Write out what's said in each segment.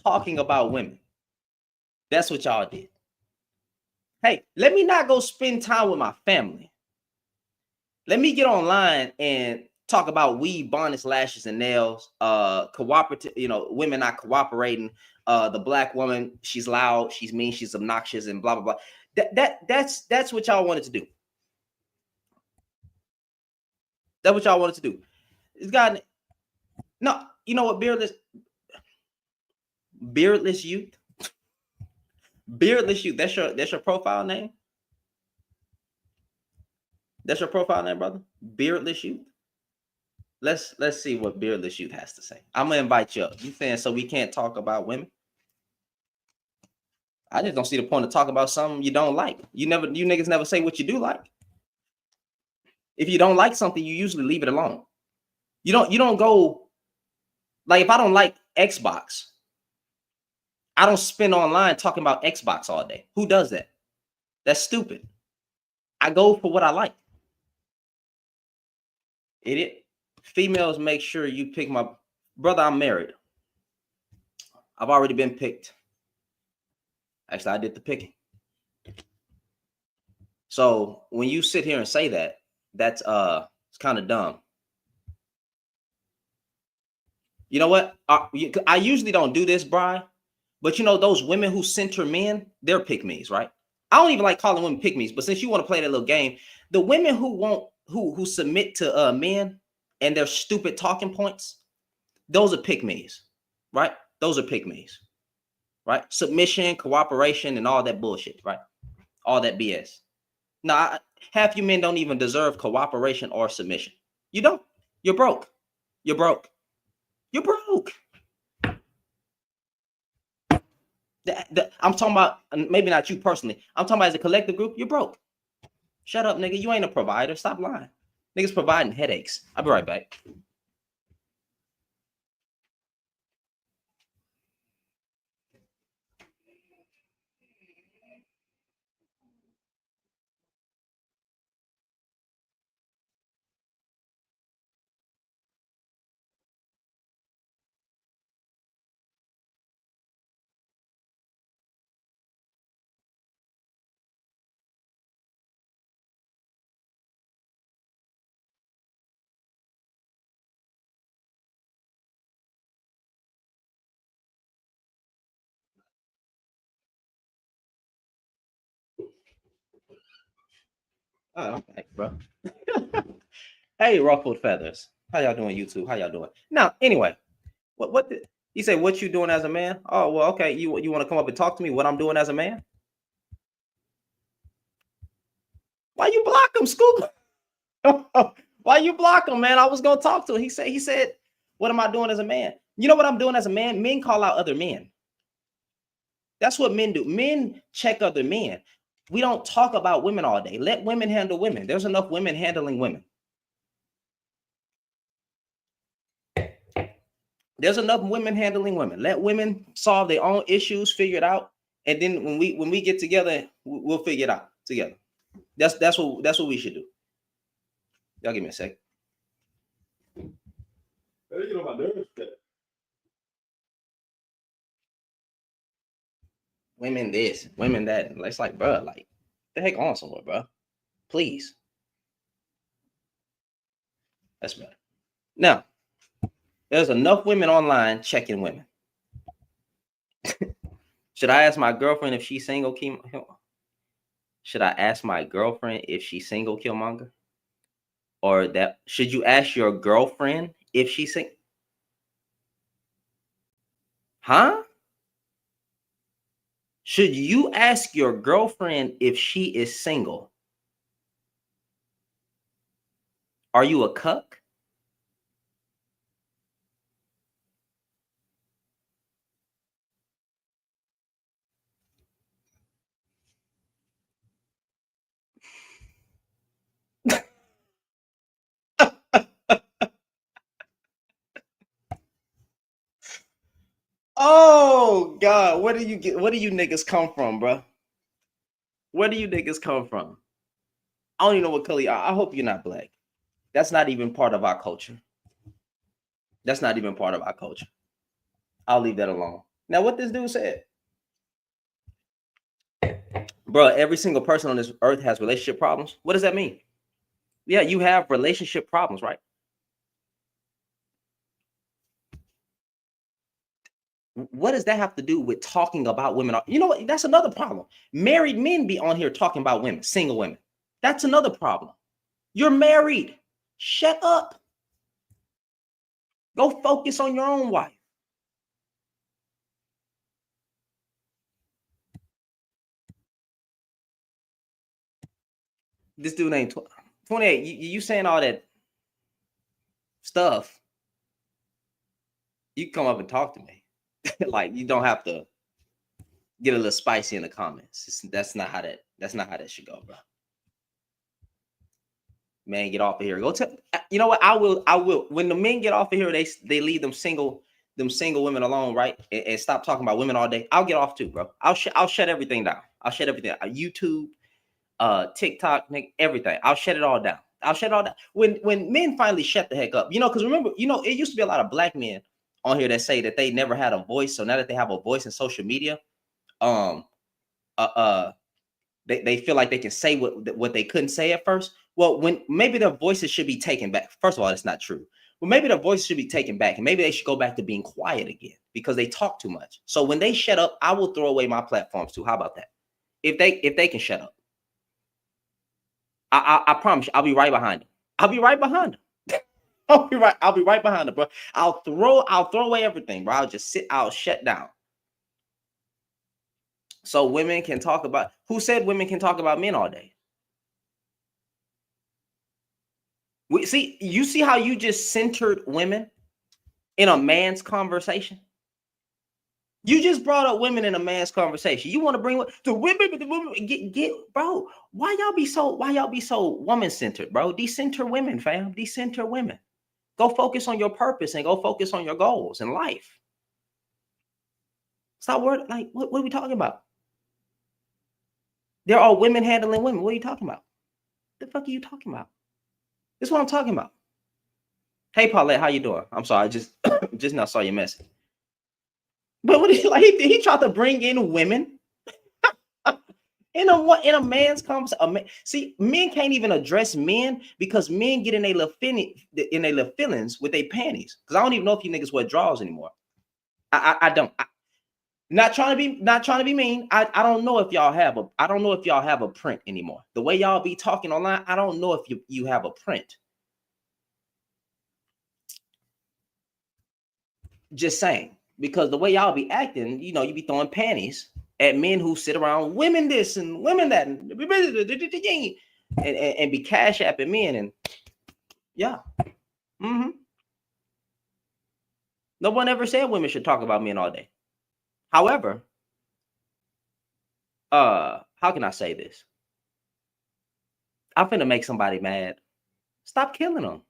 talking about women. That's what y'all did. Hey, let me not go spend time with my family. Let me get online and talk about weed, bonnets, lashes, and nails. Cooperative, women not cooperating. The black woman, she's loud, she's mean, she's obnoxious, and blah blah blah. That's what y'all wanted to do. That's what y'all wanted to do. It's got no, you know what, beardless youth. Beardless youth. That's your profile name. That's your profile name, brother. Beardless youth. Let's see what beardless youth has to say. I'm gonna invite you up. You saying so we can't talk about women? I just don't see the point of talking about something you don't like. You niggas never say what you do like. If you don't like something, you usually leave it alone. You don't go, like, if I don't like Xbox, I don't spend online talking about Xbox all day. Who does that? That's stupid. I go for what I like. Idiot. Females, make sure you pick my brother. I'm married. I've already been picked. Actually, I did the picking. So when you sit here and say that, that's it's kind of dumb. You know what? I usually don't do this, Bri, but you know those women who center men, they're pick-me's, right? I don't even like calling women pick-me's, but since you want to play that little game, the women who submit to men and their stupid talking points, those are pick-me's, right? Those are pick-me's, right? Submission, cooperation, and all that bullshit, right? All that BS. Now, half you men don't even deserve cooperation or submission. You don't. You're broke. You're broke. You're broke. I'm talking about, maybe not you personally. I'm talking about as a collective group. You're broke. Shut up, nigga. You ain't a provider. Stop lying. Niggas providing headaches. I'll be right back. Oh, I'm back, bro. Hey, ruffled feathers. How y'all doing, YouTube? How y'all doing? Now, anyway, what did he say? What you doing as a man? Oh, well, okay. You want to come up and talk to me? What I'm doing as a man? Why you block him, Scoop? Why you block him, man? I was gonna talk to him. He said, what am I doing as a man? You know what I'm doing as a man? Men call out other men. That's what men do. Men check other men. We don't talk about women all day. Let women handle women. There's enough women handling women. There's enough women handling women. Let women solve their own issues, figure it out, and then when we get together, we'll figure it out together. That's what we should do. Y'all give me a sec. You know my nerves. Women this, women that. It's like, bro, like, the heck on somewhere, bro. Please. That's better. Now, there's enough women online checking women. Should I ask my girlfriend if she's single? Should I ask my girlfriend if she's single, Killmonger? Or that should you ask your girlfriend if she's single? Huh? Should you ask your girlfriend if she is single? Are you a cuck? Oh God, where do you niggas come from, bro? Where do you niggas come from? I don't even know what color you are. I hope you're not black. That's not even part of our culture. That's not even part of our culture. I'll leave that alone. Now, what this dude said, bro, every single person on this earth has relationship problems. What does that mean? Yeah, you have relationship problems, right? What does that have to do with talking about women? You know what? That's another problem. Married men be on here talking about women, single women. That's another problem. You're married. Shut up. Go focus on your own wife. This dude ain't 28. You saying all that stuff. You come up and talk to me. Like, you don't have to get a little spicy in the comments. That's not how that should go, bro. Man, get off of here. Go tell. You know what? I will. When the men get off of here, they leave them single women alone, right? And stop talking about women all day. I'll get off too, bro. I'll shut everything down. I'll shut everything down. YouTube, TikTok, everything. I'll shut it all down. I'll shut it all down. When men finally shut the heck up, because remember, it used to be a lot of black men on here that say that they never had a voice. So now that they have a voice in social media, um, they feel like they can say what they couldn't say at first. Well, when maybe their voices should be taken back. First of all, that's not true. Well, maybe their voices should be taken back, and maybe they should go back to being quiet again because they talk too much. So when they shut up, I will throw away my platforms too. How about that? If they can shut up, I promise you, I'll be right behind them. I'll be right behind them. I'll be right behind them, bro. I'll throw away everything, bro. I'll shut down. So women can talk about, who said women can talk about men all day? You see how you just centered women in a man's conversation? You just brought up women in a man's conversation. You want to bring the women get bro. Why y'all be so woman centered, bro? Decenter women, fam. Decenter women. Go focus on your purpose and go focus on your goals in life. Stop worrying. Like, what are we talking about? There are women handling women. What are you talking about? The fuck are you talking about? This is what I'm talking about. Hey, Paulette, how you doing? I'm sorry, I just now saw your message. But what he like? He tried to bring in women in a man's conversation. See, men can't even address men because men get in their little feelings with their panties. Because I don't even know if you niggas wear drawers anymore. I don't. Not trying to be mean. I don't know if y'all have a print anymore. The way y'all be talking online, I don't know if you have a print. Just saying, because the way y'all be acting, you be throwing panties at men who sit around women this and women that and be cash apping men and yeah. No one ever said women should talk about men all day. However, how can I say this? I'm finna make somebody mad. Stop killing them.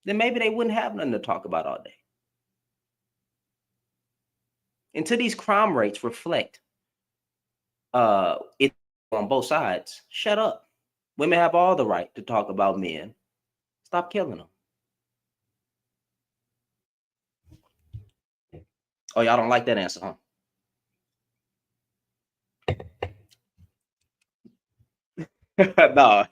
Then maybe they wouldn't have nothing to talk about all day. Until these crime rates reflect it on both sides, shut up. Women have all the right to talk about men. Stop killing them. Oh, y'all don't like that answer, huh? No.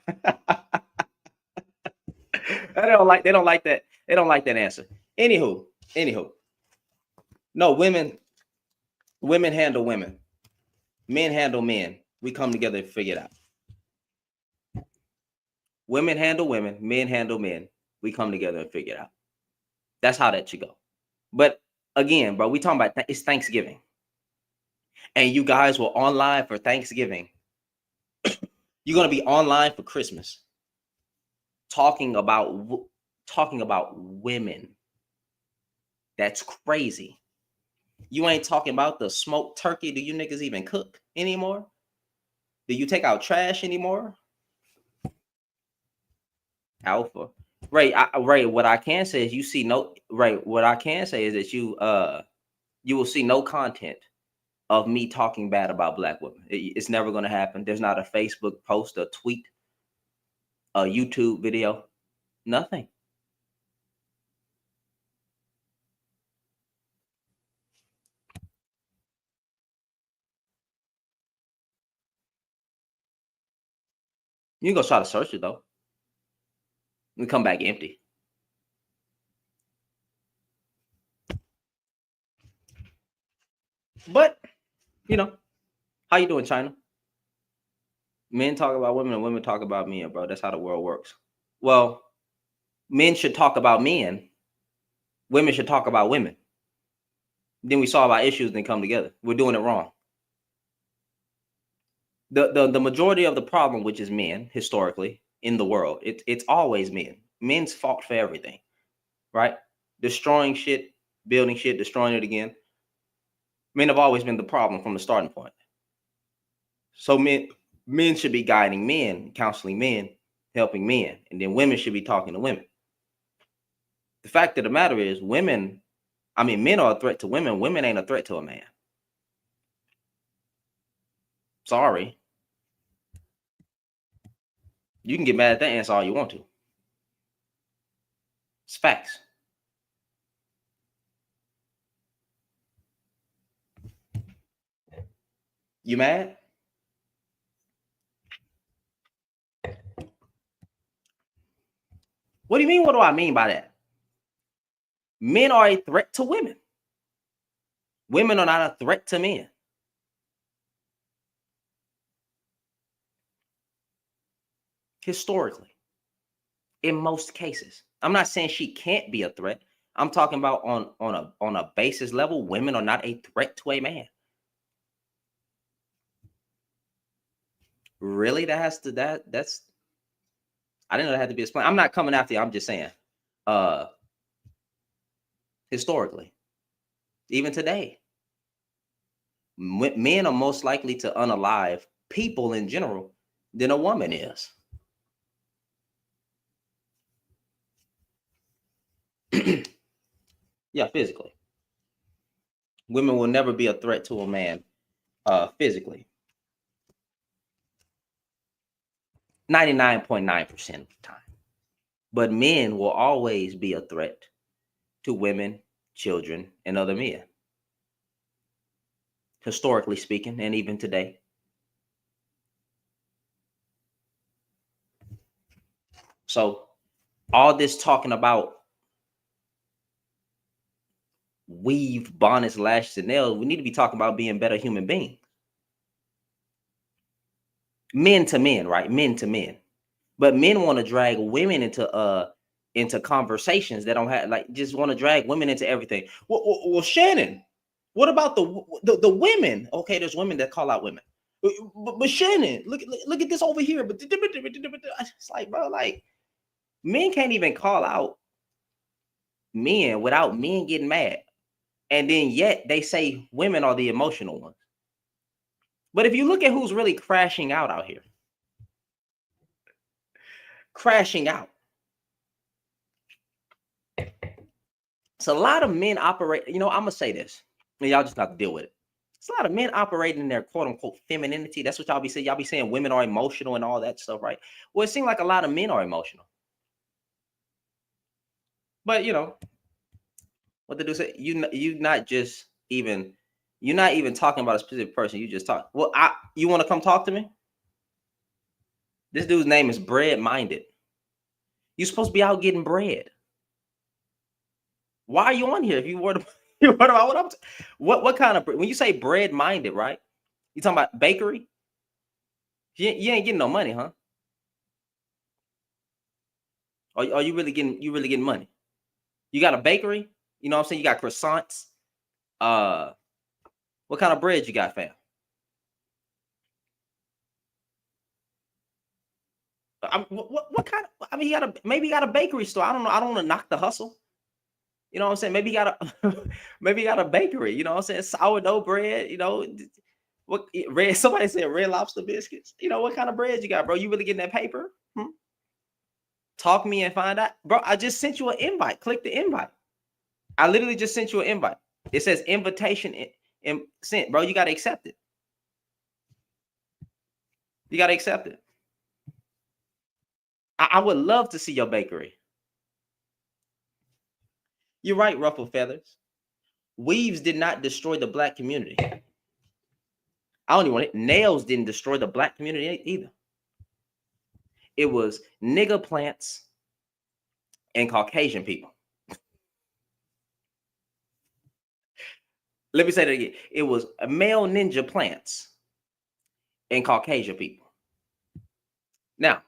They don't like that. They don't like that answer. Anywho. No, women handle women. Men handle men. We come together to figure it out. Women handle women. Men handle men. We come together and figure it out. That's how that should go. But again, bro, we talking about it's Thanksgiving. And you guys were online for Thanksgiving. You're going to be online for Christmas. Talking about women. That's crazy. You ain't talking about the smoked turkey. Do you niggas even cook anymore? Do you take out trash anymore? Alpha. Ray, what I can say is what I can say is that you will see no content of me talking bad about black women. It's never going to happen. There's not a Facebook post, a tweet, a YouTube video, nothing. You can go try to search it though. And come back empty. But how you doing, China? Men talk about women and women talk about men, bro. That's how the world works. Well, men should talk about men. Women should talk about women. Then we solve our issues and then come together. We're doing it wrong. The majority of the problem, which is men, historically, in the world, it's always men. Men's fault for everything, right? Destroying shit, building shit, destroying it again. Men have always been the problem from the starting point. So men should be guiding men, counseling men, helping men, and then women should be talking to women. The fact of the matter is, men are a threat to women. Women ain't a threat to a man. Sorry. You can get mad at that answer all you want to. It's facts. You mad? What do you mean? What do I mean by that? Men are a threat to women. Women are not a threat to men. Historically, in most cases. I'm not saying she can't be a threat. I'm talking about on a basis level, women are not a threat to a man. Really? That's I didn't know that had to be explained. I'm not coming after you. I'm just saying, historically, even today, men are most likely to unalive people in general than a woman is. Yeah, physically. Women will never be a threat to a man physically. 99.9% of the time. But men will always be a threat to women, children, and other men. Historically speaking, and even today. So all this talking about weave, bonnets, lashes, and nails, we need to be talking about being better human beings. Men to men, right? Men to men. But men want to drag women into conversations that don't have, like, just want to drag women into everything. Well, Shannon, what about the women? Okay, there's women that call out women. But Shannon, look at this over here. But it's like, bro, like, men can't even call out men without men getting mad. And then yet they say women are the emotional ones. But if you look at who's really crashing out here, crashing out. So a lot of men operate, I'm gonna say this, and y'all just got to deal with it. It's a lot of men operating in their quote unquote femininity. That's what y'all be saying. Y'all be saying women are emotional and all that stuff, right? Well, it seems like a lot of men are emotional. But what they do say, you're not even talking about a specific person. You just talk. Well, you want to come talk to me? This dude's name is Bread Minded. You're supposed to be out getting bread. Why are you on here if you worried about what kind of, when you say bread minded, right? You talking about bakery? You ain't getting no money, huh? Are you really getting money? You got a bakery? You know what I'm saying? You got croissants. What kind of bread you got, fam? What kind of, you got a bakery store. I don't know. I don't want to knock the hustle. You know what I'm saying? Maybe you got a bakery, you know what I'm saying? Sourdough bread, what somebody said Red Lobster biscuits. What kind of bread you got, bro? You really getting that paper? Talk me and find out. Bro, I just sent you an invite. Click the invite. I literally just sent you an invite. It says invitation sent, bro. You got to accept it. You got to accept it. I would love to see your bakery. You're right, Ruffle Feathers. Weaves did not destroy the black community. I don't even want it. Nails didn't destroy the black community either. It was nigga plants and Caucasian people. Let me say that again. It was male ninja plants and Caucasian people. Now,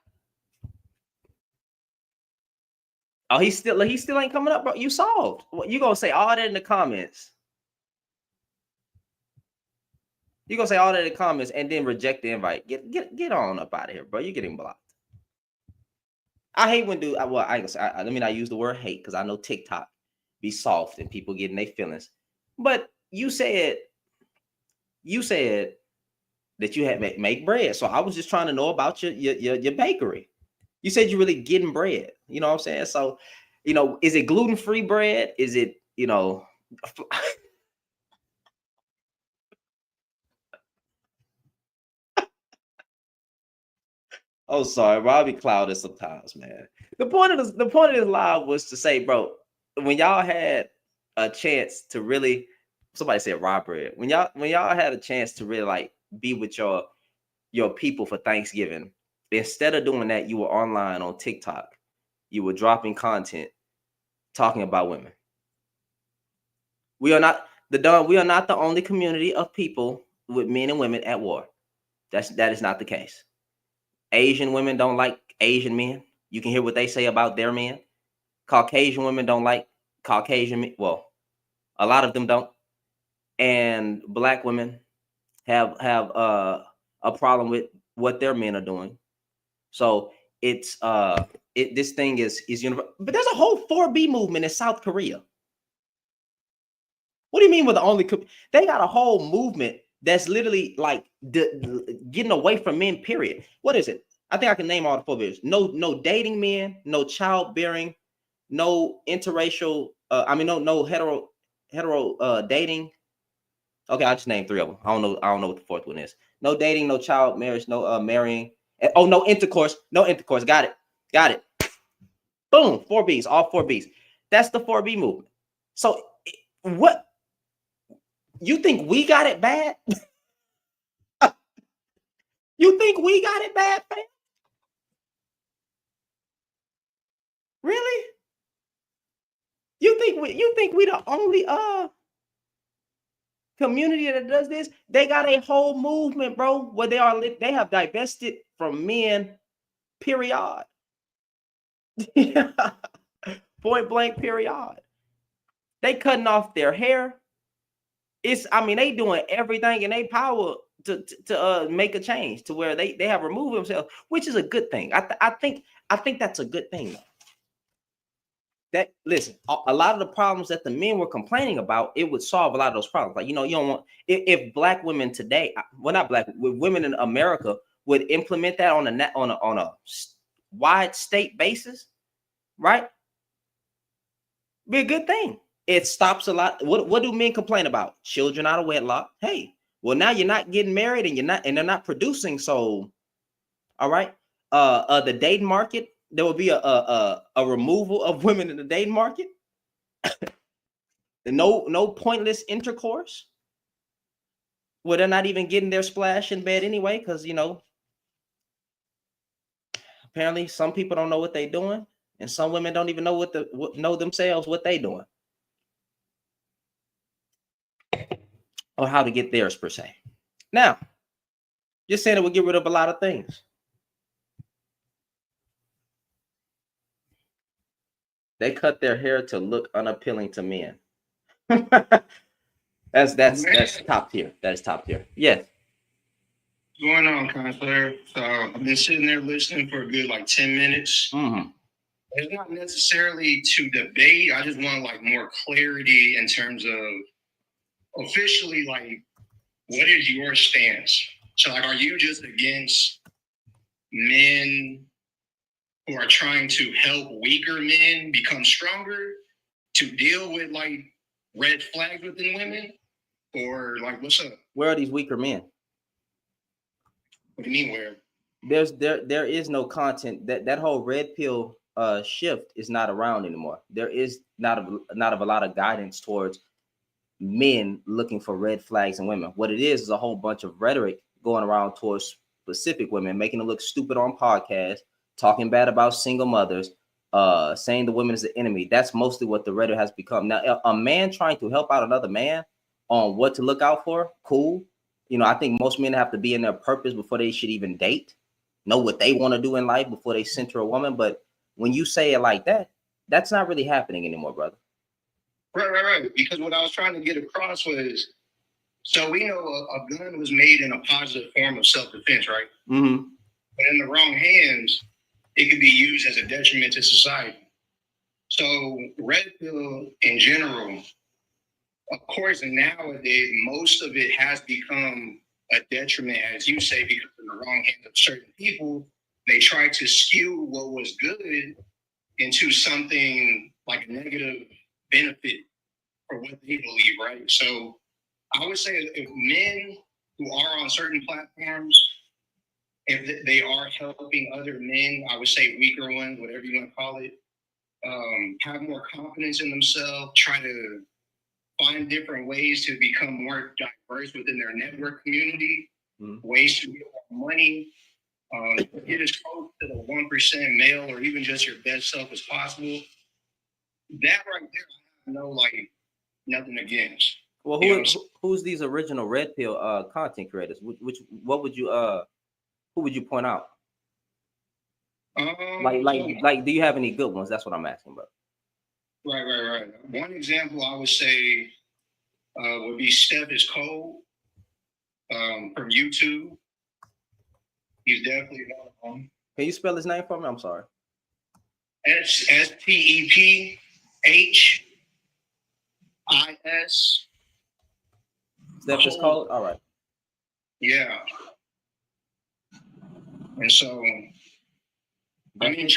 oh, he still ain't coming up, bro. You solved. You gonna say all that in the comments? You gonna say all that in the comments and then reject the invite? Get on up out of here, bro. You're getting blocked. I hate when dude. Well, I let me not use the word hate because I know TikTok be soft and people getting their feelings. But you said that you had make bread, so I was just trying to know about your bakery. You said you're really getting bread. You know what I'm saying? So, is it gluten-free bread? Is it Oh, sorry, Robbie clouded sometimes, man. The point of this live was to say, bro, when y'all had a chance to really, somebody said raw bread. When y'all had a chance to really like be with your people for Thanksgiving, instead of doing that, you were online on TikTok. You were dropping content talking about women. We are not the only community of people with men and women at war. That is not the case. Asian women don't like Asian men. You can hear what they say about their men. Caucasian women don't like Caucasian men. Well, a lot of them don't. And black women have a problem with what their men are doing. So it's this thing is universal. But there's a whole 4B movement in South Korea. What do you mean with the only? They got a whole movement that's literally like getting away from men. Period. What is it? I think I can name all the 4 videos. No dating men, no childbearing, no interracial. No hetero dating. Okay, I just named 3 of them. I don't know what the 4th one is. No dating, no child marriage, no marrying. Oh, no intercourse. No intercourse. Got it. Boom. 4Bs. All 4Bs. That's the 4B movement. So what? You think we got it bad? You think we got it bad, fam? Really? You think we the only community that does this? They got a whole movement, bro, where they have divested from men, period. Point blank, period. They cutting off their hair. They doing everything in their power to make a change to where they have removed themselves, which is a good thing. I think that's a good thing, though. That listen, a lot of the problems that the men were complaining about, it would solve a lot of those problems. Like, you don't want if black women today, well, not black, with women in America would implement that on a wide state basis, right? Be a good thing. It stops a lot. What do men complain about? Children out of wedlock. Hey, well, now you're not getting married and they're not producing. So, all right. The dating market, there will be a removal of women in the dating market. No pointless intercourse. Well, they're not even getting their splash in bed anyway, because apparently some people don't know what they're doing, and some women don't even know know themselves what they're doing, or how to get theirs per se. Now, just saying it will get rid of a lot of things. They cut their hair to look unappealing to men. that's top tier. That is top tier. Yes. What's going on, counselor? So I've been sitting there listening for a good 10 minutes. Mm-hmm. It's not necessarily to debate. I just want more clarity in terms of officially what is your stance? So are you just against men who are trying to help weaker men become stronger to deal with red flags within women? Or what's up? Where are these weaker men? What do you mean where? There is no content. That whole red pill shift is not around anymore. There is not a lot of guidance towards men looking for red flags in women. What it is a whole bunch of rhetoric going around towards specific women, making them look stupid on podcasts, talking bad about single mothers, saying the women is the enemy. That's mostly what the rhetoric has become. Now, a man trying to help out another man on what to look out for, cool. You know, I think most men have to be in their purpose before they should even date, know what they want to do in life before they center a woman. But when you say it like that, that's not really happening anymore, brother. Right. Because what I was trying to get across was, so we know a gun was made in a positive form of self-defense, right? Mm-hmm. But in the wrong hands, it could be used as a detriment to society. So red pill in general, of course, nowadays, most of it has become a detriment, as you say, because in the wrong hands of certain people, they try to skew what was good into something like a negative benefit for what they believe, right? So I would say if men who are on certain platforms, if they are helping other men, I would say weaker ones, whatever you want to call it, have more confidence in themselves, try to find different ways to become more diverse within their network community, ways to get more money, get as close to the 1% male or even just your best self as possible. That right there, I know like nothing against. Well, who's these original red pill content creators? What would you who would you point out? Like, do you have any good ones? That's what I'm asking about. Right. One example I would say would be Steph is Cold from YouTube. He's definitely one of them. Can you spell his name for me? I'm sorry. STEPHIS. Steph is Cold? All right. Yeah. And so, I mean,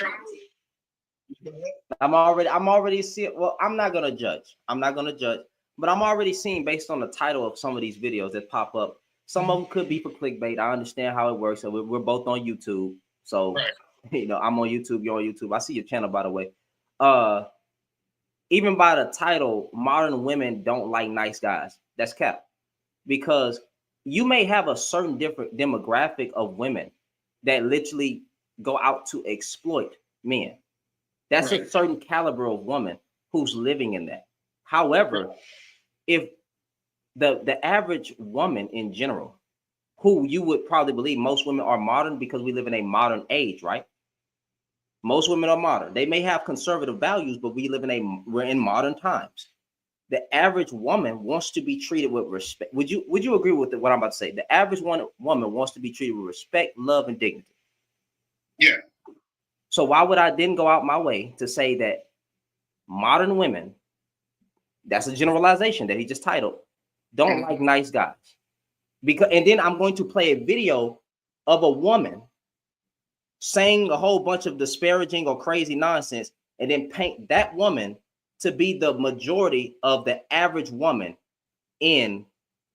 I'm already seeing. Well, I'm not gonna judge, but I'm already seeing based on the title of some of these videos that pop up. Some of them could be for clickbait. I understand how it works. So we're both on YouTube. So right. You know, I'm on YouTube. You're on YouTube. I see your channel, by the way. Even by the title, modern women don't like nice guys. That's cap, because you may have a certain different demographic of women that literally go out to exploit men. That's right. a certain caliber of woman who's living in that. However, if the average woman in general, who you would probably believe most women are modern because we live in a modern age, right? Most women are modern. They may have conservative values, but we're in modern times. The average woman wants to be treated with respect. Would you agree with what I'm about to say? The average woman wants to be treated with respect, love, and dignity. Yeah. So why would I then go out my way to say that modern women, that's a generalization that he just titled, don't like nice guys? And then I'm going to play a video of a woman saying a whole bunch of disparaging or crazy nonsense, and then paint that woman to be the majority of the average woman in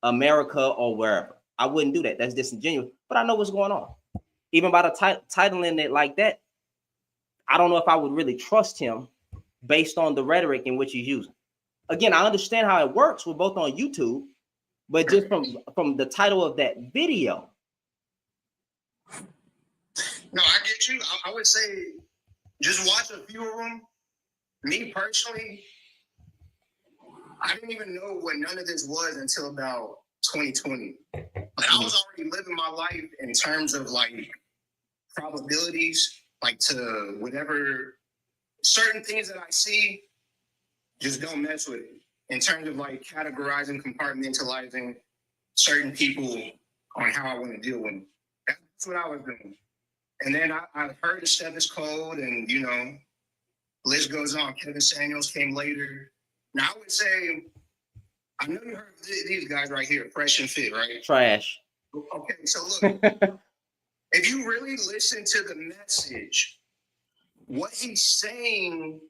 America or wherever. I wouldn't do that. That's disingenuous, but I know what's going on. Even by the titling it like that, I don't know if I would really trust him based on the rhetoric in which he's using. Again, I understand how it works. We're both on YouTube, but just from the title of that video. No, I get you. I would say just watch a few of them. Me personally, I didn't even know what none of this was until about 2020. Like, I was already living my life in terms of like probabilities, like to whatever certain things that I see, just don't mess with it. In terms of like categorizing, compartmentalizing certain people on how I want to deal with them. That's what I was doing. And then I heard the Steph is Cold, and you know, list goes on. Kevin Samuels came later. Now I would say, I know you heard these guys right here, Fresh and Fit, right? Trash. Okay, so look, if you really listen to the message, what he's saying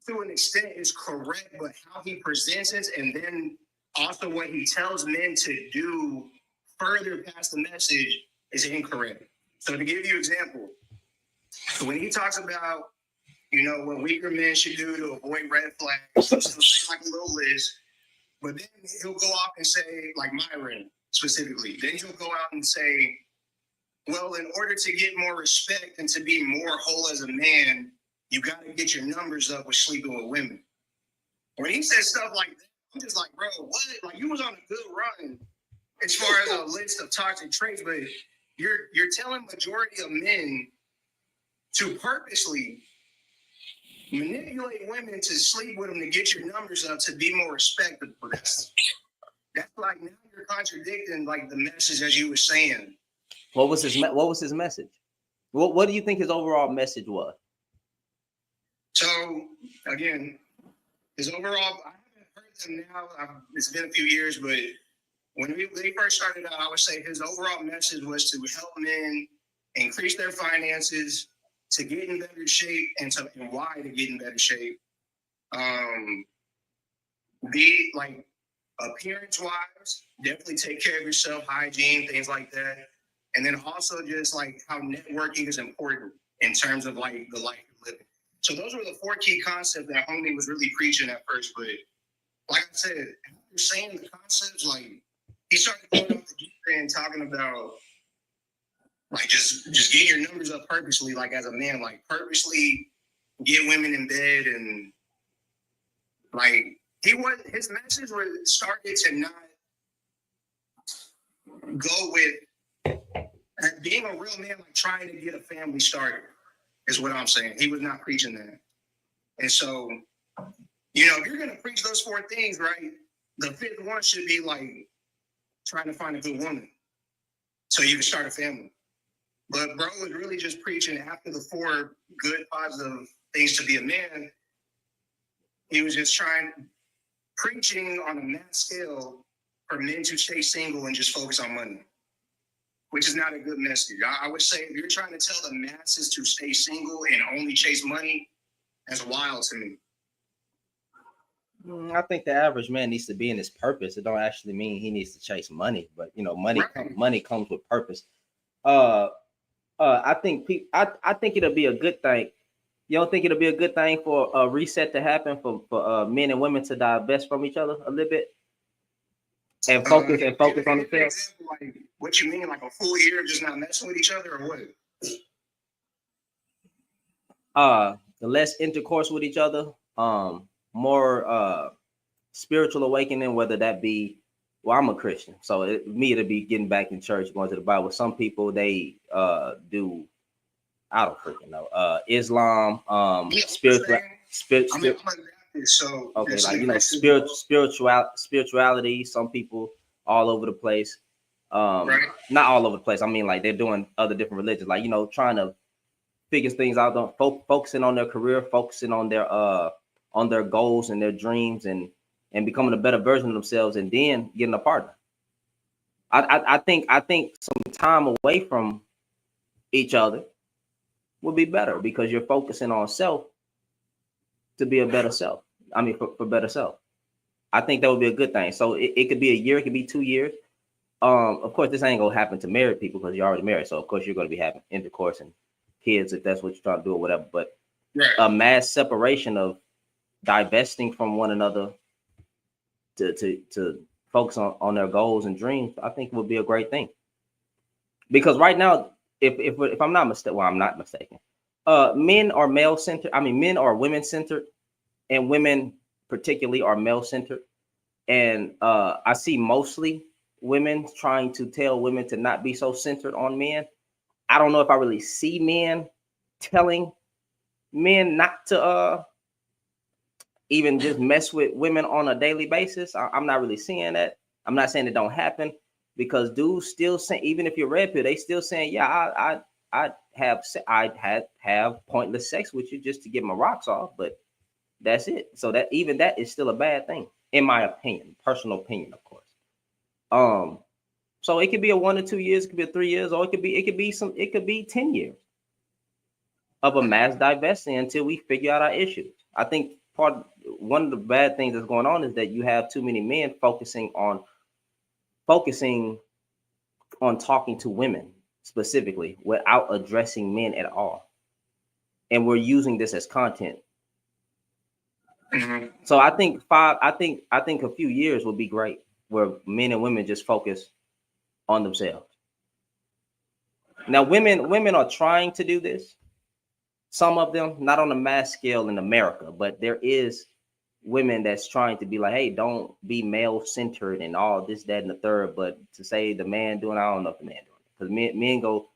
to an extent is correct, but how he presents it, and then also what he tells men to do further past the message is incorrect. So to give you an example, when he talks about, you know, what weaker men should do to avoid red flags, he'll say like a little list, but then he'll go off and say, like Myron specifically, then he'll go out and say, well, in order to get more respect and to be more whole as a man, you got to get your numbers up with sleeping with women. When he said stuff like that, I'm just like, bro, what? Like, you was on a good run as far as a list of toxic traits, but you're telling majority of men to purposely manipulate women to sleep with them to get your numbers up to be more respectable. That's like, now you're contradicting like the message as you were saying. What was his message? What do you think his overall message was? So again, his overall, I haven't heard them now. It's been a few years, but when they first started out, I would say his overall message was to help men increase their finances, to get in better shape, and why to get in better shape. Be like, appearance-wise, definitely take care of yourself, hygiene, things like that. And then also just like how networking is important in terms of like the life you're living. So those were the 4 key concepts that homie was really preaching at first. But like I said, after saying the concepts, like he started going off the deep end talking about like just get your numbers up purposely, like as a man, like purposely get women in bed, and like his message was started to not go with being a real man, like trying to get a family started, is what I'm saying. He was not preaching that. And so, if you're going to preach those 4 things, right, the 5th one should be like trying to find a good woman so you can start a family. But bro was really just preaching after the 4 good, positive things to be a man. He was just preaching on a mass scale for men to stay single and just focus on money, which is not a good message. I would say if you're trying to tell the masses to stay single and only chase money, that's wild to me. I think the average man needs to be in his purpose. It don't actually mean he needs to chase money, but money Right. money comes with purpose. I think I think it'll be a good thing. You don't think it'll be a good thing for a reset to happen for men and women to divest from each other a little bit and focus on themselves? Like, what you mean, like a full year of just not messing with each other, or what? Less intercourse with each other, more spiritual awakening, whether that be, well, I'm a Christian, so it'll be getting back in church, going to the Bible. Some people, they do, I don't freaking know, Islam, so okay, like spirituality. Some people all over the place, right. Not all over the place. I mean, like they're doing other different religions, like trying to figure things out, focusing on their career, focusing on their goals and their dreams, and becoming a better version of themselves, and then getting a partner. I think some time away from each other would be better, because you're focusing on self to be a better self. I mean, for better self. I think that would be a good thing. So it could be a year, it could be 2 years. Of course, this ain't gonna happen to married people because you're already married. So of course you're gonna be having intercourse and kids if that's what you're trying to do or whatever. But right. A mass separation of divesting from one another to focus on their goals and dreams, I think would be a great thing. Because right now, if I'm not mistaken, well, I'm not mistaken. Men are male centered. I mean, men are women centered, and women particularly are male centered. And I see mostly women trying to tell women to not be so centered on men. I don't know if I really see men telling men not to even just mess with women on a daily basis. I'm not really seeing that. I'm not saying it don't happen, because dudes still saying, even if you're red pill, they still saying, yeah, I'd have pointless sex with you just to get my rocks off, but that's it. So that even that is still a bad thing, in my opinion, personal opinion, of course. So it could be a 1 or 2 years, it could be a 3 years, or it could be 10 years of a mass divesting until we figure out our issues. I think one of the bad things that's going on is that you have too many men focusing on talking to women specifically without addressing men at all. And we're using this as content. Mm-hmm. So I think a few years would be great, where men and women just focus on themselves. Now, women are trying to do this. Some of them, not on a mass scale in America, but there is women that's trying to be like, hey, don't be male centered and all this, that, and the third. But to say the man doing, I don't know if the man doing it, because men go,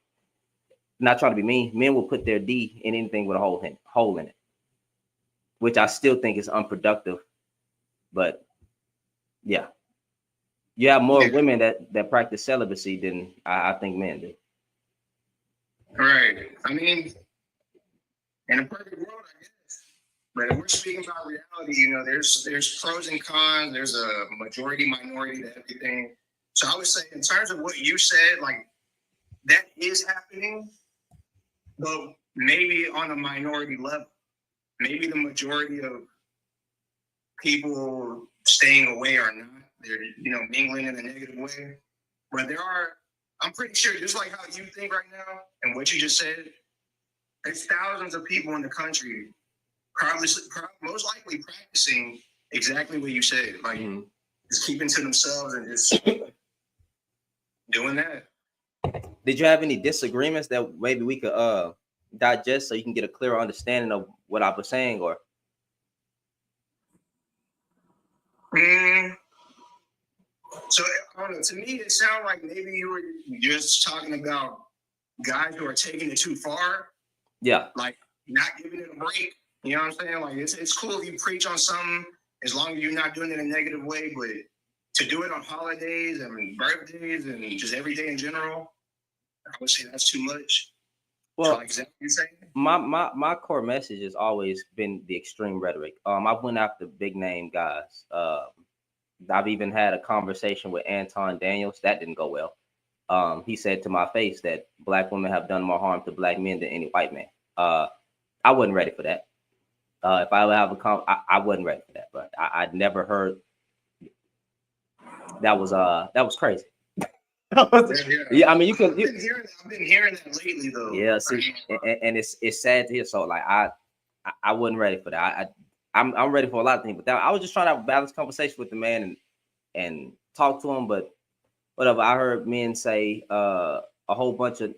not trying to be mean, men will put their D in anything with a hole in it, which I still think is unproductive. But yeah, you have more women that practice celibacy than I think men do. Right. I mean, in a perfect world, I guess. But if we're speaking about reality, you know, there's pros and cons. There's a majority, minority to everything. So I would say, in terms of what you said, like that is happening, but maybe on a minority level. Maybe the majority of people staying away are not. They're, you know, mingling in a negative way. But there are, I'm pretty sure, just like how you think right now and what you just said, there's thousands of people in the country probably most likely practicing exactly what you said, like just keeping to themselves and just doing that. Did you have any disagreements that maybe we could digest so you can get a clearer understanding of what I was saying? Or so I don't know, to me it sounded like maybe you were just talking about guys who are taking it too far. Yeah, like not giving it a break. You know what I'm saying? Like it's cool if you preach on something as long as you're not doing it in a negative way, but to do it on holidays and birthdays and just every day in general, I would say that's too much. well, so like, is that what you're saying? my core message has always been the extreme rhetoric. I went after big name guys. I've even had a conversation with Anton Daniels. That didn't go well. He said to my face that black women have done more harm to black men than any white man. I wasn't ready for that. If I would have I wasn't ready for that, but I'd never heard that was crazy. Yeah, I mean, I've been hearing that lately though. Yeah, see, and it's sad to hear. So like I wasn't ready for that. I'm ready for a lot of things, but I was just trying to have a balanced conversation with the man and talk to him. But whatever, I heard men say a whole bunch of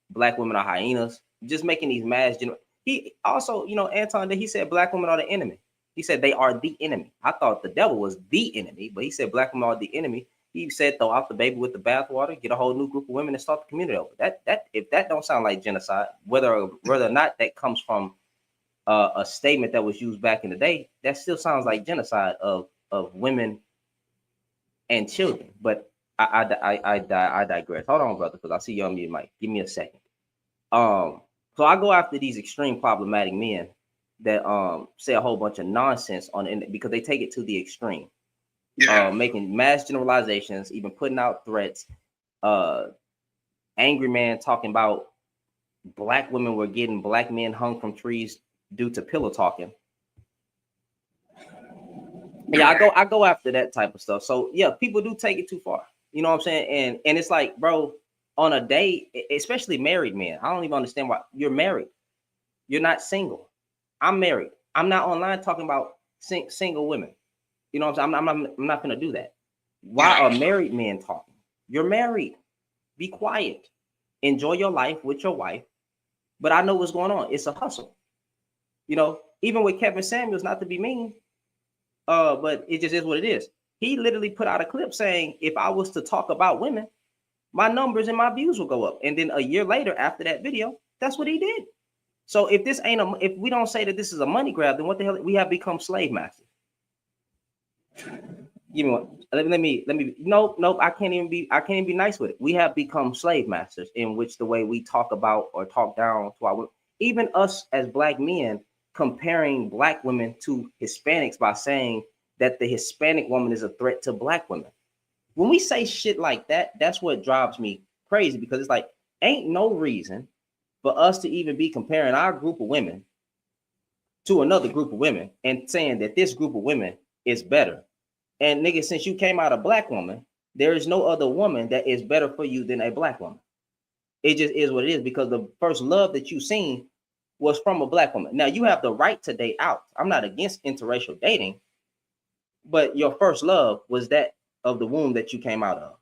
black women are hyenas, just making these mass. He also, Anton, that he said black women are the enemy. He said they are the enemy. I thought the devil was the enemy, but he said black women are the enemy. He said throw out the baby with the bathwater, get a whole new group of women and start the community over. That if that don't sound like genocide, whether or not that comes from a statement that was used back in the day, that still sounds like genocide of women and children. But I digress. Hold on, brother, because I see you on mute, Mike. Give me a second. So I go after these extreme problematic men that say a whole bunch of nonsense on the internet because they take it to the extreme. Making mass generalizations, even putting out threats. Angry man talking about black women were getting black men hung from trees due to pillow talking. Yeah, I go after that type of stuff. So yeah, people do take it too far. You know what I'm saying? And it's like, bro, on a date, especially married men, I don't even understand why you're married. You're not single. I'm married. I'm not online talking about single women. You know what I'm saying? I'm not gonna do that. Why are married men talking? You're married. Be quiet. Enjoy your life with your wife. But I know what's going on. It's a hustle. Even with Kevin Samuels, not to be mean, but it just is what it is. He literally put out a clip saying, if I was to talk about women, my numbers and my views will go up. And then a year later, after that video, that's what he did. So if if we don't say that this is a money grab, then what the hell? We have become slave masters. Give me one. Let me. Nope. I can't even be nice with it. We have become slave masters in which the way we talk about or talk down to our, even us as black men, comparing black women to Hispanics by saying that the Hispanic woman is a threat to black women. When we say shit like that, that's what drives me crazy, because it's like, ain't no reason for us to even be comparing our group of women to another group of women and saying that this group of women is better. And nigga, since you came out a black woman, there is no other woman that is better for you than a black woman. It just is what it is, because the first love that you seen was from a black woman. Now you have the right to date out. I'm not against interracial dating, but your first love was that of the womb that you came out of.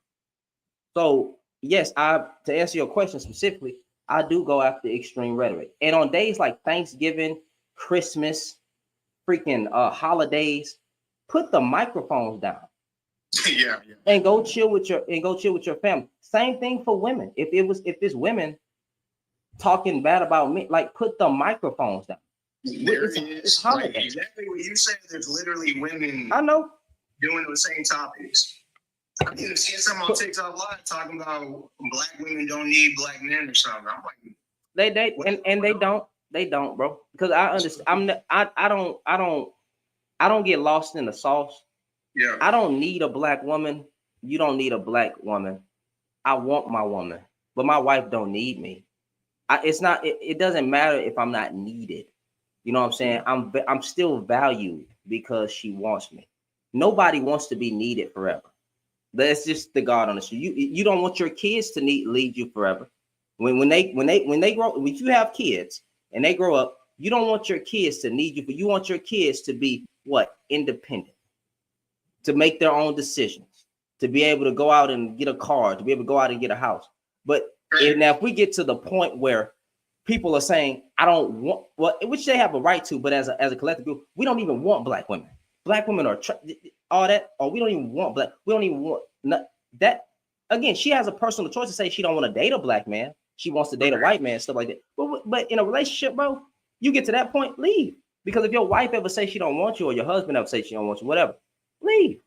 So yes, to answer your question specifically, I do go after extreme rhetoric. And on days like Thanksgiving, Christmas, freaking holidays, put the microphones down Yeah, and go chill with your family. Same thing for women. If it's women talking bad about me, like put the microphones down. it's like exactly what you said. There's literally women I know doing the same topics. I even seen something on TikTok Live talking about black women don't need black men or something. I'm like, they don't, bro. Because I understand. I don't get lost in the sauce. yeah, I don't need a black woman. You don't need a black woman. I want my woman, but my wife don't need me. It's not. It doesn't matter if I'm not needed. You know what I'm saying? I'm still valued because she wants me. Nobody wants to be needed forever. That's just the God on the street. You don't want your kids to lead you forever. When they grow, if you have kids and they grow up, you don't want your kids to need you, but you want your kids to be what? Independent, to make their own decisions, to be able to go out and get a car, to be able to go out and get a house. But if we get to the point where people are saying, I don't want, well, which they have a right to, but as a collective group, we don't even want black women. Black women are all that, or we don't even want black. We don't even want that. Again, she has a personal choice to say she don't want to date a black man. She wants to date a white man, stuff like that. But in a relationship, bro, you get to that point, leave. Because if your wife ever say she don't want you, or your husband ever say she don't want you, whatever, leave.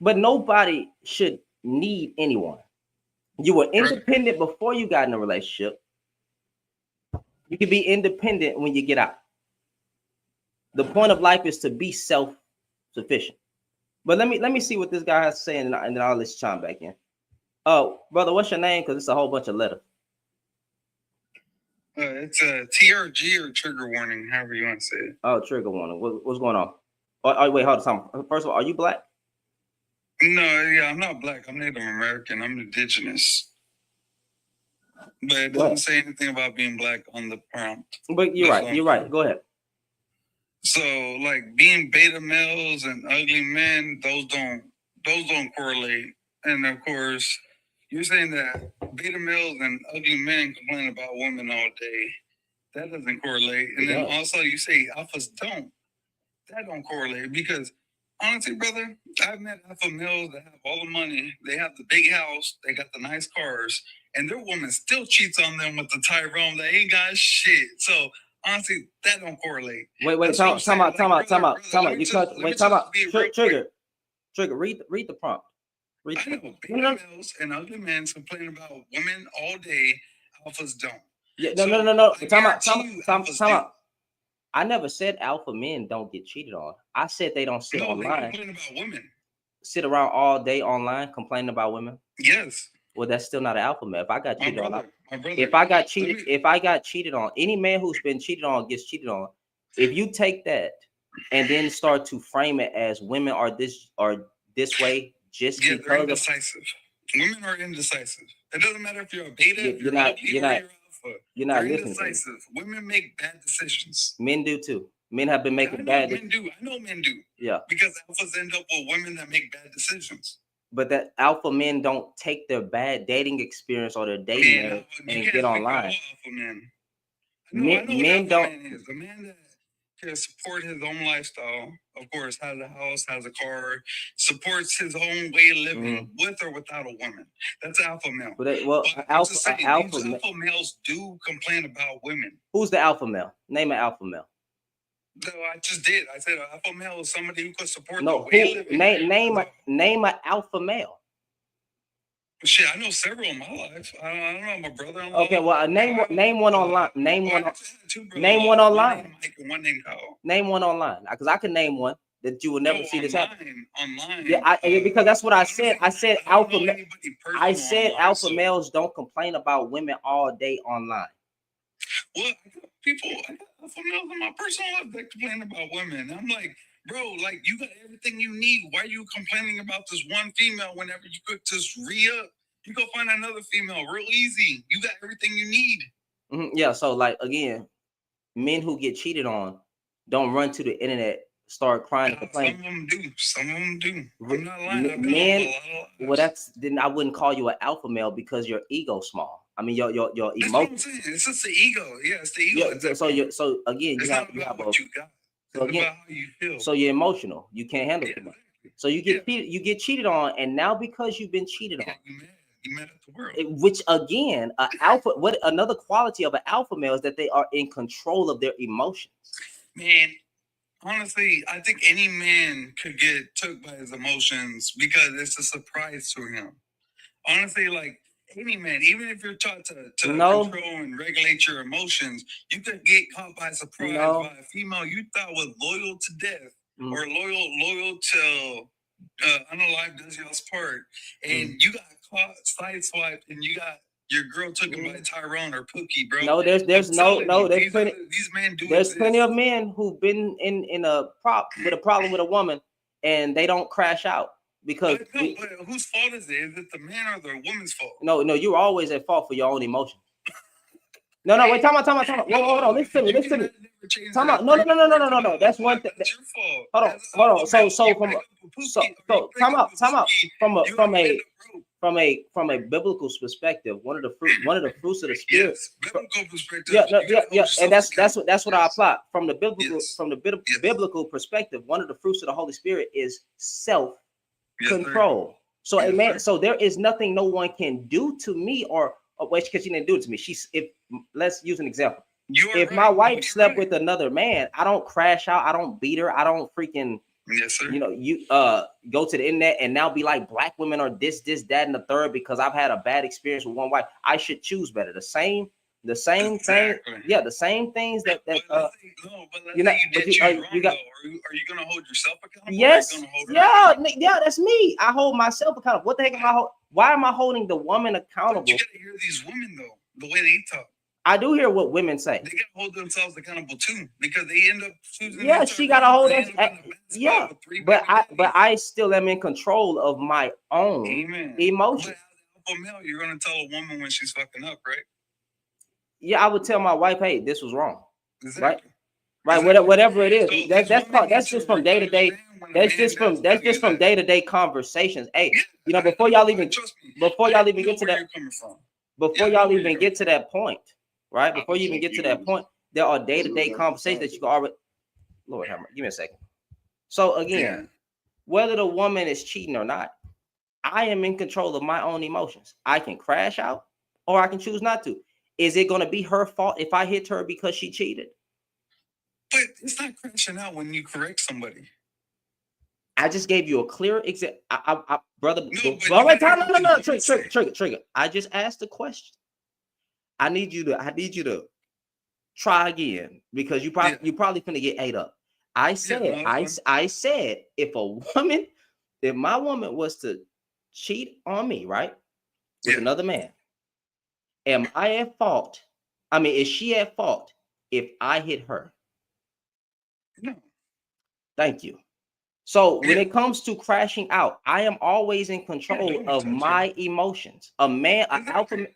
But nobody should need anyone. You were independent before you got in a relationship. You can be independent when you get out. The point of life is to be self-sufficient. But let me see what this guy has to say, and then I'll let you chime back in. Oh, brother, what's your name? Because it's a whole bunch of letters. It's a TRG or trigger warning, however you want to say it. Oh, trigger warning. What's going on? Oh, wait, hold on. First of all, are you black? No, yeah, I'm not black. I'm Native American. I'm indigenous. But it doesn't say anything about being black on the prompt. But you're right. You're right. Go ahead. So, like being beta males and ugly men, those don't correlate. And of course, you're saying that beta males and ugly men complain about women all day. That doesn't correlate. And then also you say alphas don't. That don't correlate because honestly, brother, I've met alpha males that have all the money, they have the big house, they got the nice cars, and their woman still cheats on them with the Tyrone that ain't got shit. So honestly, that don't correlate. Wait, time out. Trigger. Read the prompt. I know beta males and ugly men complain about women all day. Alphas don't. Yeah, no. Time out. I never said alpha men don't get cheated on. I said they don't sit online. They complain about women. Sit around all day online complaining about women. Yes. Well, that's still not an alpha man. If I got cheated on, if I got cheated on, any man who's been cheated on gets cheated on. If you take that and then start to frame it as women are this way, just because they're indecisive. Women are indecisive. It doesn't matter if you're a beta, you're not alpha. You're not listening. Indecisive. Women make bad decisions. Men do too. Men have been making bad decisions. I know men do. Yeah. Because alphas end up with women that make bad decisions. But that alpha men don't take their bad dating experience or their dating and get online. Alpha men. Men don't. A man that can support his own lifestyle, of course, has a house, has a car, supports his own way of living with or without a woman. That's alpha male. Alpha males do complain about women. Who's the alpha male? Name an alpha male. No, I just did. I said an alpha male is somebody who could support the way of living. Name an alpha male. Shit, I know several in my life. I don't know my brother-in-law. Okay, well, name one online. Name one online. One named Kyle. Name one online, because I can name one that you will never see this happen. Online. Yeah, because that's what I said. I said alpha. I said alpha males don't complain about women all day online. Well, I got alpha males in my personal life that complain about women. I'm like, bro, like you got everything you need. Why are you complaining about this one female whenever you could just re-up? You go find another female real easy. You got everything you need. Yeah, so like again, men who get cheated on don't run to the internet start crying and Some complaining. of them do. Some of them do. I'm not lying. I've been Men, on a lot of well, lives. then I wouldn't call you an alpha male because your ego's small. I mean, your That's what I'm emotion. saying. It's just the ego. Yeah, it's the ego. Yeah. at that So point. so again, It's you not have about a. what you got. So It's again, about how you feel. so you're emotional. You can't handle Yeah, too much. exactly. So you get cheated on, and now because you've been cheated on, You mad at the world. which again, what another quality of an alpha male is that they are in control of their emotions. Man, honestly, I think any man could get took by his emotions because it's a surprise to him. Honestly, like any man, even if you're taught to No. control and regulate your emotions, you could get caught by surprise No. by a female you thought was loyal to death Mm. or loyal to unalive does y'all's part, and you got caught, sideswiped, and you got your girl taken by Tyrone or Pookie, bro. No, there's I'm telling you, there's plenty. these men do There's exist. plenty of men who've been in a problem with a woman, and they don't crash out because But whose fault is it? Is it the man or the woman's fault? no, you're always at fault for your own emotions. No, wait, time out. Whoa, hold on, listen to me. Time out. No. That's one thing. That's your fault. Hold on. So time out. From a biblical perspective, one of the fruits of the spirit. Yes, biblical perspective. Yeah, and that's what I apply from the biblical perspective. One of the fruits of the Holy Spirit is self control. So amen. So there is nothing no one can do to me or wait, because she didn't do it to me. Let's use an example. If my wife slept with another man, I don't crash out. I don't beat her. I don't freaking. Yes, sir. You go to the internet and now be like black women are this, that, and the third because I've had a bad experience with one wife. I should choose better. The same thing. Yeah, the same things that you got. Are you gonna hold yourself accountable? Yes. Yeah, that's me. I hold myself accountable. What the heck am I? Why am I holding the woman accountable? But you gotta hear these women though, the way they talk. I do hear what women say. They gotta hold themselves accountable too, because they end up choosing. Yeah, she gotta hold us. Yeah, but I still am in control of my own emotions. But as a male, you're gonna tell a woman when she's fucking up, right? Yeah, I would tell my wife, "Hey, this was wrong." Exactly. Right. Exactly. Whatever it is, So that's just from day to day. That's just from day to day conversations. Hey, before y'all even get to that, before y'all even get to that point, right? Before you even get to that point, there are day to day conversations that you can already. Lord have mercy. Give me a second. So again, whether the woman is cheating or not, I am in control of my own emotions. I can crash out, or I can choose not to. Is it going to be her fault if I hit her because she cheated? But it's not crashing out when you correct somebody. I just gave you a clear example, brother. No, Trigger. I just asked a question. I need you to try again because you probably finna get ate up. I said if my woman was to cheat on me, right, with another man, am I at fault? I mean, is she at fault if I hit her? No. Thank you. So when it comes to crashing out, I am always in control of my emotions. An alpha.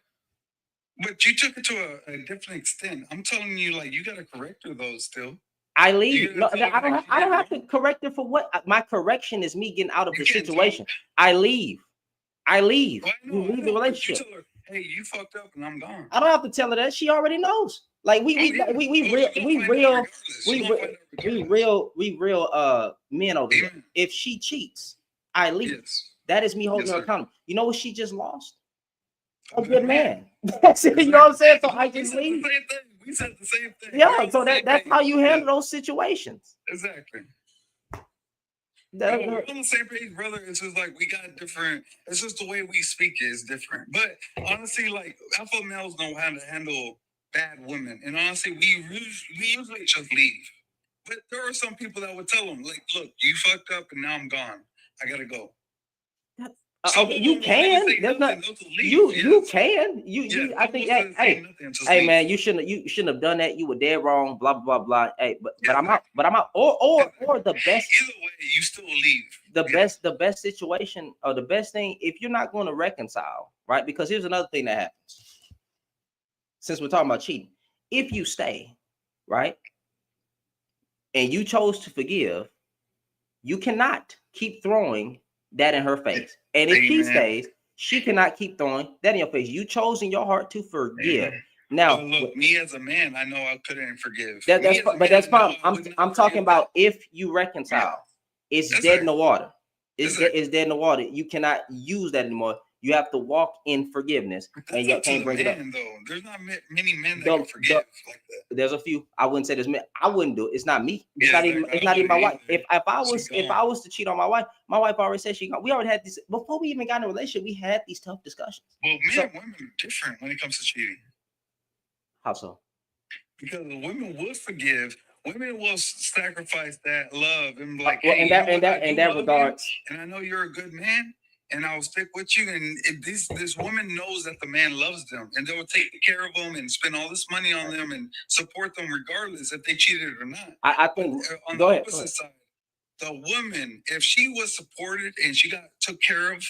But you took it to a different extent. I'm telling you, like, you got to correct her though. Still, I leave. No, I don't have to correct her for what. My correction is me getting out of the situation. I leave. We leave the relationship. You tell her, hey, you fucked up and I'm gone. I don't have to tell her that. She already knows. Like we real men over here. If she cheats, I leave. Yes. That is me holding her accountable. You know what she just lost? A good man. That's it. You know what I'm saying? So I just leave. We said the same thing. Yeah. So that's how you handle those situations. Exactly. We're on the same page, brother. It's just like we got different. It's just the way we speak is different. But honestly, like alpha males know how to handle bad women, and honestly, we usually just leave. But there are some people that would tell them, like, "Look, you fucked up, and now I'm gone. I gotta go." You can. There's not. You can. I think. Hey, man, you shouldn't have done that. You were dead wrong. Blah blah blah. Hey, but I'm out. Or the best. Either way, you still leave. The best situation or the best thing if you're not going to reconcile, right? Because here's another thing that happens. Since we're talking about cheating, if you stay, right, and you chose to forgive, You cannot keep throwing that in her face. And if she stays, she cannot keep throwing that in your face. You chose in your heart to forgive. Now, look, me as a man, I know I couldn't forgive. That's fine. I'm talking about if you reconcile, it's dead in the water. It's dead in the water. You cannot use that anymore. You have to walk in forgiveness, and you can't bring it up. Though. There's not many men that can forgive like that. There's a few. I wouldn't say there's men. I wouldn't do it. It's not me. It's not even my wife. If I was to cheat on my wife already said we already had this before we even got in a relationship. We had these tough discussions. Well, men and women are different when it comes to cheating. How so? Because women will forgive. Women will sacrifice that love and like, well, in that regards. And I know you're a good man, and I'll stick with you. And if this woman knows that the man loves them, and they will take care of them and spend all this money on them and support them regardless if they cheated or not. I think on the opposite side, the woman, if she was supported and she got took care of,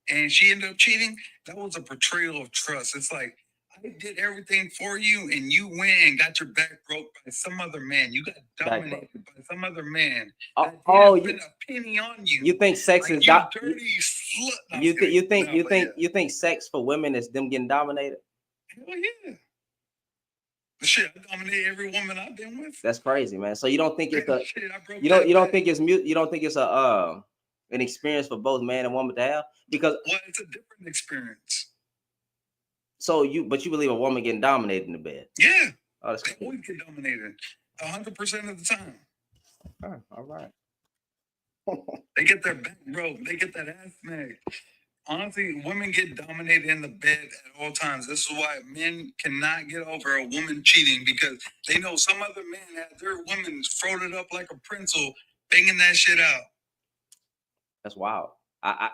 and she ended up cheating, that was a betrayal of trust. It's like, I did everything for you, and you went and got your back broke by some other man. You got dominated by some other man. You spent a penny on you. You think sex like is dirty slut? You think sex for women is them getting dominated? Hell yeah. Shit, I dominate every woman I've been with. That's crazy, man. So you don't think it's a you don't think it's a an experience for both man and woman to have? Because it's a different experience. So you believe a woman getting dominated in the bed? Yeah. They always get dominated 100% of the time. All right. They get their back broke. They get that ass smacked. Honestly, women get dominated in the bed at all times. This is why men cannot get over a woman cheating, because they know some other man had their woman frozen up like a pencil, banging that shit out. That's wild. I I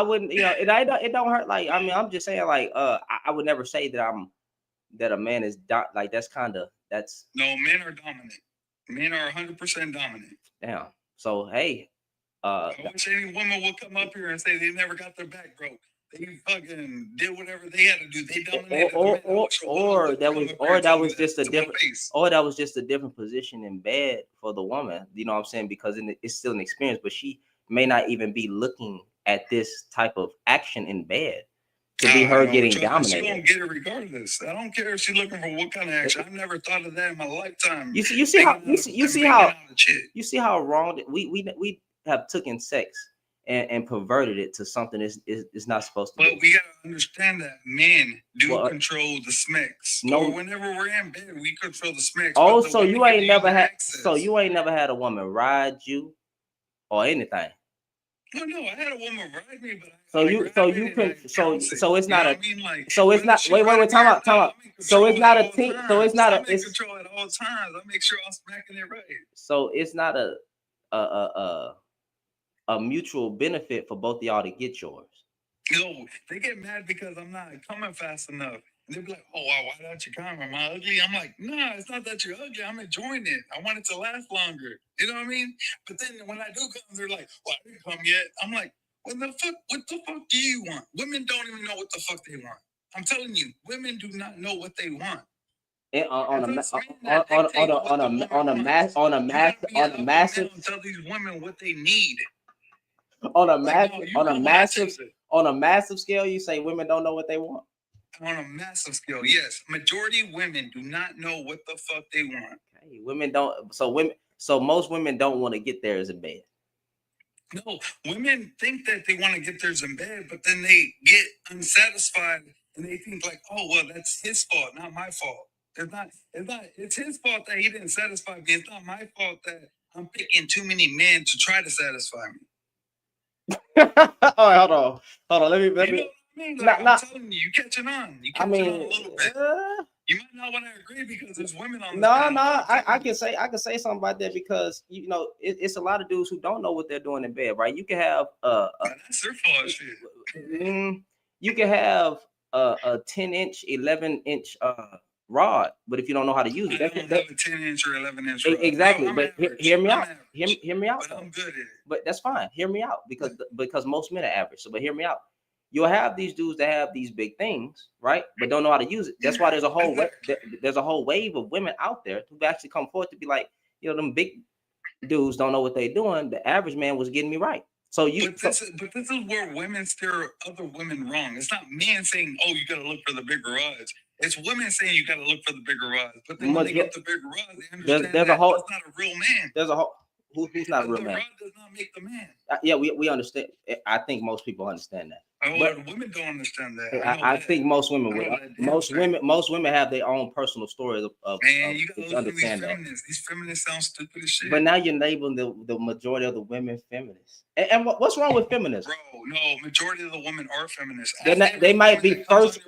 wouldn't, it don't hurt. Like, I mean, I'm just saying, like, I would never say that a man is like, that's no, men are dominant. Men are 100% dominant. Damn. So hey, I wish any woman would come up here and say they never got their back broke. They fucking did whatever they had to do. They dominated. Or that was just a different position in bed for the woman. You know what I'm saying? Because it's still an experience, but she may not even be looking at this type of action in bed to be her getting dominated. She won't get it regardless. I don't care if she's looking for what kind of action. I've never thought of that in my lifetime. You see how wrong we have taken sex and perverted it to something is not supposed to be. But we gotta understand that men do control the smecks. No, whenever we're in bed, we control the smecks. Oh, so you ain't never had a woman ride you or anything. No, I had a woman ride me, but it's not wait, time out. So it's not a team. So it's not it's control at all times. I make sure I'm smacking it right. So it's not a mutual benefit for both of y'all to get yours. No, they get mad because I'm not coming fast enough. And they'll be like, "Oh, wow, why don't you come? Am I ugly?" I'm like, "Nah, it's not that you're ugly. I'm enjoying it. I want it to last longer." You know what I mean? But then when I do come, they're like, "Well, I didn't come yet." I'm like, What the fuck do you want? Women don't even know what the fuck they want. I'm telling you, women do not know what they want. On a massive tell these women what they need. On a massive scale, you say women don't know what they want. On a massive scale, yes. Majority of women do not know what the fuck they want. Okay, women don't. So most women don't want to get theirs in bed. No, women think that they want to get theirs in bed, but then they get unsatisfied and they think like, "Oh, well, that's his fault, not my fault." It's his fault that he didn't satisfy me. It's not my fault that I'm picking too many men to try to satisfy me. Hold on. Let me. You know what I mean? Like, I'm telling you, you're catching on. You're catching on a little bit. You might not want to agree because there's women on. I can say something about that because it's a lot of dudes who don't know what they're doing in bed, right? You can have that's their fault. Shit. You can have a 10-inch, 11-inch rod, but if you don't know how to use it, I don't have a 10-inch or 11-inch rod. Exactly. But hear me out. Hear me out. But I'm good at it. But that's fine. Hear me out because most men are average. So, but hear me out. you'll have these dudes that have these big things, right? But don't know how to use it. That's why there's a whole wave of women out there who've actually come forth to be like, them big dudes don't know what they're doing. The average man was getting me right. So this is where women steer other women wrong. It's not men saying, "Oh, you got to look for the bigger rods." It's women saying you got to look for the bigger rods. But then when they get the bigger rods, they understand that's not a real man. There's a whole who's not a real man. The rod does not make the man. Yeah, we understand. I think most people understand that. But women don't understand that. I think most women would. Most women have their own personal stories of man, you gotta understand that. These feminists sound stupid as shit. But now you're labeling the majority of the women feminists. And what's wrong with feminists? Bro, no, majority of the women are feminists. They might be first.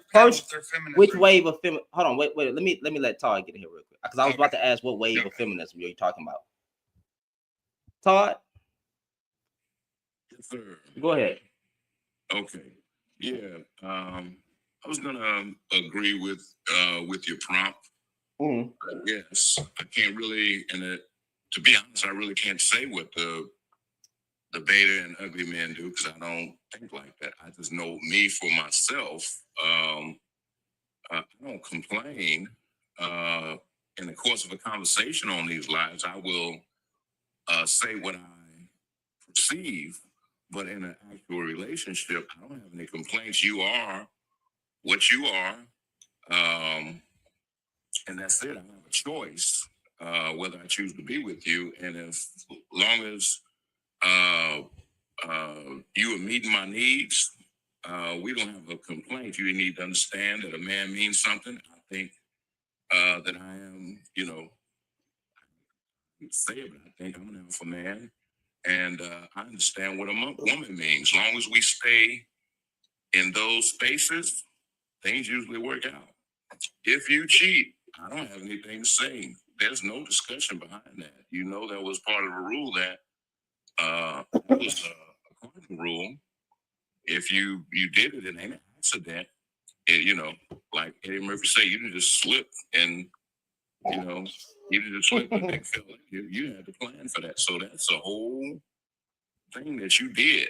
Which wave of feminism? Hold on, wait. Let me let Todd get in here real quick, because I was about to ask what wave of feminism you're talking about. Todd? Yes, sir. Go ahead. Okay. Yeah. I was gonna agree with your prompt. Yes, I can't really, to be honest, I really can't say what the beta and ugly men do, because I don't think like that. I just know me for myself. I don't complain. In the course of a conversation on these lives, I will say what I perceive, but in an actual relationship, I don't have any complaints. You are what you are, and that's it. I don't have a choice whether I choose to be with you, and as long as you are meeting my needs, we don't have a complaint. You need to understand that a man means something. I think that I am, say it, but I think I'm an alpha man. And I understand what a woman means. As long as we stay in those spaces, things usually work out. If you cheat, I don't have anything to say. There's no discussion behind that. That was part of the rule that was a cardinal rule. If you did it in an accident, like Eddie Murphy said, you didn't just slip and, you didn't just slip and neck fell. You had to plan for that. So that's a whole thing that you did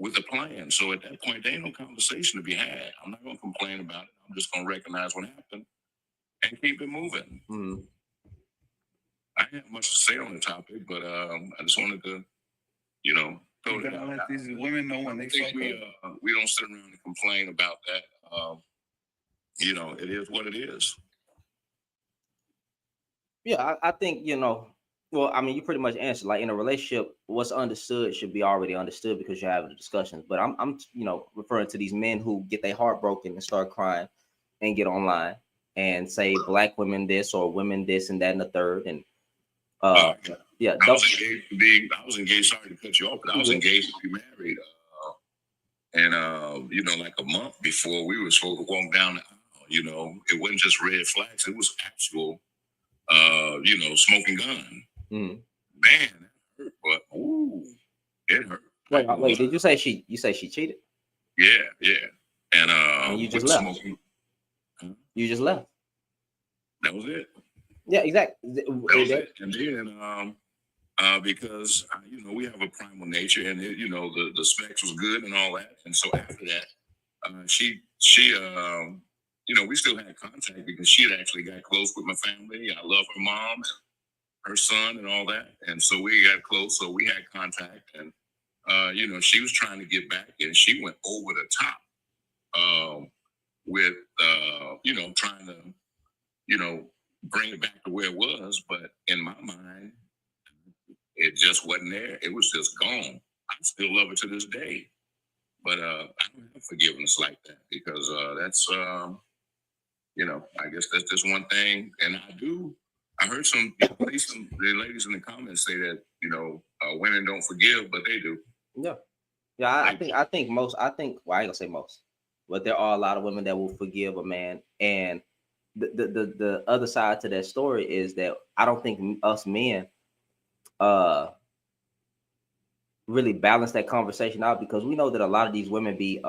with a plan. So at that point, there ain't no conversation to be had. I'm not going to complain about it. I'm just going to recognize what happened and keep it moving. Mm-hmm. I didn't have much to say on the topic, but I just wanted to, throw it out. Let these women know when they fuck up. We don't sit around and complain about that. It is what it is. Yeah, I think, well, I mean, you pretty much answered. Like, in a relationship, what's understood should be already understood because you're having the discussions. But I'm referring to these men who get their heart broken and start crying and get online and say black women this or women this and that and the third. And yeah, I was engaged. Sorry to cut you off, but I was engaged to be married. And like a month before we were supposed to walk down the aisle, it wasn't just red flags. It was actual, smoking gun. Mm. Man, that hurt, but it hurt. Wait, did you say she cheated? Yeah. And you just left. You just left. That was it. Yeah, exactly. That was it. And then because we have a primal nature, and the specs was good and all that. And so after that, she we still had contact because she had actually got close with my family. I love her mom and her son and all that. And so we got close. So we had contact, and she was trying to get back, and she went over the top with trying to bring it back to where it was. But in my mind, it just wasn't there. It was just gone. I still love her to this day. But I don't have forgiveness like that because that's I guess that's just one thing. And I heard some ladies in the comments say that women don't forgive, but they do. Yeah. I think most. Well, I ain't gonna say most, but there are a lot of women that will forgive a man. And the other side to that story is that I don't think us men really balance that conversation out, because we know that a lot of these women be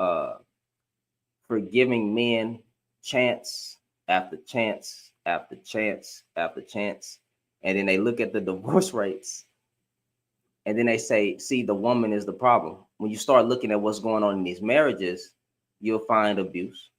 forgiving men chance after chance after chance after chance, and then they look at the divorce rates and then they say, see, the woman is the problem. When you start looking at what's going on in these marriages, you'll find abuse.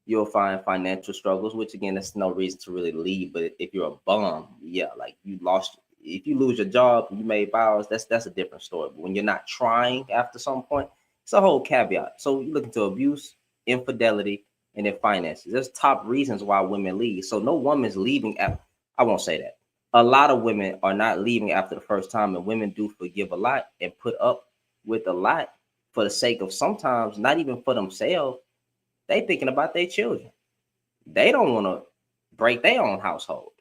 You'll find financial struggles, which again, that's no reason to really leave. But if you're a bum, yeah, like you lost. If you lose your job, you made vows. That's a different story. But when you're not trying after some point, it's a whole caveat. So you look into abuse, infidelity, and then finances. There's top reasons why women leave. So no woman's leaving after. I won't say that. A lot of women are not leaving after the first time, and women do forgive a lot and put up with a lot for the sake of sometimes not even for themselves. They thinking about their children. They don't want to break their own household.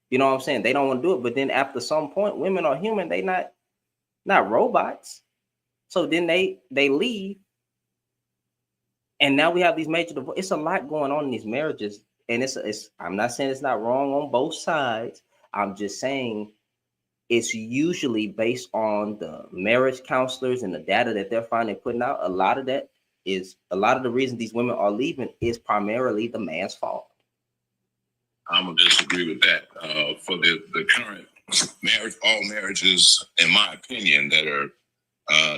You know what I'm saying? They don't want to do it. But then after some point, women are human. They not robots. So then they leave. And now we have these major divorces. It's a lot going on in these marriages. And it's I'm not saying it's not wrong on both sides. I'm just saying it's usually based on the marriage counselors and the data that they're finding putting out. A lot of the reason these women are leaving is primarily the man's fault. I'm gonna disagree with that. For the current marriage, all marriages, in my opinion, that are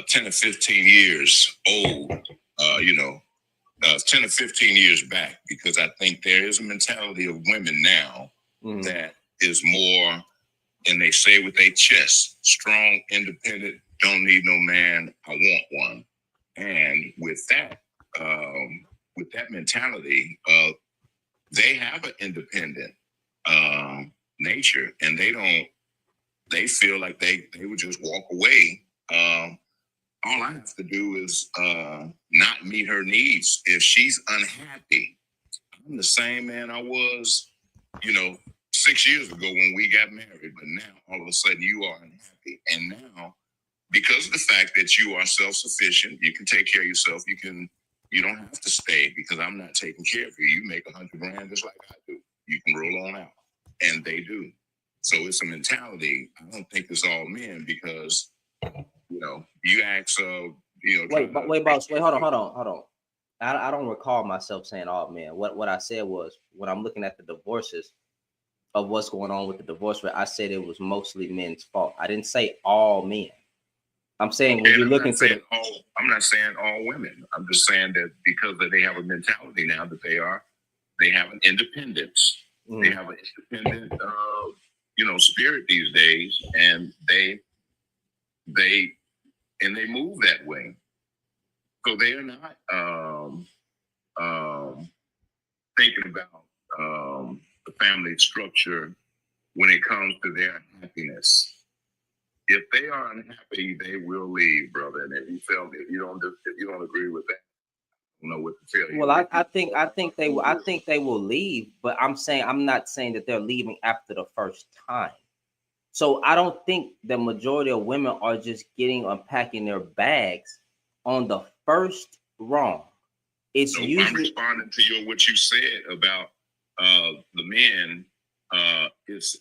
10 or 15 years old, 10 or 15 years back, because I think there is a mentality of women now that is more, and they say with their chest, strong, independent, don't need no man, I want one. And with that mentality, they have an independent nature, and they feel like they would just walk away. All I have to do is not meet her needs. If she's unhappy, I'm the same man I was, 6 years ago when we got married. But now all of a sudden you are unhappy. And now, because of the fact that you are self-sufficient, you can take care of yourself. You don't have to stay because I'm not taking care of you. You make $100,000 just like I do. You can roll on out. And they do. So it's a mentality. I don't think it's all men because, you ask, Wait, boss. Wait, hold on. I don't recall myself saying all men. What I said was when I'm looking at the divorces of what's going on with the divorce rate, I said it was mostly men's fault. I didn't say all men. I'm saying when you look into I'm not saying all women. I'm just saying that because they have a mentality now that they have an independence. They have an independent, spirit these days, and they move that way. So they are not thinking about the family structure when it comes to their happiness. If they are unhappy, they will leave, brother. And if you don't agree with that, I don't know what to tell you. Well, I think they will leave, but I'm not saying that they're leaving after the first time. So I don't think the majority of women are just unpacking their bags on the first wrong. It's usually I'm responding to what you said about the men. It's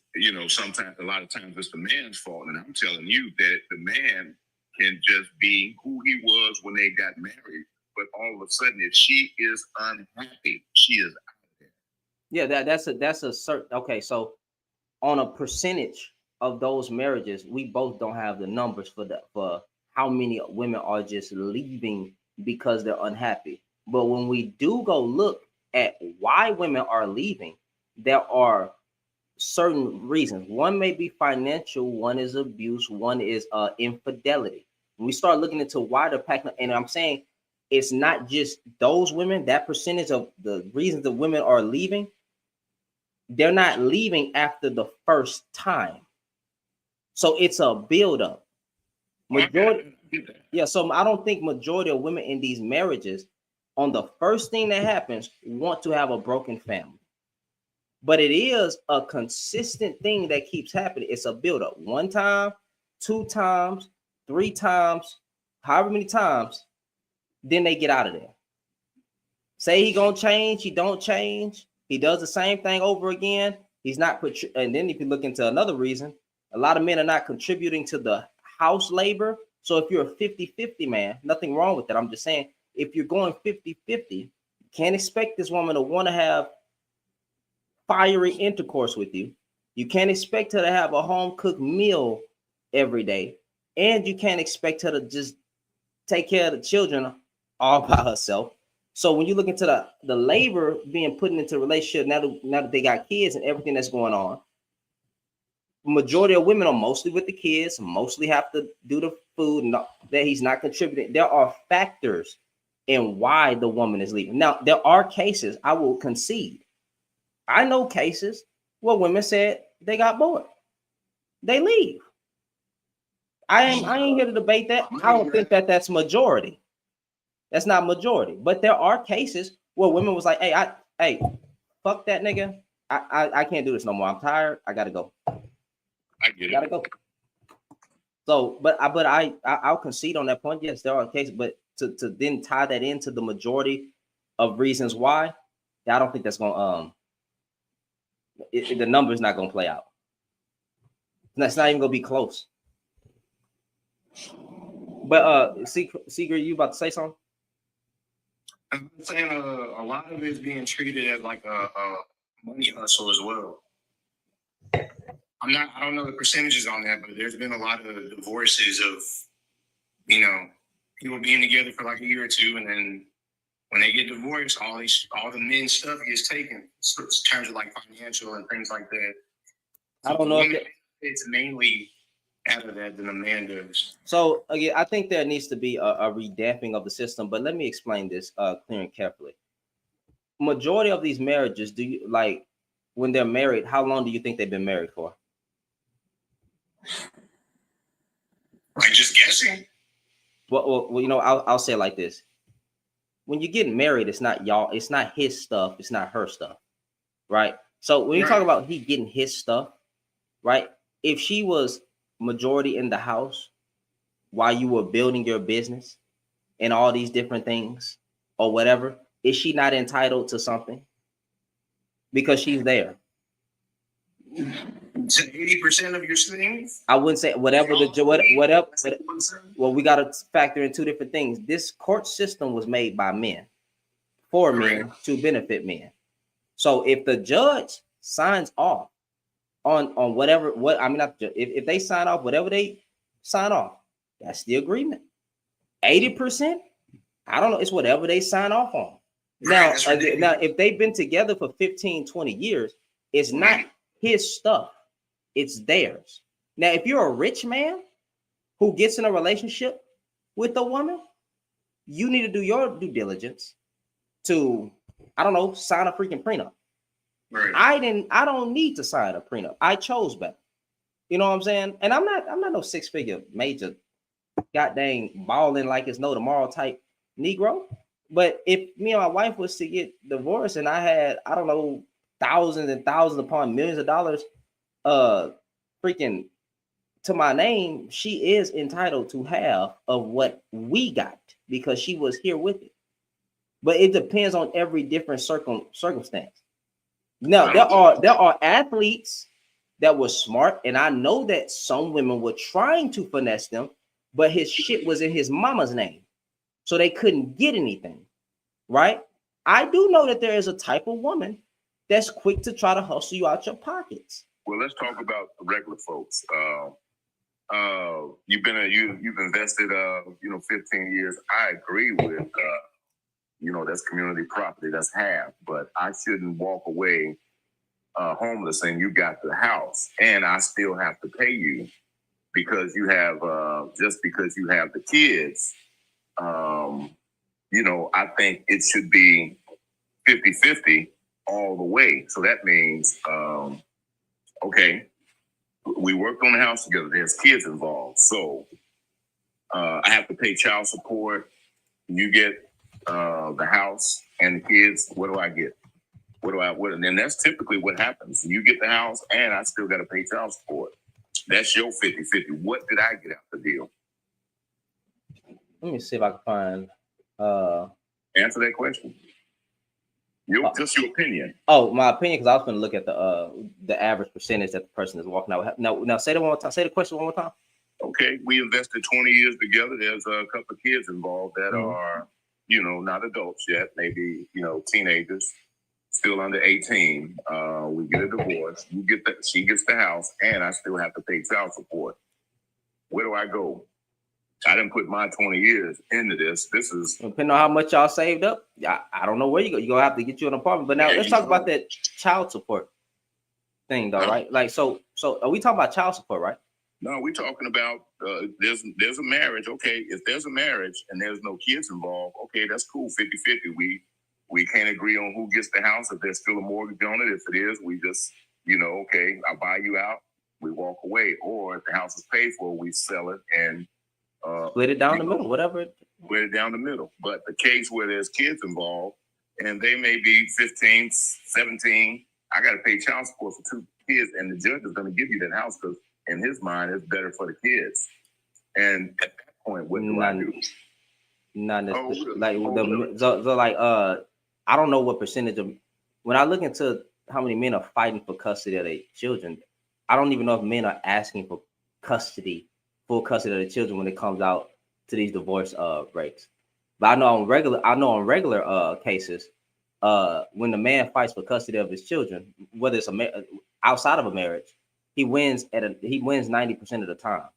sometimes, a lot of times, it's the man's fault, and I'm telling you that the man can just be who he was when they got married, but all of a sudden, if she is unhappy, she is out of there. Yeah, that's a certain. Okay, so on a percentage of those marriages, we both don't have the numbers for how many women are just leaving because they're unhappy. But when we do go look at why women are leaving, there are certain reasons. One may be financial, one is abuse, one is infidelity. When we start looking into why they're packing, and I'm saying it's not just those women, that percentage of the reasons the women are leaving, they're not leaving after the first time. So it's a buildup. Majority, yeah. So I don't think majority of women in these marriages, on the first thing that happens, want to have a broken family. But it is a consistent thing that keeps happening. It's a buildup. One time, two times, three times, however many times, then they get out of there. Say he gonna change, he don't change. He does the same thing over again. He's not. And then if you look into another reason, a lot of men are not contributing to the house labor. So if you're a 50-50 man, nothing wrong with that. I'm just saying, if you're going 50-50, you can't expect this woman to want to have fiery intercourse with you. You can't expect her to have a home cooked meal every day. And you can't expect her to just take care of the children all by herself. So when you look into the labor being put into a relationship now that they got kids and everything that's going on, majority of women are mostly with the kids, mostly have to do the food, that he's not contributing. There are factors in why the woman is leaving. Now, there are cases, I will concede. I know cases where women said they got bored. They leave. I ain't here to debate that. I don't think that's majority. That's not majority. But there are cases where women was like, hey, fuck that nigga. I can't do this no more. I'm tired. I gotta go. I get it. Gotta go. So, I'll concede on that point. Yes, there are cases, but to then tie that into the majority of reasons why, I don't think that's gonna the number's not gonna play out. That's not even gonna be close. But Secret, you about to say something? I'm saying a lot of it is being treated as like a money hustle as well. I don't know the percentages on that, but there's been a lot of divorces of, people being together for like a year or two, and then when they get divorced, all the men's stuff gets taken in terms of like financial and things like that. So I don't know if it's mainly out of that than a man does. So again, I think there needs to be a redamping of the system, but let me explain this clear and carefully. Majority of these marriages, do you like when they're married, how long do you think they've been married for? Like just guessing? Well, I'll say it like this. When you get married, it's not y'all, it's not his stuff, it's not her stuff, right? So when you talk about he getting his stuff, right? If she was majority in the house while you were building your business and all these different things or whatever, is she not entitled to something? Because she's there. To 80% of your things? I wouldn't say whatever. Well, we got to factor in two different things. This court system was made by men, for men, to benefit men. So if the judge signs off on whatever, if they sign off, whatever they sign off, that's the agreement. 80%, I don't know, it's whatever they sign off on. Now, if they've been together for 15, 20 years, it's not his stuff, it's theirs. Now, if you're a rich man who gets in a relationship with a woman, you need to do your due diligence to, I don't know, sign a freaking prenup. Right. I don't need to sign a prenup. I chose better. You know what I'm saying? And I'm not no six-figure major god dang balling like it's no tomorrow type Negro. But if me and my wife was to get divorced and I had, I don't know, thousands and thousands upon millions of dollars freaking to my name, she is entitled to half of what we got because she was here with it. But it depends on every different circumstance. Now, there are athletes that were smart, and I know that some women were trying to finesse them, but his shit was in his mama's name, so they couldn't get anything, right? I do know that there is a type of woman that's quick to try to hustle you out your pockets. Well, let's talk about the regular folks. You've invested 15 years. I agree with that's community property, that's half, but I shouldn't walk away homeless and you got the house and I still have to pay you because you have just because you have the kids. I think it should be 50-50 all the way. So that means okay, we worked on the house together, there's kids involved, so I have to pay child support. You get the house and the kids. What do I get? And then that's typically what happens. You get the house and I still got to pay child support. That's your 50-50. What did I get out the deal? Let me see if I can find answer that question. Just your opinion. Oh, my opinion, because I was going to look at the average percentage that the person is walking out. Now say that one more time. Say the question one more time. Okay, we invested 20 years together. There's a couple of kids involved that are, not adults yet, maybe, teenagers, still under 18. We get a divorce. She gets the house, and I still have to pay child support. Where do I go? I didn't put my 20 years into this. This is Depending on how much y'all saved up, I don't know where you go. You're gonna have to get you an apartment. But now let's talk about that child support thing, though, right? Like, so are we talking about child support, right? No, we're talking about there's a marriage. Okay, if there's a marriage and there's no kids involved, okay, that's cool. 50-50. We can't agree on who gets the house. If there's still a mortgage on it, if it is, we just, okay, I'll buy you out. We walk away. Or if the house is paid for, we sell it and split it down the middle, whatever. Split it down the middle. But the case where there's kids involved and they may be 15, 17, I got to pay child support for 2 kids, and the judge is going to give you that house because in his mind it's better for the kids. And at that point, what do I do? Not necessarily. I don't know what percentage of, when I look into how many men are fighting for custody of their children, I don't even know if men are asking for full custody of the children when it comes out to these divorce rates. But I know on regular cases, when the man fights for custody of his children, whether it's outside of a marriage, he wins 90% of the time.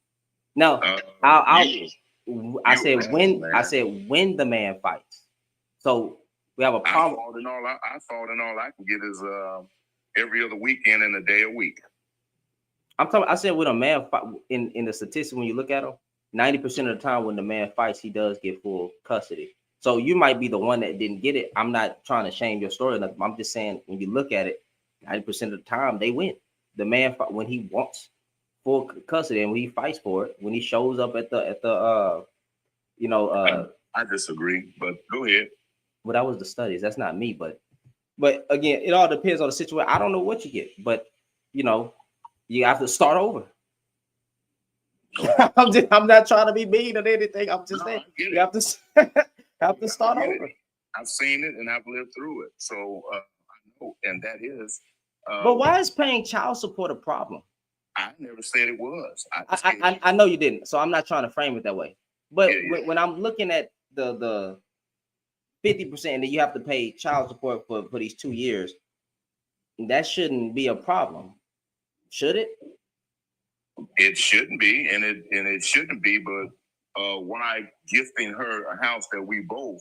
Now, I said when the man fights. So we have a problem. I thought I can get is every other weekend and a day a week. I said when a man fight, in the statistics, when you look at him, 90% of the time when the man fights, he does get full custody. So you might be the one that didn't get it. I'm not trying to shame your story. I'm just saying when you look at it, 90% of the time they win. The man, when he wants full custody and when he fights for it, when he shows up at the I disagree, but go ahead. Well, that was the studies. That's not me, but again, it all depends on the situation. I don't know what you get, but you have to start over. I'm not trying to be mean or anything. I'm just saying you have to start over. I've seen it and I've lived through it, so I know, and that is. But why is paying child support a problem? I never said it was. I know you didn't, so I'm not trying to frame it that way. But when I'm looking at the 50% that you have to pay child support for these 2 years, that shouldn't be a problem, should it? It shouldn't be, and it shouldn't be. But why gifting her a house that we both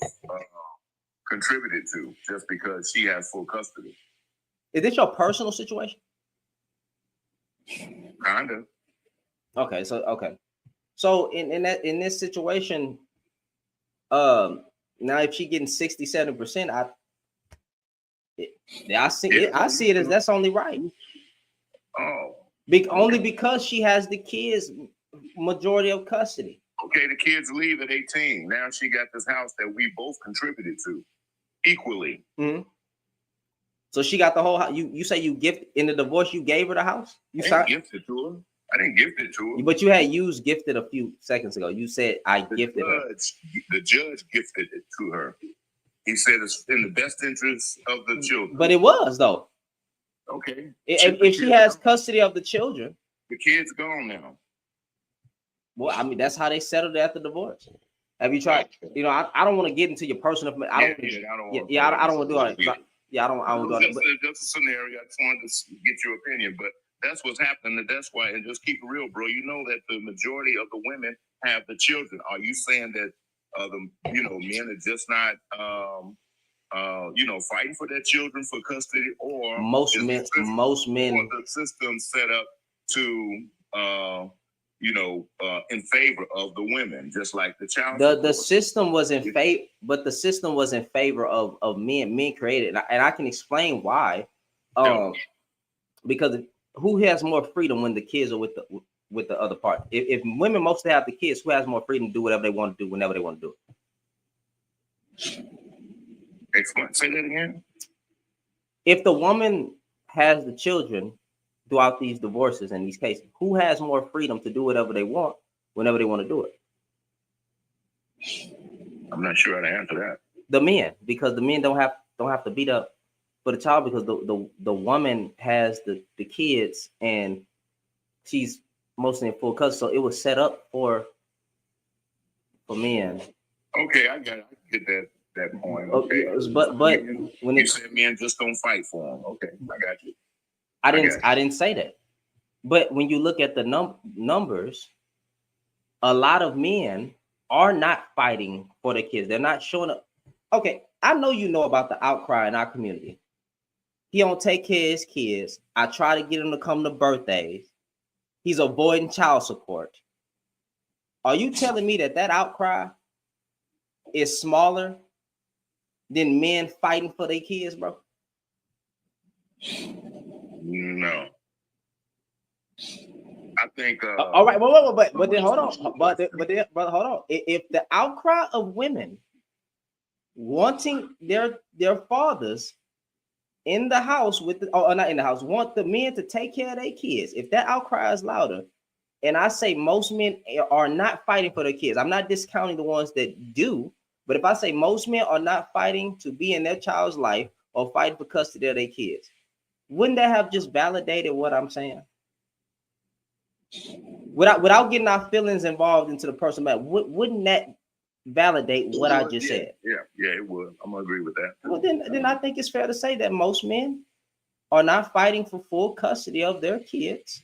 contributed to just because she has full custody? Is this your personal situation? Kind of. Okay. So in this situation, now if she getting 67%, I see it as that's only right. Oh. Only because she has the kids majority of custody. Okay, the kids leave at 18. Now she got this house that we both contributed to equally. Mm-hmm. So she got the whole house. You say you in the divorce you gave her the house? I didn't gift it to her. I didn't gift it to her. But you had used gifted a few seconds ago. You said I gifted her. The judge gifted it to her. He said it's in the best interest of the children. But it was though. Okay. If she has custody of the children, the kid's gone now. Well, I mean that's how they settled it after divorce. Have you tried? I don't want to get into your personal. I don't want to do all that. Yeah, I don't want to do that. That's a scenario. I just wanted to get your opinion, but that's what's happening. And that's why, and just keep it real, bro. You know that the majority of the women have the children. Are you saying that men are just not fighting for their children for custody, or most men or the system set up to in favor of the women, just like the child. The system was in favor, but the system was in favor of men. Men created, and I can explain why. Because who has more freedom when the kids are with the other part? If women mostly have the kids, who has more freedom to do whatever they want to do whenever they want to do it? Explain. Say that again. If the woman has the children throughout these divorces and these cases, who has more freedom to do whatever they want whenever they want to do it? I'm not sure how to answer that. The men, because the men don't have to beat up for the child, because the woman has the kids and she's mostly in full custody. So it was set up for men. Okay, I get that point. Okay, but when you said men just don't fight for them. Okay, I got you. I didn't say that. But when you look at the numbers, a lot of men are not fighting for the kids. They're not showing up. Okay, I know you know about the outcry in our community. He don't take care of his kids. I try to get him to come to birthdays. He's avoiding child support. Are you telling me that outcry is smaller than men fighting for their kids, bro? No. I think. All right, but then hold on, but then, brother, hold on. If the outcry of women wanting their fathers in the house with the, or not in the house, want the men to take care of their kids, if that outcry is louder, and I say most men are not fighting for their kids, I'm not discounting the ones that do, but if I say most men are not fighting to be in their child's life or fighting for custody of their kids, wouldn't that have just validated what I'm saying? Without getting our feelings involved into the person, wouldn't that validate what I just said? Yeah, it would. I'm gonna agree with that. Well, then I think it's fair to say that most men are not fighting for full custody of their kids.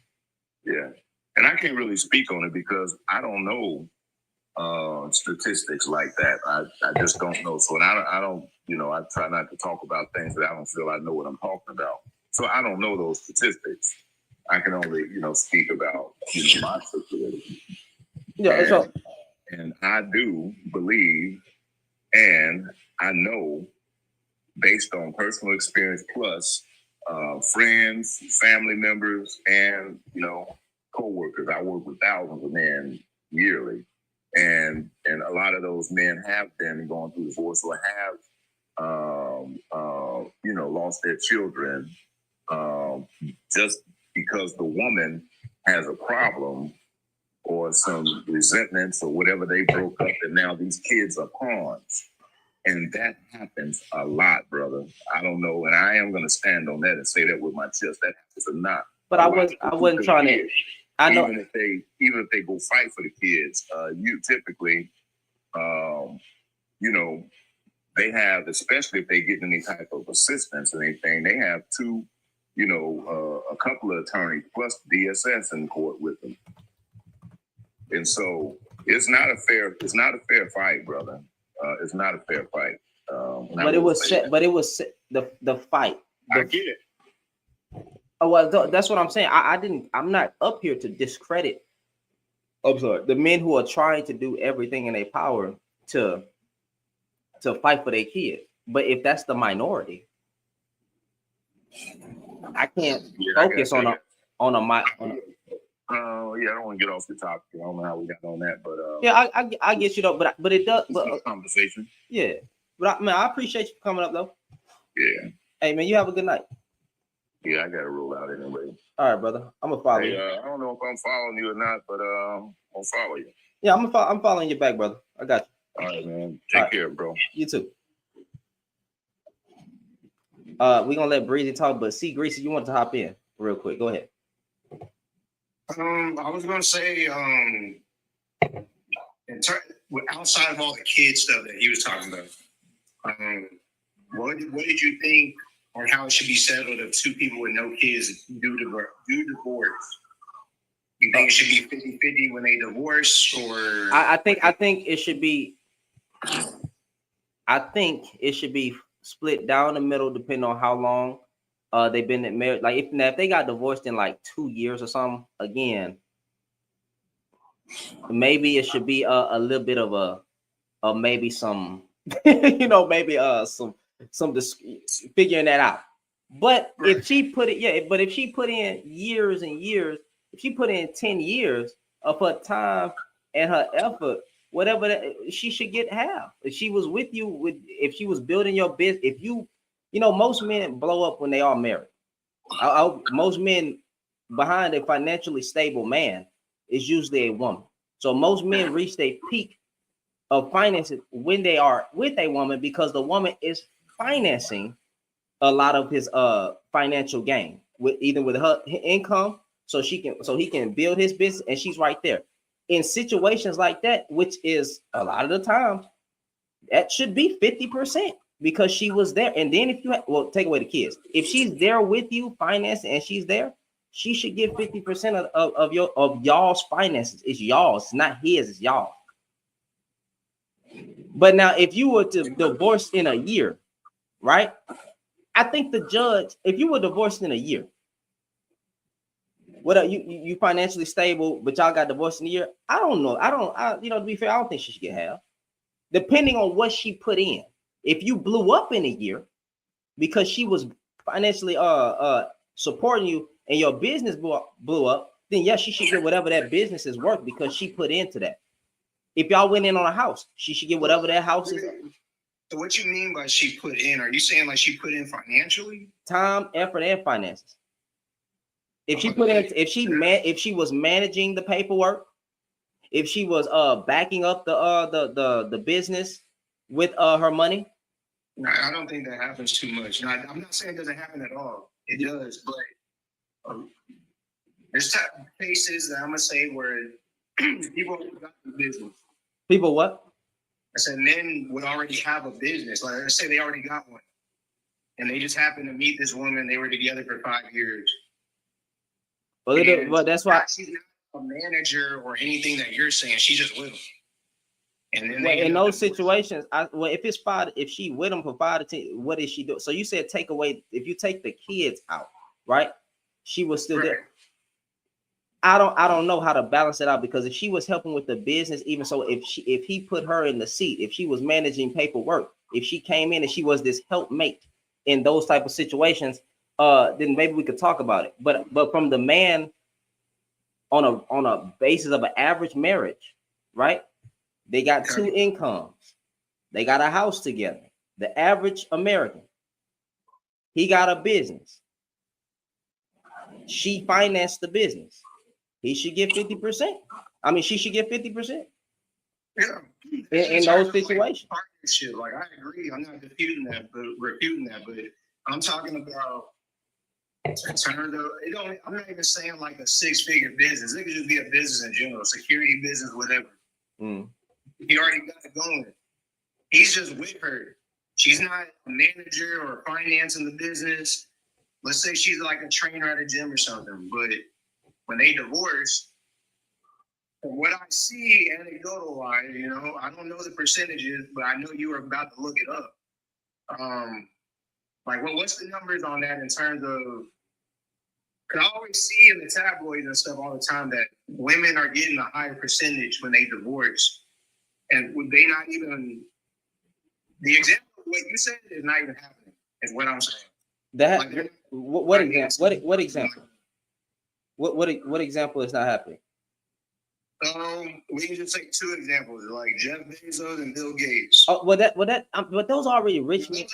Yeah, and I can't really speak on it because I don't know statistics like that. I just don't know. So, and I don't, I try not to talk about things that I don't feel I know what I'm talking about. So I don't know those statistics. I can only, speak about my situation. Yeah, and I do believe, and I know, based on personal experience plus friends, family members, and co-workers. I work with thousands of men yearly, and a lot of those men have been going through divorce or have lost their children just because the woman has a problem or some resentments or whatever, they broke up, and now these kids are pawns. And that happens a lot, brother. I don't know, and I am going to stand on that and say that with my chest. That happens a lot. But I wasn't trying to. I know. Even if they go fight for the kids, you typically, they have, especially if they get any type of assistance or anything, they have two, a couple of attorneys plus DSS in court with them. And so it's not a fair fight, brother. It's not a fair fight. But it was the fight. I get it. Oh, well, that's what I'm saying. I'm not up here to discredit. I'm sorry. The men who are trying to do everything in their power to fight for their kids. But if that's the minority, I can't focus on a. I don't want to get off the topic. I don't know how we got on that, but yeah, I get you though, but it does. But conversation. Yeah, but I appreciate you coming up though. Yeah. Hey man, you have a good night. Yeah, I gotta roll out anyway. All right, brother. I'm gonna follow you. I don't know if I'm following you or not, but I'll follow you. Yeah, I'm following you back, brother. I got you. All right, man. Take care, bro. You too. We're gonna let Breezy talk, but see, Greasy, you want to hop in real quick. Go ahead. I was gonna say, outside of all the kid stuff that he was talking about, what did you think, or how it should be settled if two people with no kids do divorce? You think it should be 50-50 when they divorce, or I think it should be. I think it should be split down the middle, depending on how long they've been married. Like if they got divorced in like 2 years or something, again, maybe it should be a little bit of maybe some, maybe some figuring that out. But if she put in years and years, if she put in 10 years of her time and her effort, whatever she should get half. If she was with you, if she was building your business, if most men blow up when they are married. Most men behind a financially stable man is usually a woman. So most men reach their peak of finances when they are with a woman, because the woman is financing a lot of his financial gain with her income, so he can build his business, and she's right there. In situations like that, which is a lot of the time, that should be 50% because she was there. And then if you take away the kids, if she's there with you financing and she's there, she should get 50% of y'all's finances. It's y'all's, it's not his, it's y'all. But now, if you were to divorce in a year, right? I think the judge, if you were divorced in a year, what you financially stable, but y'all got divorced in a year? I don't know. To be fair, I don't think she should get half, depending on what she put in. If you blew up in a year because she was financially supporting you and your business blew up, then yes, she should get whatever that business is worth because she put into that. If y'all went in on a house, she should get whatever that house is. So what you mean by she put in? Are you saying like she put in financially? Time, effort, and finances. If she put in, if she was managing the paperwork, if she was backing up the business with her money. No, I don't think that happens too much. No, I'm not saying it doesn't happen at all. It does, but there's type of cases that I'm gonna say where people got the business. People what? I said men would already have a business. Like I say, they already got one, and they just happened to meet this woman. They were together for 5 years. Well, that's why she's not a manager or anything that you're saying. She's just with him. And then in those situations, if she with him for 5 to 10, what is she do? So you said take away, if you take the kids out, right? She was still there. I don't know how to balance it out, because if she was helping with the business, even so, if he put her in the seat, if she was managing paperwork, if she came in and she was this helpmate in those type of situations, then maybe we could talk about it. But from the man, on a basis of an average marriage, right? They got 2 incomes. They got a house together. The average American, he got a business. She financed the business. He should get 50%. I mean, she should get 50%. Yeah. In those situations. Like partnership, like I agree. I'm not refuting that, but I'm talking about in terms of I'm not even saying like a 6-figure business. It could just be a business in general, security business, whatever. He already got it going. He's just with her. She's not a manager or financing the business. Let's say she's like a trainer at a gym or something, but when they divorce, from what I see anecdotal wise, I don't know the percentages, but I know you were about to look it up. What's the numbers on that in terms of? Because I always see in the tabloids and stuff all the time that women are getting a higher percentage when they divorce, and would they not even? The example of what you said is not even happening. Is what I'm saying. What example? What example is not happening? We can just take 2 examples, like Jeff Bezos and Bill Gates. Oh, but those are already rich men.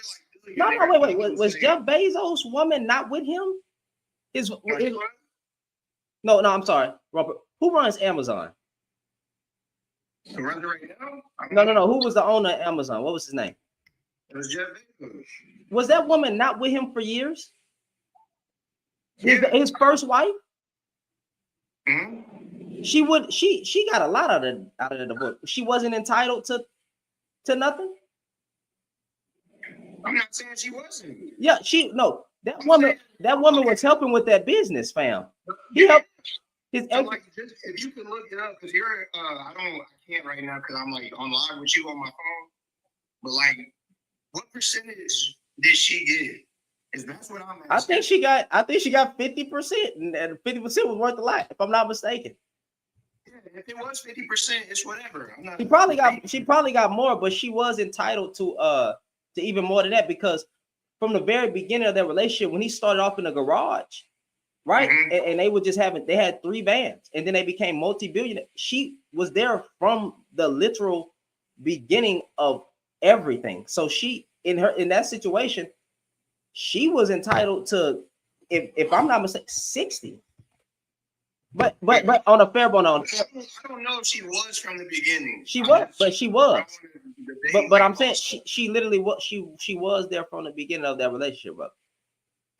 No, wait. Was Jeff Bezos' woman not with him? No, I'm sorry, Robert. Who runs Amazon? Who runs it right now? No. Who was the owner of Amazon? What was his name? It was Jeff Bezos. Was that woman not with him for years? His first wife? Mm-hmm. She got a lot out of the divorce. She wasn't entitled to nothing. I'm not saying she wasn't. Yeah, that woman was helping with that business, fam. He helped his if you can look it up, because you're I can't right now because I'm like on live with you on my phone. But like, what percentage did she get? Is that's what I'm asking. I think she got 50%, and 50% was worth a lot, if I'm not mistaken. Yeah, if it was 50%, it's whatever. She probably got more, but she was entitled to even more than that, because from the very beginning of their relationship, when he started off in the garage, right? Mm-hmm. And they were just they had 3 vans, and then they became multi-billionaire. She was there from the literal beginning of everything. So she, in that situation, she was entitled to, if I'm not mistaken, 60. But on a fair bone, I don't know if she was from the beginning. She was. But I'm saying she literally was. She was there from the beginning of that relationship, bro.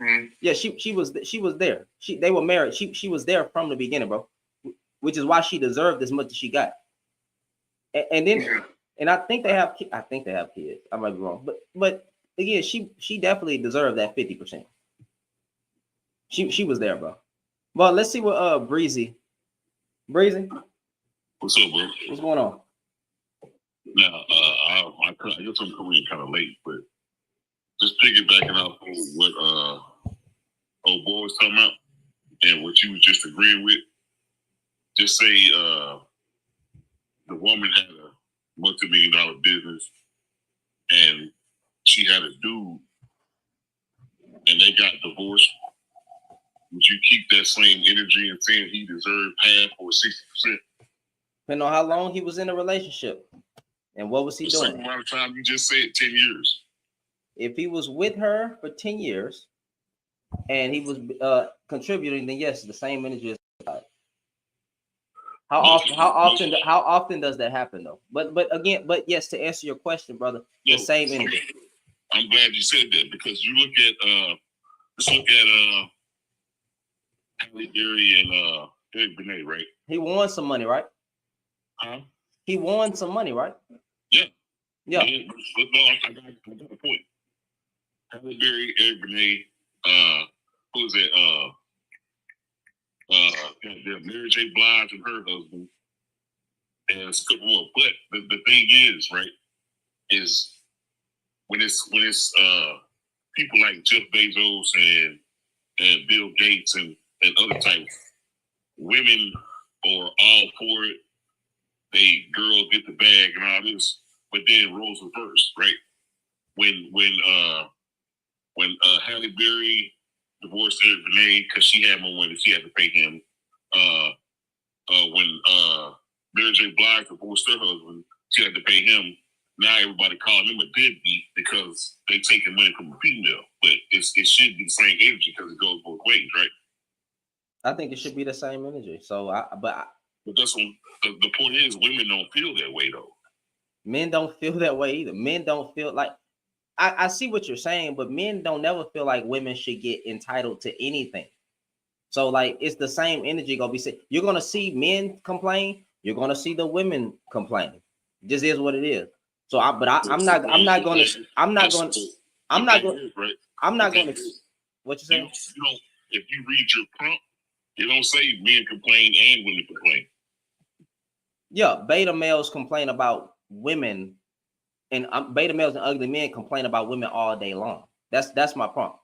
Mm-hmm. Yeah, she was there. They were married. She was there from the beginning, bro. Which is why she deserved as much as she got. And then, and I think they have kids. I might be wrong, but again, she definitely deserved that 50%. She was there, bro. Well, let's see what Breezy. What's up, bro? What's going on? Now, I guess I'm coming in kind of late, but just piggybacking off of what old boy was talking about and what you was just agreeing with. Just say the woman had a multi-million-dollar business and she had a dude and they got divorced. Would you keep that same energy and saying he deserved half or 60%? Depending on how long he was in a relationship and what was he doing. Same amount of time you just said, 10 years. If he was with her for 10 years and he was contributing, then yes, the same energy is applied. How often does that happen though? But yes, to answer your question, brother, the same energy. I'm glad you said that because you look at let's look at Halle Berry and Eric Benet, right? He won some money, right? Huh? He won some money, right? Yeah. Yeah. But no, I got a point. Halle Berry, Eric Benet, who is that? Mary J. Blige and her husband, and a couple more. But the thing is, right, is when it's people like Jeff Bezos and Bill Gates and other types, women are all for it. They girls get the bag and all this, but then roles reverse, right? When Halle Berry divorced Eric Benet because she had more money, she had to pay him. When Mary J. Blige divorced her husband, she had to pay him. Now everybody calling him a deadbeat because they taking money from a female, but it should be the same energy because it goes both ways, right? I think it should be the same energy. But that's when the point is, women don't feel that way though. Men don't feel that way either. Men don't feel like I see what you're saying, but men don't never feel like women should get entitled to anything. So like it's the same energy gonna be said. You're gonna see men complain. You're gonna see the women complain. This is what it is. So I'm not going. What you saying? If you read your prompt, it don't say men complain and women complain. Yeah, beta males complain about women, and beta males and ugly men complain about women all day long. That's my prompt.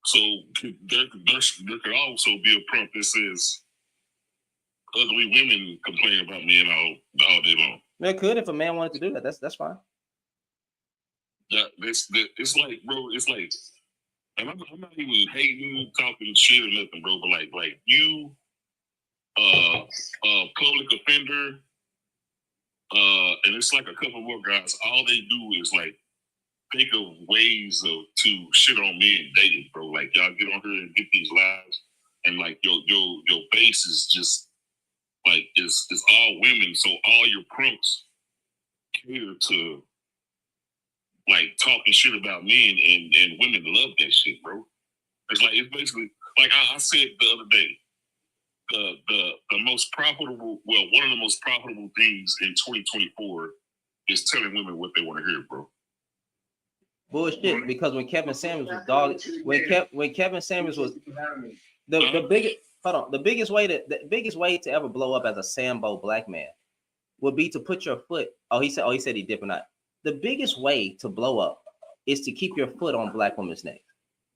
So there could also be a prompt that says ugly women complain about men all day long. It could if a man wanted to do that. That's fine. It's like, bro. It's like, and I'm not even hating, talking shit or nothing, bro. But like you, public offender, and it's like a couple more guys. All they do is like think of ways to shit on men dating, bro. Like y'all get on here and get these lives, and like your base is just like it's all women. So all your prompts cater to like talking shit about men, and women love that shit, bro. It's basically like I said the other day. The most profitable, one of the most profitable things in 2024 is telling women what they want to hear, bro. Bullshit, because when Kevin Samuels was dog, when Kevin Samuels was the biggest way to ever blow up as a Sambo black man would be to put your foot. He said he did or not. The biggest way to blow up is to keep your foot on black women's neck.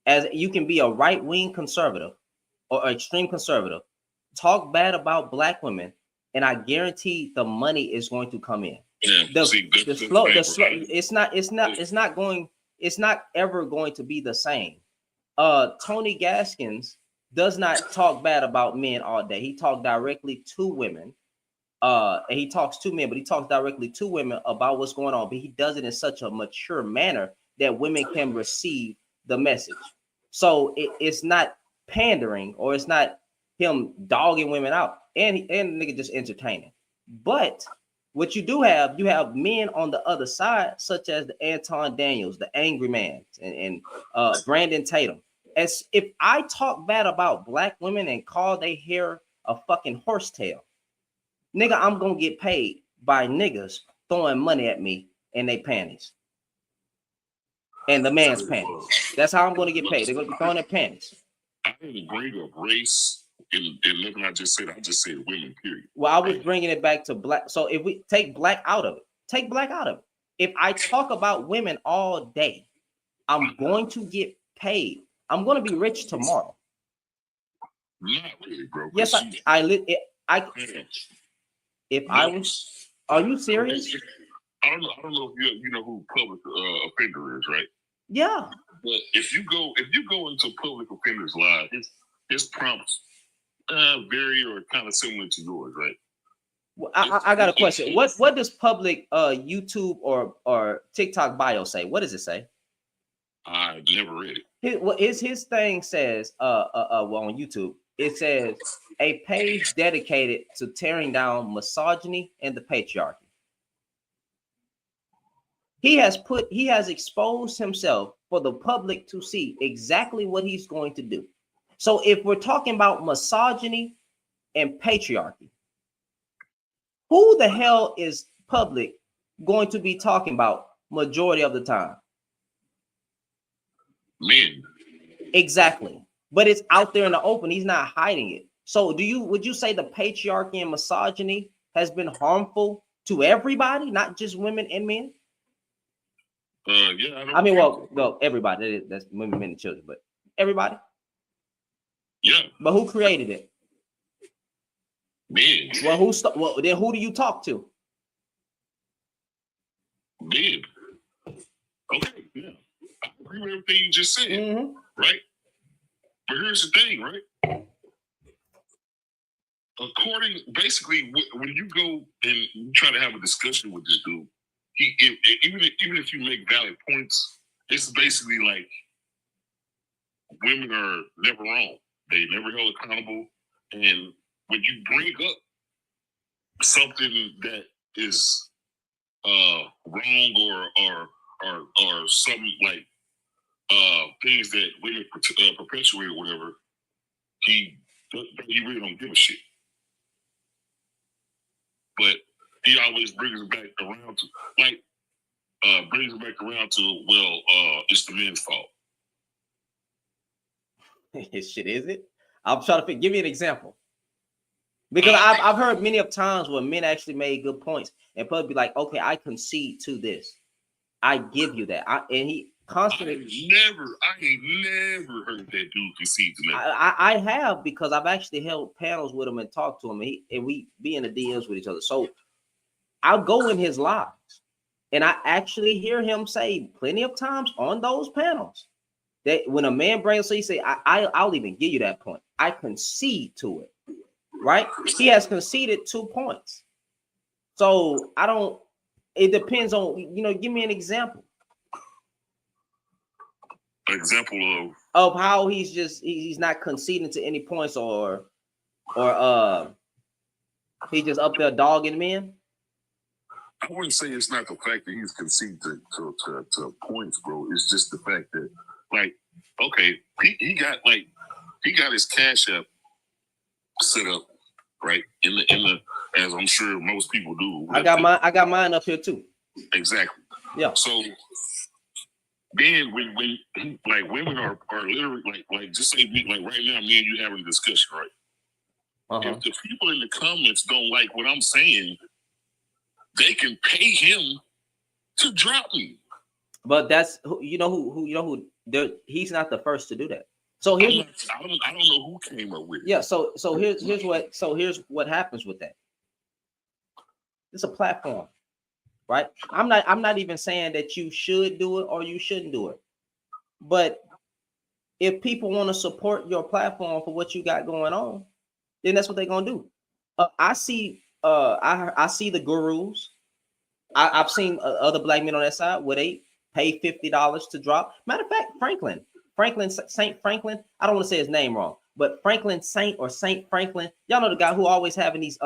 As you can be a right-wing conservative or extreme conservative, talk bad about black women, and I guarantee the money is going to come in. Yeah, it's not ever going to be the same. Tony Gaskins does not talk bad about men all day. He talks directly to women. And he talks to men, but he talks directly to women about what's going on. But he does it in such a mature manner that women can receive the message. So it's not pandering, or it's not him dogging women out, and the nigga just entertaining. But what you have men on the other side, such as the Anton Daniels, the Angry Man, and Brandon Tatum. As if I talk bad about black women and call their hair a fucking horsetail, nigga, I'm gonna get paid by niggas throwing money at me in their panties. And the man's panties. That's how I'm gonna get paid. They're gonna be throwing their panties. I didn't bring up race And look, I just said women. Period. Well, I was bringing it back to black. So if we take black out of it, If I talk about women all day, I'm going to get paid. I'm going to be rich tomorrow. Not really, bro. Yes, if I was, are you serious? I don't know if you know who public offender is, right? Yeah. But if you go into public offender's live, his prompts vary or kind of similar to yours, right? Well, I got a question. What does public YouTube or TikTok bio say? What does it say? I never read it. His thing says well, on YouTube it says a page dedicated to tearing down misogyny and the patriarchy. He has exposed himself for the public to see exactly what he's going to do. So if we're talking about misogyny and patriarchy, who the hell is public going to be talking about majority of the time? Men. Exactly. But it's out there in the open. He's not hiding it. So would you say the patriarchy and misogyny has been harmful to everybody, not just women and men? Yeah. I mean, well, everybody. That's women, men, and children, but everybody. Yeah. But who created it? Men. Well, then who do you talk to? Men. Okay. Yeah. I agree with everything you just said. Mm-hmm. Right. But here's the thing, right? Basically, when you go and you try to have a discussion with this dude, even if you make valid points, it's basically like women are never wrong. They never held accountable. And when you bring up something that is wrong or something like things that women perpetuate or whatever, he really don't give a shit. But he always brings it back around to it's the men's fault. Shit, is it? I'm trying to give me an example. Because I've heard many of times where men actually made good points and probably be like, okay, I concede to this. I give you that. And he constantly. I ain't never heard that dude concede to that. I have, because I've actually held panels with him and talked to him, and we be in the DMs with each other. So I'll go in his lives and I actually hear him say plenty of times on those panels that when a man brings, so he say, I'll even give you that point. I concede to it. Right? He has conceded 2 points. So it depends on, give me an example. An example of how he's not conceding to any points or he just up there dogging men. I wouldn't say it's not the fact that he's conceded to points, bro. It's just the fact that, like, okay, he got his Cash App set up, right? In the as I'm sure most people do. I got mine up here too. Exactly. Yeah. So then when like women are literally like just say like right now, me and you having a discussion, right? Uh-huh. If the people in the comments don't like what I'm saying, they can pay him to drop me. But that's who he's not the first to do that. So here's I don't know who came up with it. Yeah, so here's what happens with that. It's a platform, right? I'm not even saying that you should do it or you shouldn't do it. But if people want to support your platform for what you got going on, then that's what they're gonna do. I see the gurus. I've seen other black men on that side where they pay $50 to drop. Matter of fact, Saint Franklin. I don't want to say his name wrong, but Franklin Saint or Saint Franklin. Y'all know the guy who always having these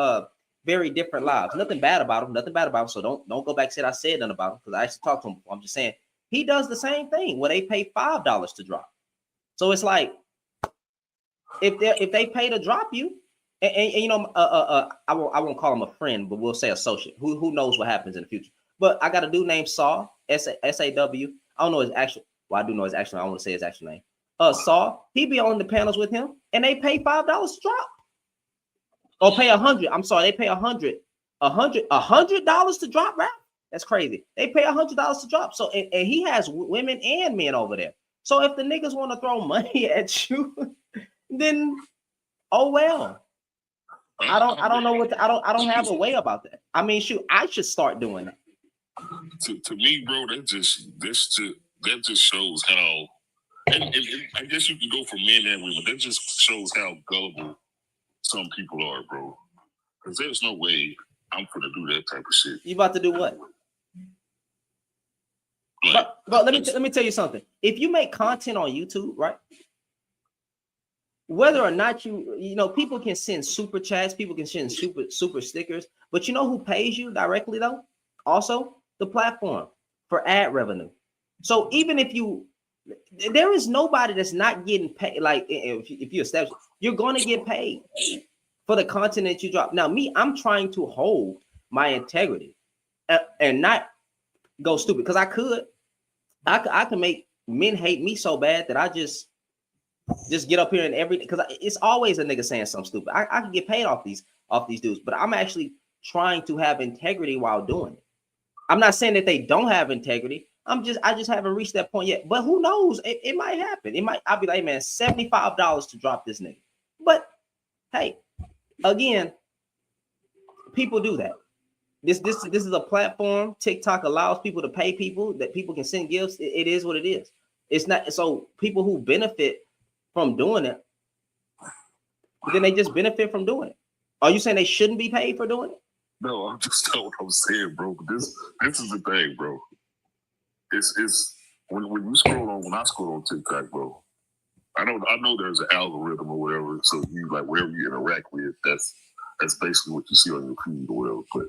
very different lives. Nothing bad about him. So don't go back and say I said nothing about him, because I actually talked to him. I'm just saying he does the same thing where they pay $5 to drop. So it's like if they pay to drop you, and I won't call him a friend, but we'll say associate. Who knows what happens in the future? But I got a dude named Saw, SAW. I don't know his actual. Well, I do know his actual. I don't want to say his actual name. Saw. He be on the panels with him, and they pay $5 to drop. Or pay $100. I'm sorry, they pay $100 to drop rap. That's crazy. They pay $100 to drop. So and he has women and men over there. So if the niggas want to throw money at you, then oh well. I don't know what I don't have a way about that. I mean, shoot, I should start doing that. To me, bro, that just shows how, and I guess you can go for men and women. That just shows how gullible some people are, bro. Because there's no way I'm gonna do that type of shit. You about to do what? Like, but let me tell you something. If you make content on YouTube, right? Whether or not you know, people can send super chats, people can send super stickers, but you know who pays you directly though? Also, the platform for ad revenue. So even if there is nobody that's not getting paid. Like if you establish, you're going to get paid for the content that you drop. Now, me, I'm trying to hold my integrity and not go stupid, because I could make men hate me so bad that I just get up here and because it's always a nigga saying something stupid. I can get paid off these dudes, but I'm actually trying to have integrity while doing it. I'm not saying that they don't have integrity. I just haven't reached that point yet. But who knows? It might happen. I'll be like, man, $75 to drop this nigga. But hey, again, people do that. This is a platform. TikTok allows people to pay people, that people can send gifts. It is what it is. It's not so people who benefit from doing it, then they just benefit from doing it. Are you saying they shouldn't be paid for doing it? No, I'm just telling what I'm saying, bro. This is the thing, bro. It's when you scroll on, when I scroll on TikTok, bro. I know there's an algorithm or whatever, so you like wherever you interact with, that's basically what you see on your feed or whatever. But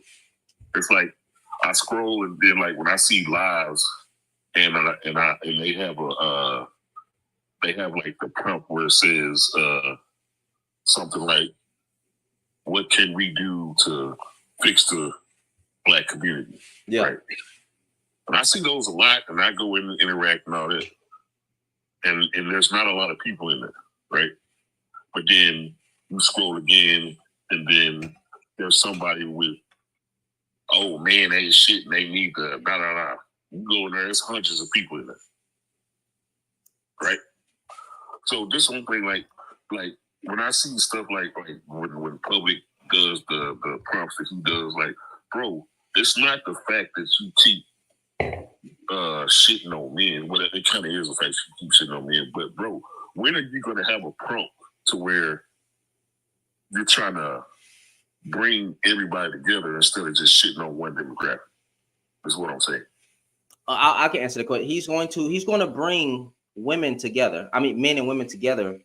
it's like I scroll, and then like when I see lives, and they have like the prompt where it says something like, "What can we do to fix the Black community?" Yeah. Right. And I see those a lot, and I go in and interact and all that. And there's not a lot of people in there, right? But then you scroll again, and then there's somebody with, "Oh man, they shit, and they need the blah blah blah." You go in there, there's hundreds of people in there, right? So this one thing, like when I see stuff like when Public does the prompts that he does, like, bro, it's not the fact that you keep shitting on men. Well, it kind of is the fact that you keep shitting on men, but bro, when are you going to have a prompt to where you're trying to bring everybody together instead of just shitting on one demographic? Is what I'm saying. I can answer the question. He's going to bring women together. I mean, men and women together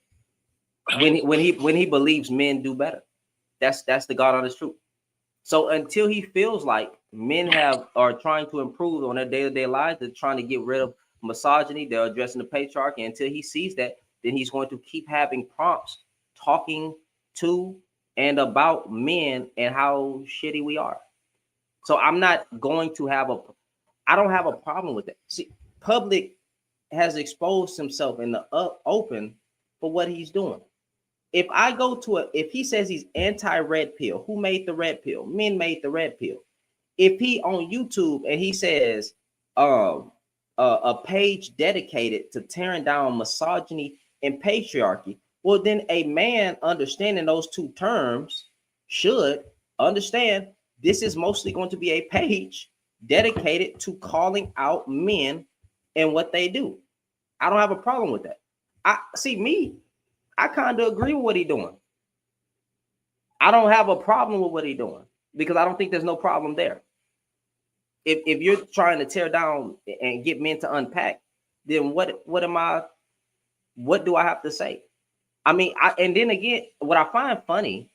when he believes men do better. That's the God honest truth. So until he feels like men are trying to improve on their day-to-day lives, they're trying to get rid of misogyny, they're addressing the patriarchy. Until he sees that, then he's going to keep having prompts talking to and about men and how shitty we are. So I'm not going to I don't have a problem with that. See, Public has exposed himself in the open for what he's doing. If I go if he says he's anti-red pill, who made the red pill? Men made the red pill. If he on YouTube and he says a page dedicated to tearing down misogyny and patriarchy, well, then a man understanding those two terms should understand this is mostly going to be a page dedicated to calling out men and what they do. I don't have a problem with that. I kind of agree with what he's doing. I don't have a problem with what he's doing because I don't think there's no problem there. If you're trying to tear down and get men to unpack, then what do I have to say? I mean, and then again, what I find funny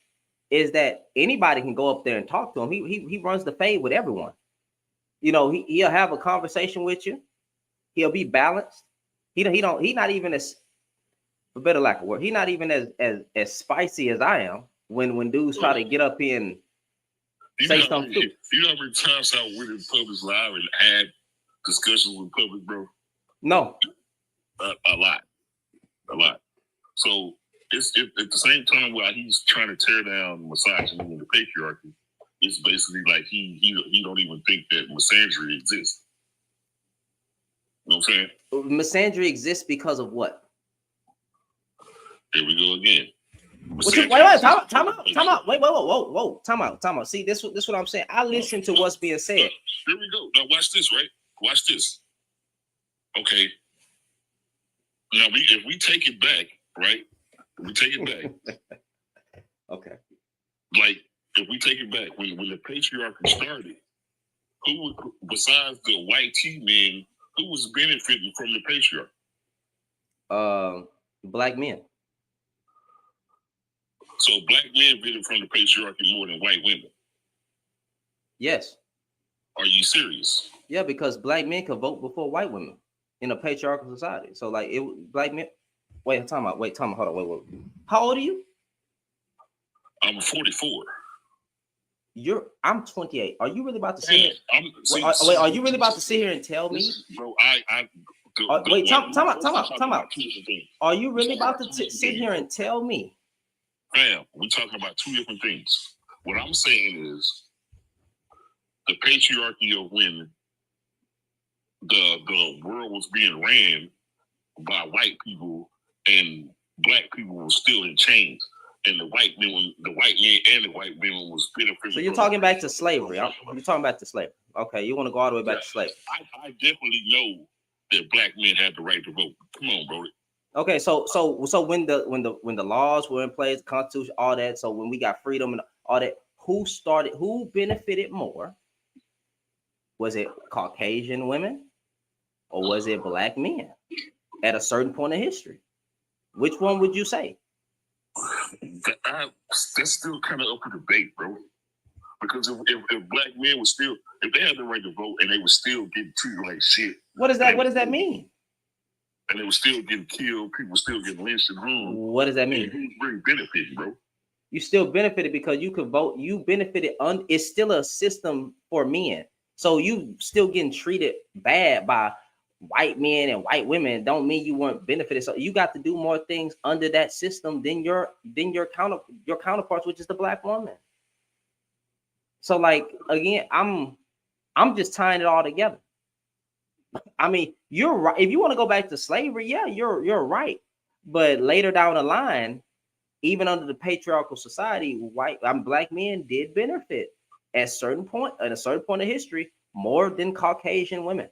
is that anybody can go up there and talk to him. He runs the fade with everyone. You know, he'll have a conversation with you. He'll be balanced. He not even as, for better lack of word, he's not even as spicy as I am when dudes try to get up here and say something stupid. You know how many times I went in Public Live and had discussions with Public, bro? No. A lot. So at the same time while he's trying to tear down misogyny and the patriarchy, it's basically like he don't even think that misandry exists. You know what I'm saying? Misandry exists because of what? Here we go again. Wait, time out. Wait, whoa, time out. See, this what I'm saying. I listen to what's being said. Here we go. Now watch this, right? Watch this. Okay. Now if we take it back, right? If we take it back. Okay. Like if we take it back, when the patriarchy started, who besides the white T men, who was benefiting from the patriarchy? Black men. So black men benefited from the patriarchy more than white women. Yes. Are you serious? Yeah, because black men could vote before white women in a patriarchal society. So like black men. Wait, time out. Hold on. Wait. How old are you? I'm 44. I'm 28. Are you really about to sit here? Wait, are you really about to sit here and tell me? Bro, wait, time out. Are you really about to sit here and tell me? Fam, we're talking about two different things. What I'm saying is the patriarchy of when the world was being ran by white people and black people were still in chains. And the white men and the white women was benefiting. So you're talking back to slavery. You're talking back to slavery. Okay, you want to go all the way back to slavery. I definitely know that black men had the right to vote. Come on, bro. Okay, so when the laws were in place, the Constitution, all that, so when we got freedom and all that, who benefited more? Was it Caucasian women or was it black men at a certain point in history? Which one would you say? That's still kind of up for debate, bro. Because if black men were still, if they had the right to vote and they were still getting treated like shit. What does that mean? And they were still getting killed, people were still getting lynched and ruined. What does that mean? Who's really benefiting, bro? You still benefited because you could vote. You benefited. It's still a system for men. So you still getting treated bad by white men and white women. Don't mean you weren't benefited. So you got to do more things under that system than your counterparts, which is the black woman. So like again, I'm just tying it all together. I mean, you're right. If you want to go back to slavery, yeah, you're right. But later down the line, even under the patriarchal society, black men did benefit at a certain point of history more than Caucasian women.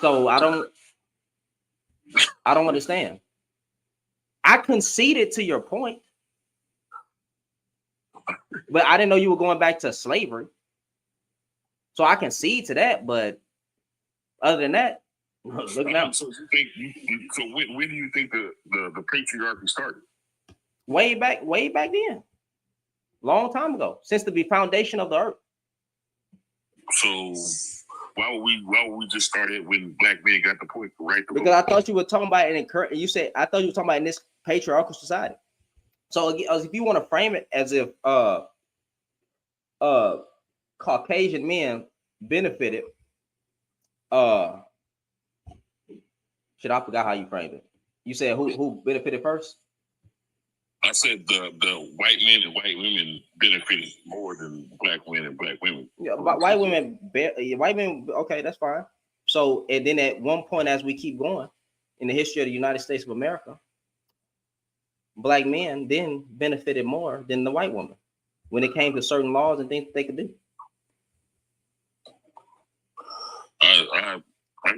So I don't understand. I conceded to your point, but I didn't know you were going back to slavery. So I concede to that, but other than that, look now. So when do you think the patriarchy started? Way back then, long time ago, since the foundation of the earth. So why would we just start it when black men got the point right? Because I thought you were talking about it I thought you were talking about in this patriarchal society. So if you want to frame it as if Caucasian men benefited, I forgot how you framed it. You said who benefited first? I said the white men and white women benefited more than black men and black women. Yeah, but white women. Okay, that's fine. So and then at one point, as we keep going in the history of the United States of America, black men then benefited more than the white woman when it came to certain laws and things they could do. I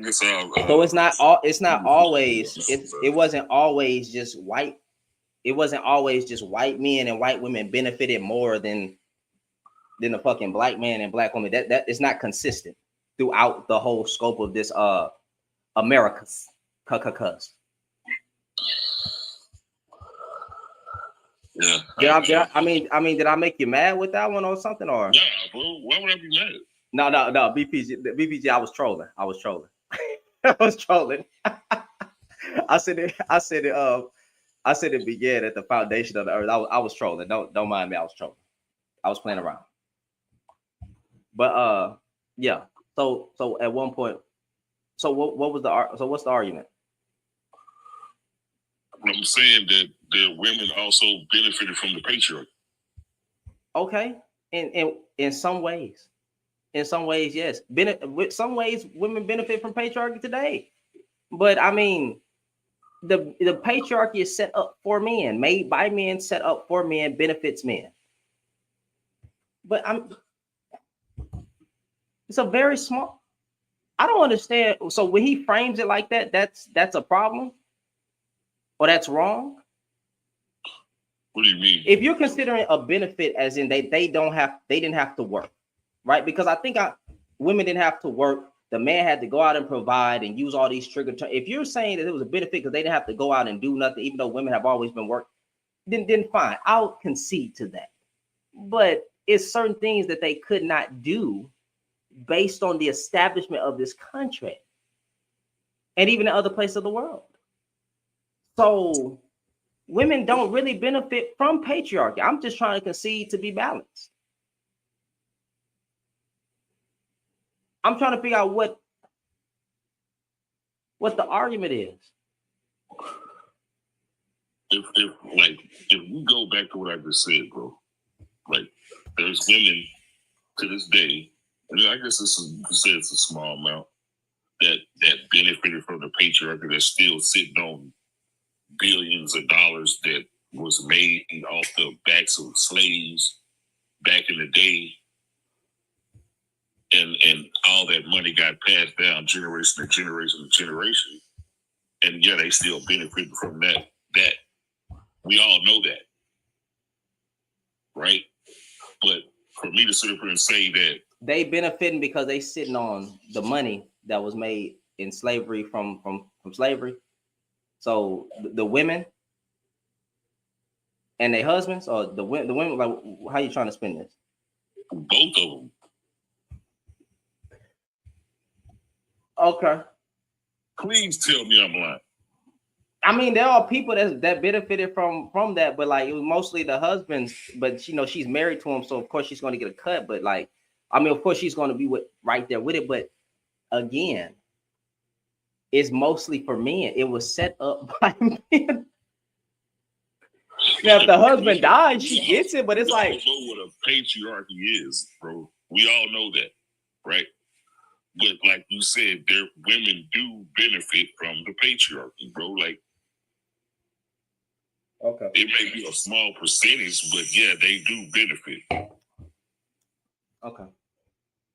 guess so it's not always. It wasn't always just white. It wasn't always just white men and white women benefited more than the fucking black man and black woman. That is not consistent throughout the whole scope of this America's cuz. Yeah. Did I make you mad with that one or something? Or yeah, bro. Why would I be mad? No. BPG. I was trolling. I was trolling. I said it began at the foundation of the earth. I was trolling. Don't mind me. I was trolling. I was playing around. But yeah. So at one point, so what was what's the argument? I'm saying that women also benefited from the patriarchy. Okay, in some ways, yes. With some ways, women benefit from patriarchy today. But I mean, the patriarchy is set up for men, made by men, set up for men, benefits men. But it's a very small. I don't understand. So when he frames it like that, that's a problem, or that's wrong. What do you mean? If you're considering a benefit as in they didn't have to work, right? Because I think women didn't have to work. The man had to go out and provide and use all these trigger terms. If you're saying that it was a benefit because they didn't have to go out and do nothing, even though women have always been working, then fine. I'll concede to that. But it's certain things that they could not do based on the establishment of this country and even in other places of the world. So women don't really benefit from patriarchy. I'm just trying to concede to be balanced. I'm trying to figure out what the argument is. If we go back to what I just said, bro, like there's women to this day, and I guess you can say it's a small amount that benefited from the patriarchy that's still sitting on billions of dollars that was made off the backs of slaves back in the day. And all that money got passed down generation to generation to generation. And yeah, they still benefit from that. We all know that. Right? But for me to sit up here and say that they benefiting because they sitting on the money that was made in slavery from slavery. So the women and their husbands, or the women, like, how you trying to spin this? Both of them. Okay. Please tell me I'm lying. I mean, there are people that benefited from that, but like it was mostly the husbands. But she's married to him, so of course she's going to get a cut. But like, I mean, of course she's going to be right there with it. But again, it's mostly for men. It was set up by men. Now, if the husband dies, she gets it, but it's like, we know what a patriarchy is, bro. We all know that, right? But like you said, women do benefit from the patriarchy, bro. Like, okay, it may be a small percentage, but yeah, they do benefit. Okay.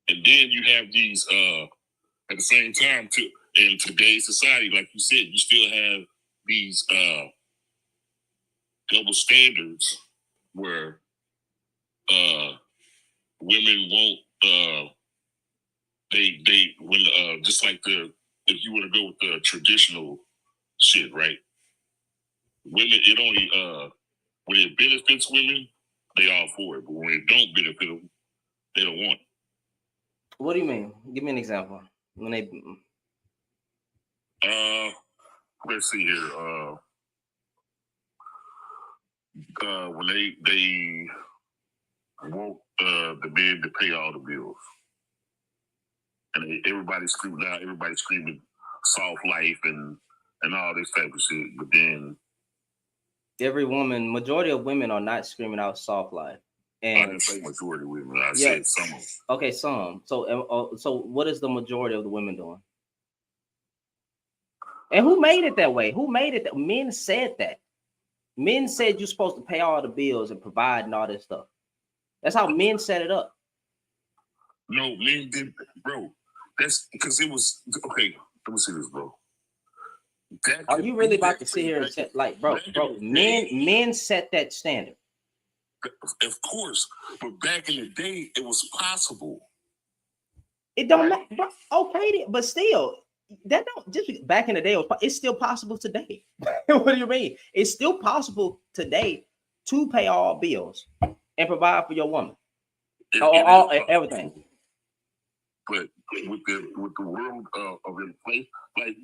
And then you have these at the same time in today's society, like you said, you still have these double standards where women won't they when just like if you want to go with the traditional shit, right? Women, it only when it benefits women, they all for it. But when it don't benefit them, they don't want it. What do you mean? Give me an example. When they let's see here. When they want the men to pay all the bills. And everybody's screaming out, everybody's screaming soft life and all this type of shit. But then majority of women are not screaming out soft life. And I didn't say majority of women. I said some of them. Okay, some. So what is the majority of the women doing? And who made it that way? Who made it? Men said that. Men said you're supposed to pay all the bills and provide and all this stuff. That's how men set it up. No, men did, bro. That's because it was okay. Let me see this, bro. Are you really about to sit here and say, like, bro? Men set that standard. Of course, but back in the day, it was possible. It don't matter, bro. Okay, but still, that don't just back in the day. It's still possible today. What do you mean? It's still possible today to pay all bills and provide for your woman, everything. But with the world of inflation, like,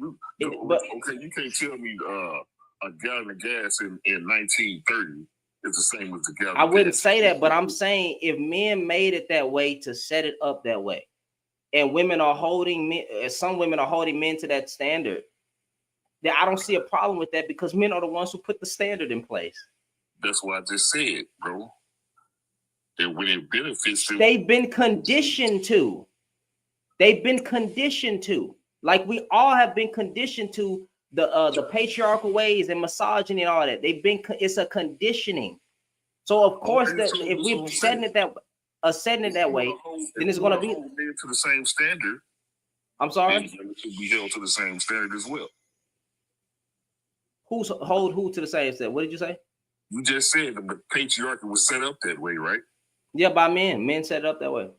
okay, you can't tell me a gallon of gas in 1930 is the same as the gallon. I wouldn't say that, but I'm saying if men made it that way to set it up that way, and women are holding men, some women are holding men to that standard, that I don't see a problem with that because men are the ones who put the standard in place. That's what I just said, bro. And when it benefits them, They've been conditioned to. They've been conditioned to. Like we all have been conditioned to the patriarchal ways and misogyny and all that. They've been. It's a conditioning. So of course, okay, that so if that's we're what I'm setting saying. it that way, then it's gonna be. Hold men to the same standard. I'm sorry. Then it should be held to the same standard as well. Who's hold who to the same standard? What did you say? You just said the patriarchy was set up that way, right? Yeah, by men. Men set it up that way.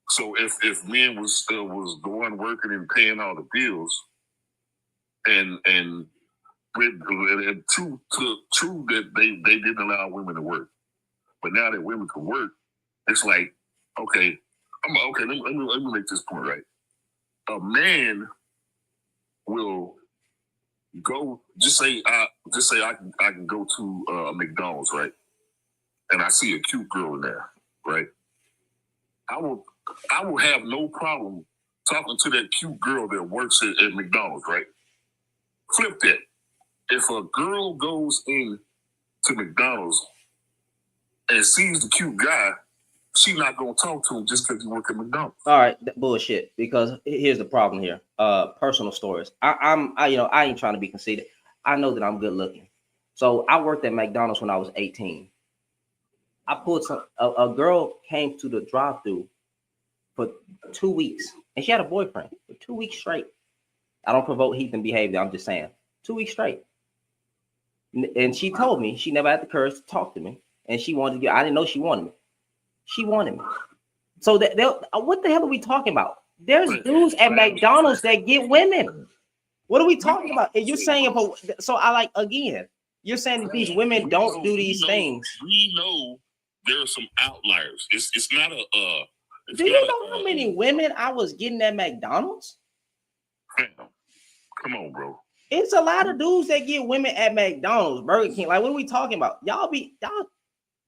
So if men was the one working and paying all the bills, and true that they didn't allow women to work, but now that women can work, it's like, okay, let me make this point right. A man will go. Just say I can go to a McDonald's, right, and I see a cute girl in there, right. I will have no problem talking to that cute girl that works at McDonald's, right? Flip that. If a girl goes in to McDonald's and sees the cute guy, she's not gonna talk to him just because you work at McDonald's. All right, bullshit. Because here's the problem here. Personal stories. I ain't trying to be conceited. I know that I'm good looking. So I worked at McDonald's when I was 18. I pulled a girl came to the drive-thru for 2 weeks, and she had a boyfriend for 2 weeks straight. I don't provoke heathen behavior. I'm just saying, 2 weeks straight. And she told me she never had the courage to talk to me, and she wanted to get. I didn't know she wanted me. She wanted me. So what the hell are we talking about? There's dudes at McDonald's that get women. What are we talking about? And you're saying so I like again. You're saying that these women don't do these things. We know there are some outliers. It's not a. Do you know how many women I was getting at McDonald's? Come on, bro. It's a lot of dudes that get women at McDonald's, Burger King. Like, what are we talking about? Y'all.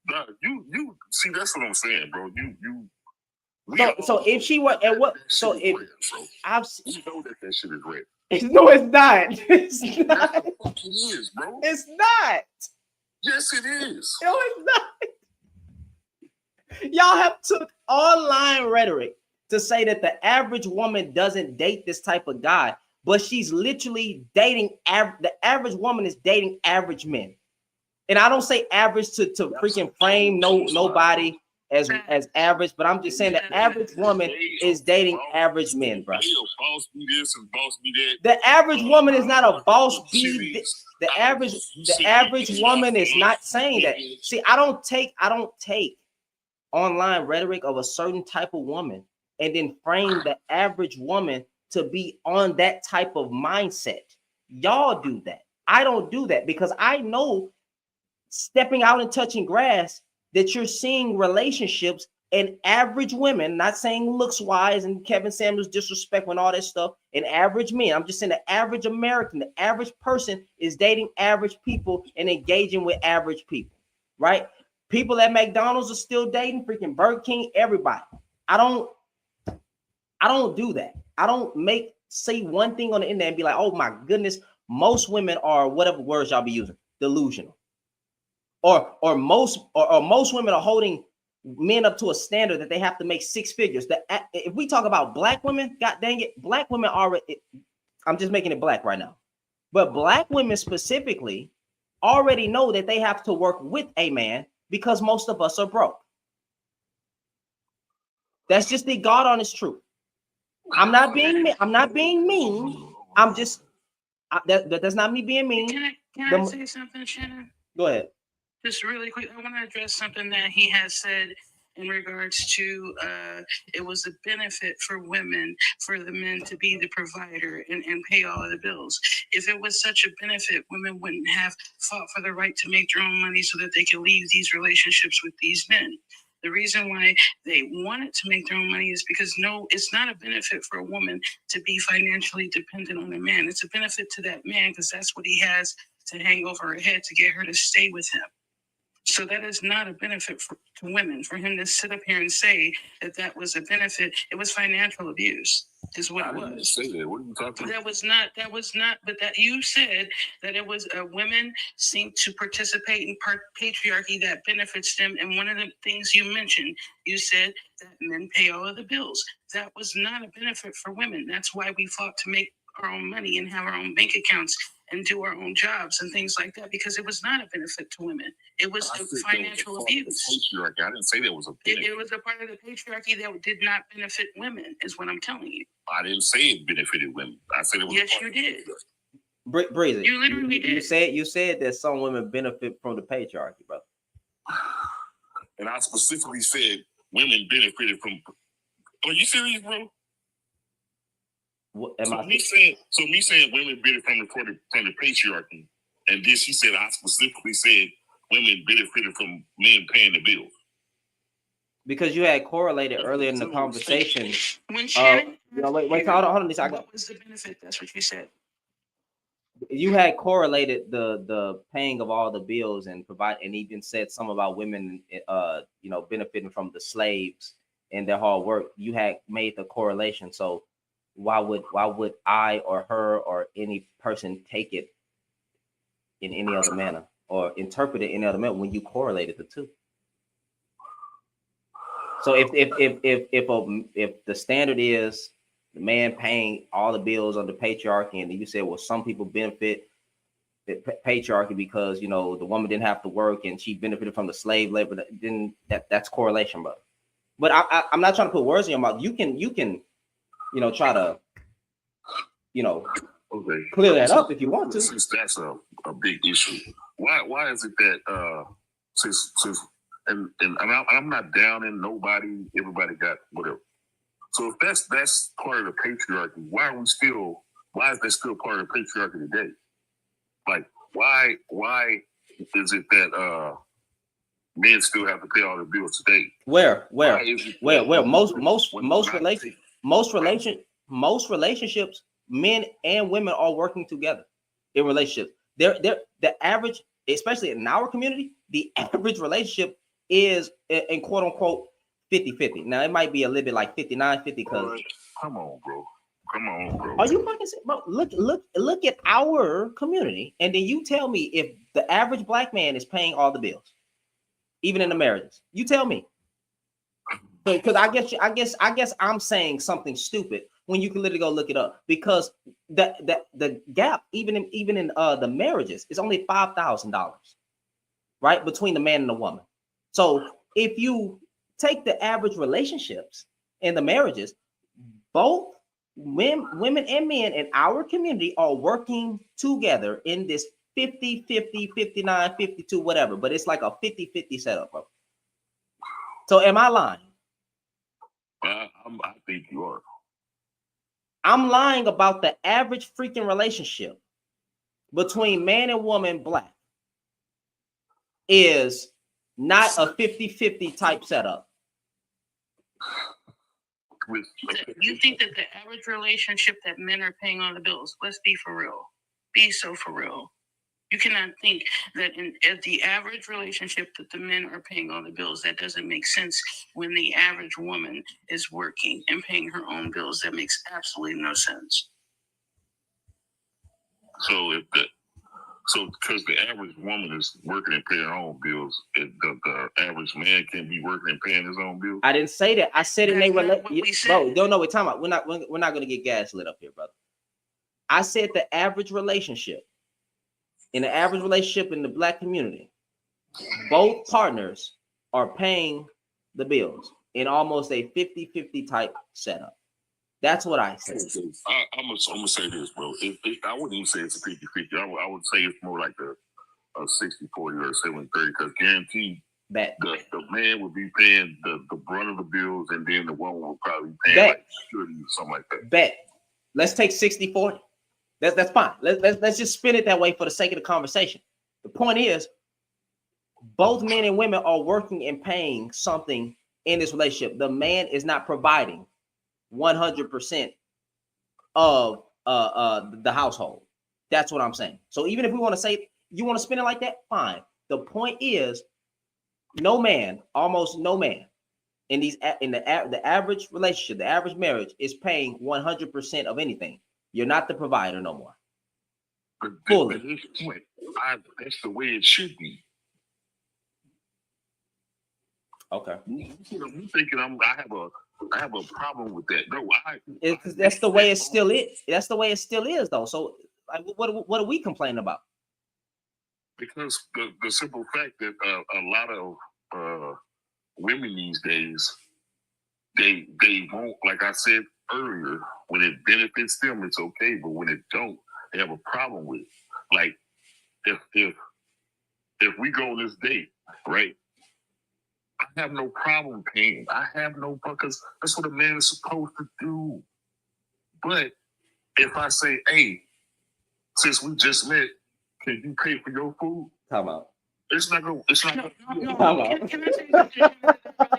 Nah, you see, that's what I'm saying, bro. So if she were at what? So if I've we know that shit is red. No, it's not. It's not. It is, bro. It's not. Yes, it is. No, it's not. Y'all have took online rhetoric to say that the average woman doesn't date this type of guy, but she's literally dating the average woman is dating average men. And I don't say average to freaking frame nobody as average, but I'm just saying the average woman is dating average men, bro. Boss be this and boss be that. The average woman is not a boss be. The average woman is not saying that. See, I don't take online rhetoric of a certain type of woman and then frame the average woman to be on that type of mindset. Y'all do that. I don't do that because I know stepping out and touching grass that you're seeing relationships and average women, not saying looks wise and Kevin Samuels disrespect and all that stuff, and average men. I'm just saying the average American, the average person is dating average people and engaging with average people, right? People at McDonald's are still dating, freaking Burger King, everybody. I don't do that. I don't say one thing on the internet and be like, oh my goodness, most women are whatever words y'all be using, delusional. Or most women are holding men up to a standard that they have to make six figures. If we talk about black women, god dang it, black women already, I'm just making it black right now. But black women specifically already know that they have to work with a man because most of us are broke. That's just the God honest truth. I'm not being mean. I'm just that's not me being mean. Can I say something, Shannon? Go ahead. Just really quick, I want to address something that he has said in regards to it was a benefit for women, for the men to be the provider and pay all of the bills. If it was such a benefit, women wouldn't have fought for the right to make their own money so that they could leave these relationships with these men. The reason why they wanted to make their own money is because it's not a benefit for a woman to be financially dependent on a man. It's a benefit to that man because that's what he has to hang over her head to get her to stay with him. So that is not a benefit to women. For him to sit up here and say that was a benefit, it was financial abuse. is what I it didn't was. say that. What are you talking about? That was not, but that you said that it was women seem to participate in patriarchy that benefits them. And one of the things you mentioned, you said that men pay all of the bills. That was not a benefit for women. That's why we fought to make our own money and have our own bank accounts and do our own jobs and things like that, because it was not a benefit to women. It was a financial abuse. Patriarchy. I didn't say that was a benefit. It was a part of the patriarchy that did not benefit women, is what I'm telling you. I didn't say it benefited women. I said it was. Yes, you did. Breezy, You literally did. You said that some women benefit from the patriarchy, brother. And I specifically said women benefited from. Are you serious, bro? What, me saying women benefited from the patriarchy, and then she said I specifically said women benefited from men paying the bills. Because you had correlated earlier in the conversation. When Shannon, wait, hold on, Lisa. What was the benefit? That's what you said. You had correlated the paying of all the bills and even said something about women, benefiting from the slaves and their hard work. You had made the correlation. So why would I or her or any person take it in any other manner or interpret it in any other manner when you correlated the two? So if the standard is the man paying all the bills under patriarchy, and you said, well, some people benefit the patriarchy because the woman didn't have to work and she benefited from the slave labor, then that's correlation, brother. But I'm not trying to put words in your mouth. You can try to clear that up if you want to. Since that's a big issue, why is it that since and I'm not downing nobody, everybody got whatever. So if that's part of the patriarchy, why is that still part of the patriarchy today? Like why is it that men still have to pay all the bills today? Where most relationships, men and women are working together in relationships. The average, especially in our community, the average relationship is in quote unquote 50-50. Now it might be a little bit like 59-50 because come on, bro. Are you fucking bro? Look at our community, and then you tell me if the average black man is paying all the bills, even in the marriages. You tell me. Because I guess I'm saying something stupid when you can literally go look it up, because the gap even in the marriages is only $5,000, right, between the man and the woman. So if you take the average relationships and the marriages, both women and men in our community are working together in this 50-50, 59, 52, whatever, but it's like a 50-50 setup, bro. So am I lying? I think you are. I'm lying about the average freaking relationship between man and woman black is not a 50-50 type setup. You think that the average relationship that men are paying all the bills, let's be for real. Be so for real. You cannot think that in the average relationship that the men are paying all the bills. That doesn't make sense when the average woman is working and paying her own bills. That makes absolutely no sense. So because the average woman is working and paying her own bills, the average man can be working and paying his own bills. I didn't say that. I said in a relationship. Bro, don't know what time out. We're not gonna get gaslit up here, brother. I said the average relationship. In the average relationship in the black community, both partners are paying the bills in almost a 50-50 type setup. That's what I said. I'm gonna say this, bro. I wouldn't even say it's a 50-50. I would say it's more like a 60-40 or 70-30, because guaranteed the man would be paying the brunt of the bills, and then the woman will probably be paying like security or something like that. Bet. Let's take 60-40. That's fine. Let's just spin it that way for the sake of the conversation. The point is, both men and women are working and paying something in this relationship. The man is not providing 100% of the household. That's what I'm saying. So even if we want to say you want to spin it like that, fine. The point is, almost no man in the average relationship, the average marriage is paying 100% of anything. You're not the provider no more. But Fully. here's the point. That's the way it should be. Okay. You thinking I have a problem with that? No, Because that's the way it still is. That's the way it still is, though. So, like, what are we complaining about? Because the simple fact that a lot of women these days, they won't, like I said earlier, when it benefits them, it's okay, but when it don't, they have a problem with it. Like if we go on this date, right? I have no problem paying. I have no, because that's what a man is supposed to do. But if I say, hey, since we just met, can you pay for your food? Time out. It's not going. It's not. No. Time out. Can I tell you something really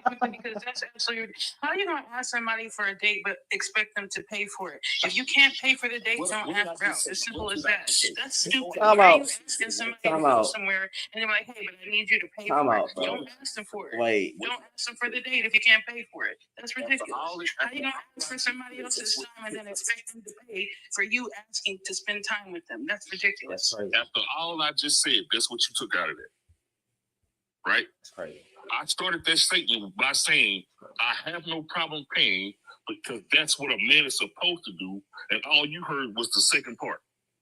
quickly? Because that's absolutely. How are you going to ask somebody for a date but expect them to pay for it? If you can't pay for the date, don't ask out. As simple as that. That's stupid. Time Why are out. you asking somebody Time to go out. somewhere and they're like, hey, but I need you to pay Time for out, it? bro. Don't ask them for it. Wait. Don't ask them for the date if you can't pay for it. That's ridiculous. How are you going to ask for somebody else's time and then expect them to pay for you asking to spend time with them? That's ridiculous. That's crazy. After all I just said, that's what you took out of it, right? That's crazy. I started that statement by saying I have no problem paying because that's what a man is supposed to do, and all you heard was the second part,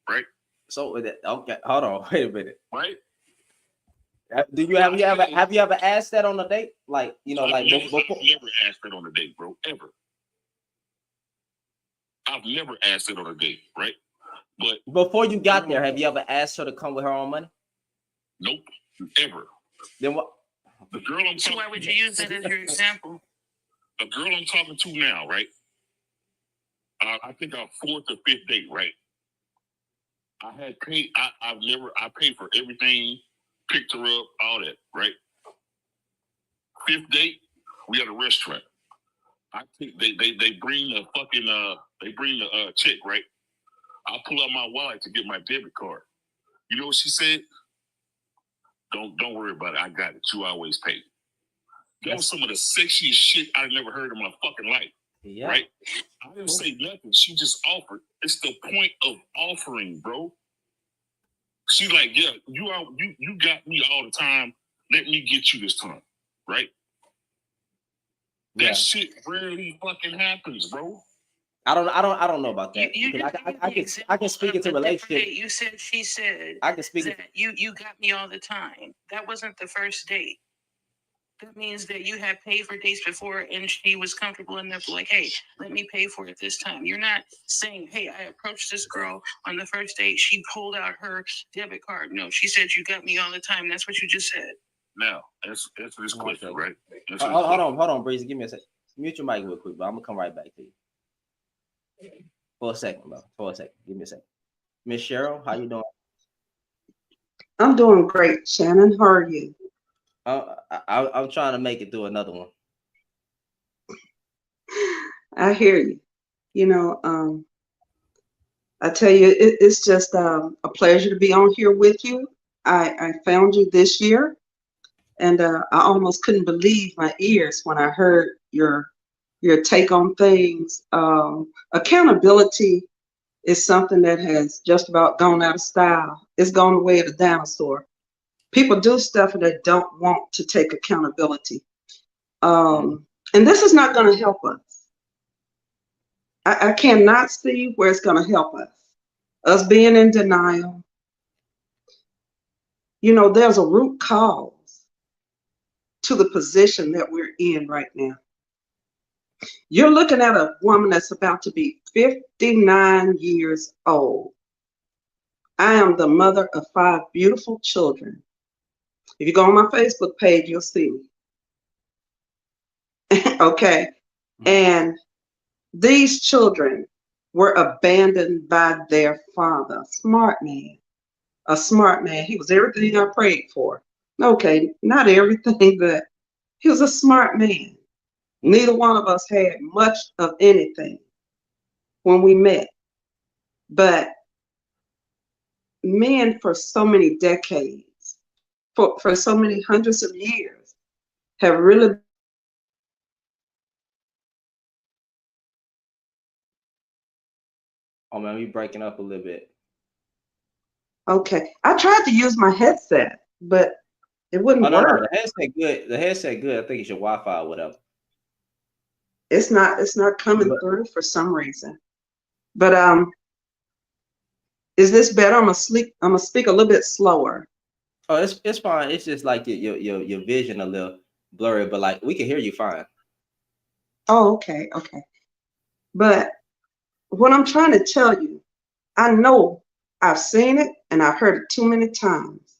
right? So okay, hold on, wait a minute. Right? Do you have you ever asked that on a date? Like, you know, I've like never asked that on a date, bro. Ever. I've never asked it on a date, right? But before you got there, have you ever asked her to come with her own money? Nope, ever. Then what? The girl I'm So talking why would you use that as your example? The girl I'm talking to now, right? I think our fourth or fifth date, right? I had paid. I paid for everything, picked her up, all that, right? Fifth date, we at a restaurant. I think they bring the fucking they bring the check, right? I pull out my wallet to get my debit card. You know what she said? Don't worry about it. I got it. You always pay. That was some of the sexiest shit I've never heard in my fucking life. Yeah. Right? I didn't say nothing. She just offered. It's the point of offering, bro. She's like, yeah, you got me all the time. Let me get you this time. Right? That shit rarely fucking happens, bro. I don't know about that. I can speak into relationship. You said she said I can speak that you got me all the time. That wasn't the first date. That means that you had paid for dates before and she was comfortable enough to like, hey, let me pay for it this time. You're not saying, hey, I approached this girl on the first date. She pulled out her debit card. No, she said you got me all the time. That's what you just said. Now, answer this question, right? Hold on, Breezy. Give me a second. Mute your mic real quick, but I'm gonna come right back to you. For a second, bro. For a second. Give me a second. Miss Cheryl, how you doing? I'm doing great, Shannon. How are you? I'm trying to make it through another one. I hear you. You know, I tell you, it's just a pleasure to be on here with you. I found you this year, and I almost couldn't believe my ears when I heard your take on things. Accountability is something that has just about gone out of style. It's gone the way of the dinosaur. People do stuff and they don't want to take accountability. And this is not going to help us. I cannot see where it's going to help us. Us being in denial. You know, there's a root cause to the position that we're in right now. You're looking at a woman that's about to be 59 years old. I am the mother of 5 beautiful children. If you go on my Facebook page, you'll see me. Okay. And these children were abandoned by their father, a smart man. He was everything I prayed for. Okay, not everything, but he was a smart man. Neither one of us had much of anything when we met. But men for so many decades, for so many hundreds of years, have really Oh man, we breaking up a little bit. Okay. I tried to use my headset, but it Oh wouldn't no, work. the headset good. The headset good. I think it's your Wi-Fi or whatever. It's not coming But through for some reason. But is this better? I'm gonna speak a little bit slower. oh, it's fine. It's just like your vision a little blurry, but like we can hear you fine. Oh, okay, okay. But what I'm trying to tell you, I know I've seen it and I've heard it too many times.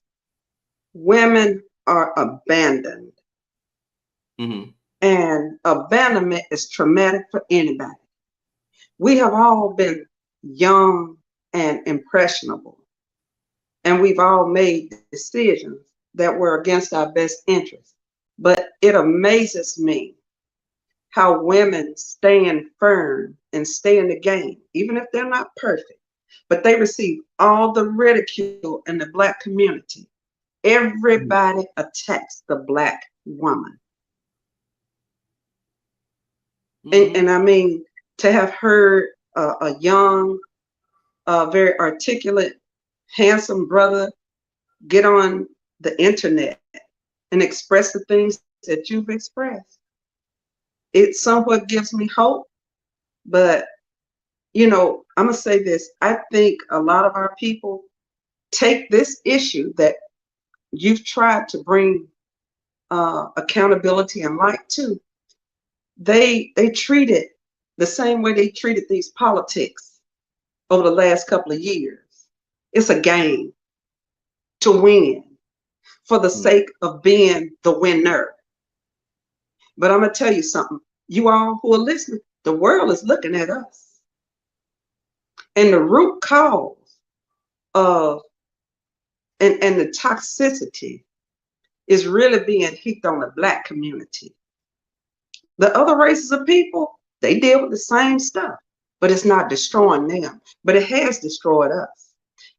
Women are abandoned, Mm-hmm. and abandonment is traumatic for anybody. We have all been young and impressionable, and we've all made decisions that were against our best interests. But it amazes me how women stand firm and stay in the game, even if they're not perfect. But they receive all the ridicule in the Black community. Everybody attacks the Black woman. Mm-hmm. And I mean, to have heard a young, very articulate, handsome brother get on the internet and express the things that you've expressed, it somewhat gives me hope. But, I'm going to say this. I think a lot of our people take this issue that you've tried to bring accountability and light to. They treat it the same way they treated these politics over the last couple of years. It's a game to win for the sake of being the winner. But I'm going to tell you something. You all who are listening, the world is looking at us. And the root cause of and the toxicity is really being heaped on the Black community. The other races of people, they deal with the same stuff, but it's not destroying them. But it has destroyed us.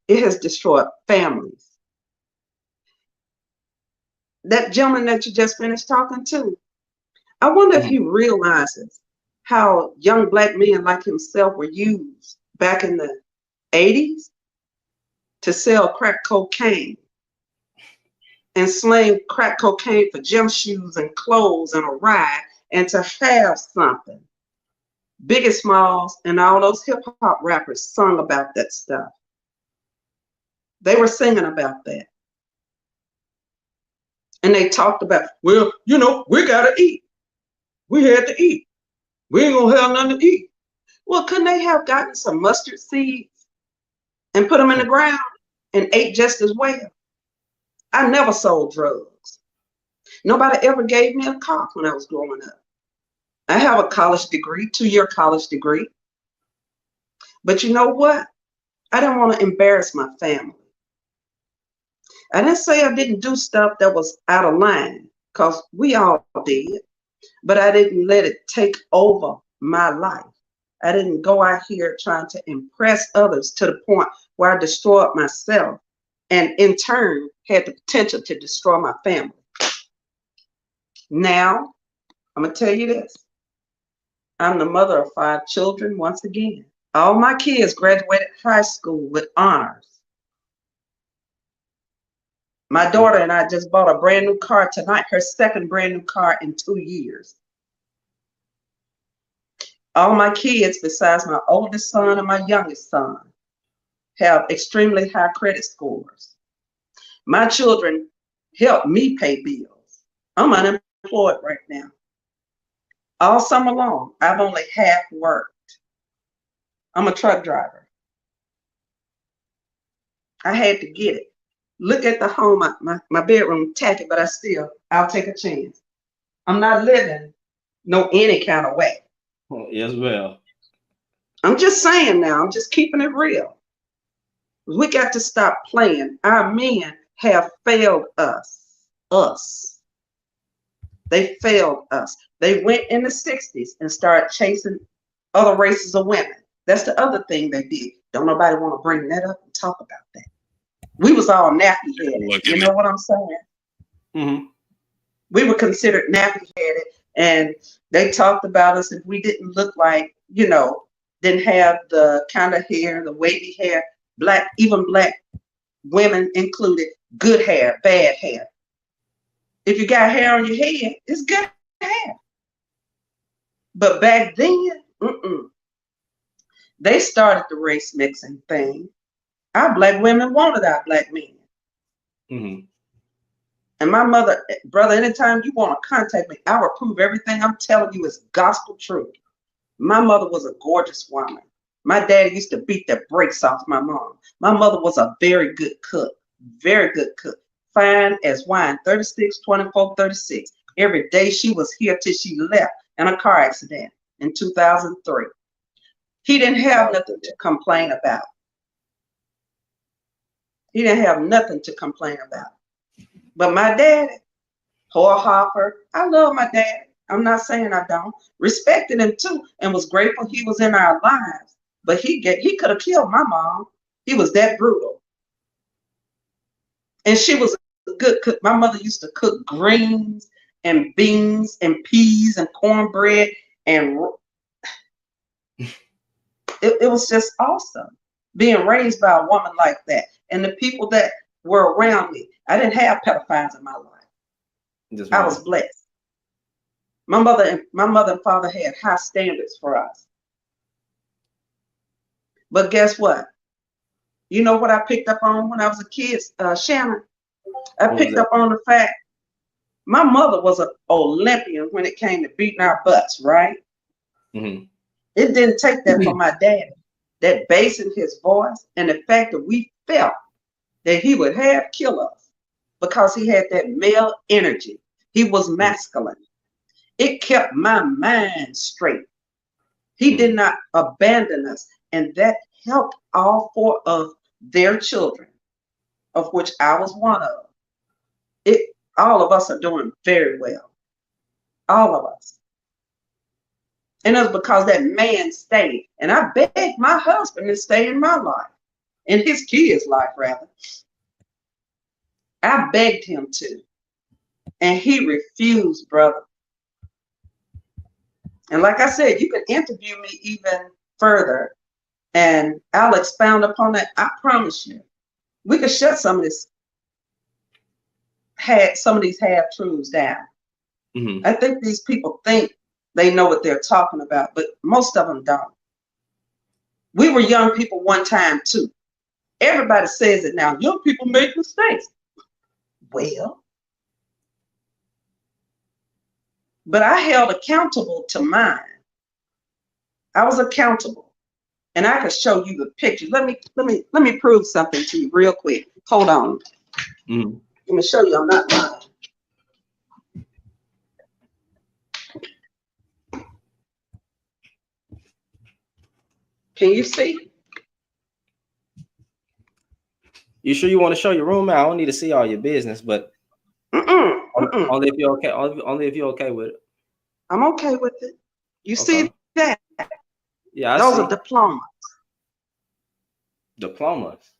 It has destroyed families. That gentleman that you just finished talking to, I wonder if Mm-hmm. he realizes how young Black men like himself were used back in the 80s to sell crack cocaine and slang crack cocaine for gym shoes and clothes and a ride, and to have something. Biggie Smalls and all those hip hop rappers sung about that stuff. They were singing about that. And they talked about, well, we got to eat. We had to eat. We ain't going to have nothing to eat. Well, couldn't they have gotten some mustard seeds and put them in the ground and ate just as well? I never sold drugs. Nobody ever gave me a cough when I was growing up. I have a college degree, 2-year college degree. But you know what? I didn't want to embarrass my family. I didn't say I didn't do stuff that was out of line, because we all did, but I didn't let it take over my life. I didn't go out here trying to impress others to the point where I destroyed myself and in turn had the potential to destroy my family. Now, I'm going to tell you this. I'm the mother of 5 children once again. All my kids graduated high school with honors. My daughter and I just bought a brand new car tonight, her second brand new car in 2 years. All my kids, besides my oldest son and my youngest son, have extremely high credit scores. My children help me pay bills. I'm unemployed right now. All summer long, I've only half worked. I'm a truck driver. I had to get it. Look at the home, my bedroom tacky, but I'll take a chance. I'm not living no any kind of way. Yes, well. I'm just saying now, I'm just keeping it real. We got to stop playing. Our men have failed us. They failed us. They went in the 60s and started chasing other races of women. That's the other thing they did. Don't nobody want to bring that up and talk about that. We was all nappy headed. You know what I'm saying? Mm-hmm. We were considered nappy headed, and they talked about us if we didn't look like, didn't have the kind of hair, the wavy hair, even black women included, good hair, bad hair. If you got hair on your head, it's good hair. But back then, they started the race mixing thing. Our black women wanted our black men. Mm-hmm. And my mother, brother, anytime you want to contact me, I will prove everything I'm telling you is gospel truth. My mother was a gorgeous woman. My daddy used to beat the brakes off my mom. My mother was a very good cook, very good cook. Fine as wine, 36, 24, 36. Every day she was here till she left in a car accident in 2003. He didn't have nothing to complain about. He didn't have nothing to complain about. But my daddy, poor Hopper, I love my dad. I'm not saying I don't. Respected him too, and was grateful he was in our lives. But he could have killed my mom. He was that brutal. And she was a good cook. My mother used to cook greens and beans and peas and cornbread, and it was just awesome being raised by a woman like that. And the people that were around me, I didn't have pedophiles in my life. I was blessed. My mother and father had high standards for us. But guess what? You know what I picked up on when I was a kid, Shannon? I picked up on the fact my mother was an Olympian when it came to beating our butts, right? Mm-hmm. It didn't take that from my dad. That bass in his voice and the fact that we felt that he would have killed us because he had that male energy. He was masculine. It kept my mind straight. He did not abandon us, and that helped all 4 of their children, of which I was one of. All of us are doing very well. All of us. And it was because that man stayed. And I begged my husband to stay in my life, in his kids' life, rather. I begged him to. And he refused, brother. And like I said, you can interview me even further, and I'll expound upon that. I promise you. We could shut some of these half-truths down. Mm-hmm. I think these people think they know what they're talking about, but most of them don't. We were young people one time too. Everybody says it now. Young people make mistakes. Well, but I held accountable to mine. I was accountable, and I could show you the pictures. Let me prove something to you real quick. Hold on. Mm-hmm. Let me show you I'm not lying. Can you see? You sure you want to show your room? I don't need to see all your business, but only if you're okay. Only if you're okay with it. I'm okay with it. You see that? Yeah, those are diplomas. Diplomas.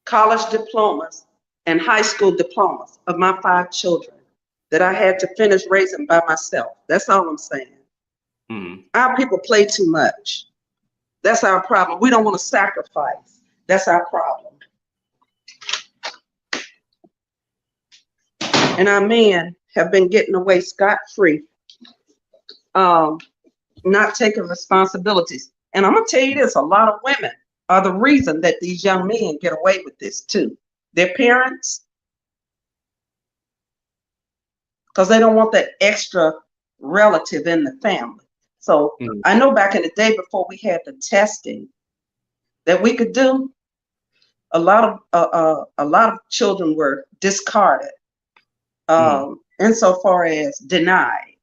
College diplomas and high school diplomas of my 5 children that I had to finish raising by myself. That's all I'm saying. Mm-hmm. Our people play too much. That's our problem. We don't want to sacrifice. That's our problem. And our men have been getting away scot-free, not taking responsibilities. And I'm going to tell you this, a lot of women are the reason that these young men get away with this too. Their parents, because they don't want that extra relative in the family. So I know back in the day before we had the testing that we could do, a lot of children were discarded insofar as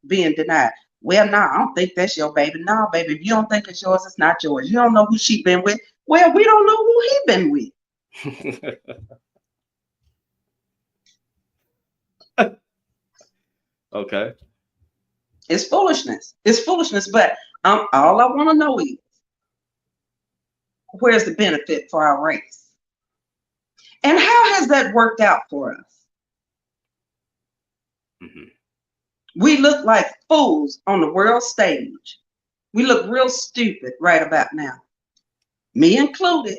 being denied. Well, no, I don't think that's your baby. No, baby, if you don't think it's yours, it's not yours. You don't know who she been with. Well, we don't know who he been with. Okay. It's foolishness. It's foolishness, but all I want to know is, where's the benefit for our race? And how has that worked out for us? Mm-hmm. We look like fools on the world stage. We look real stupid right about now, me included.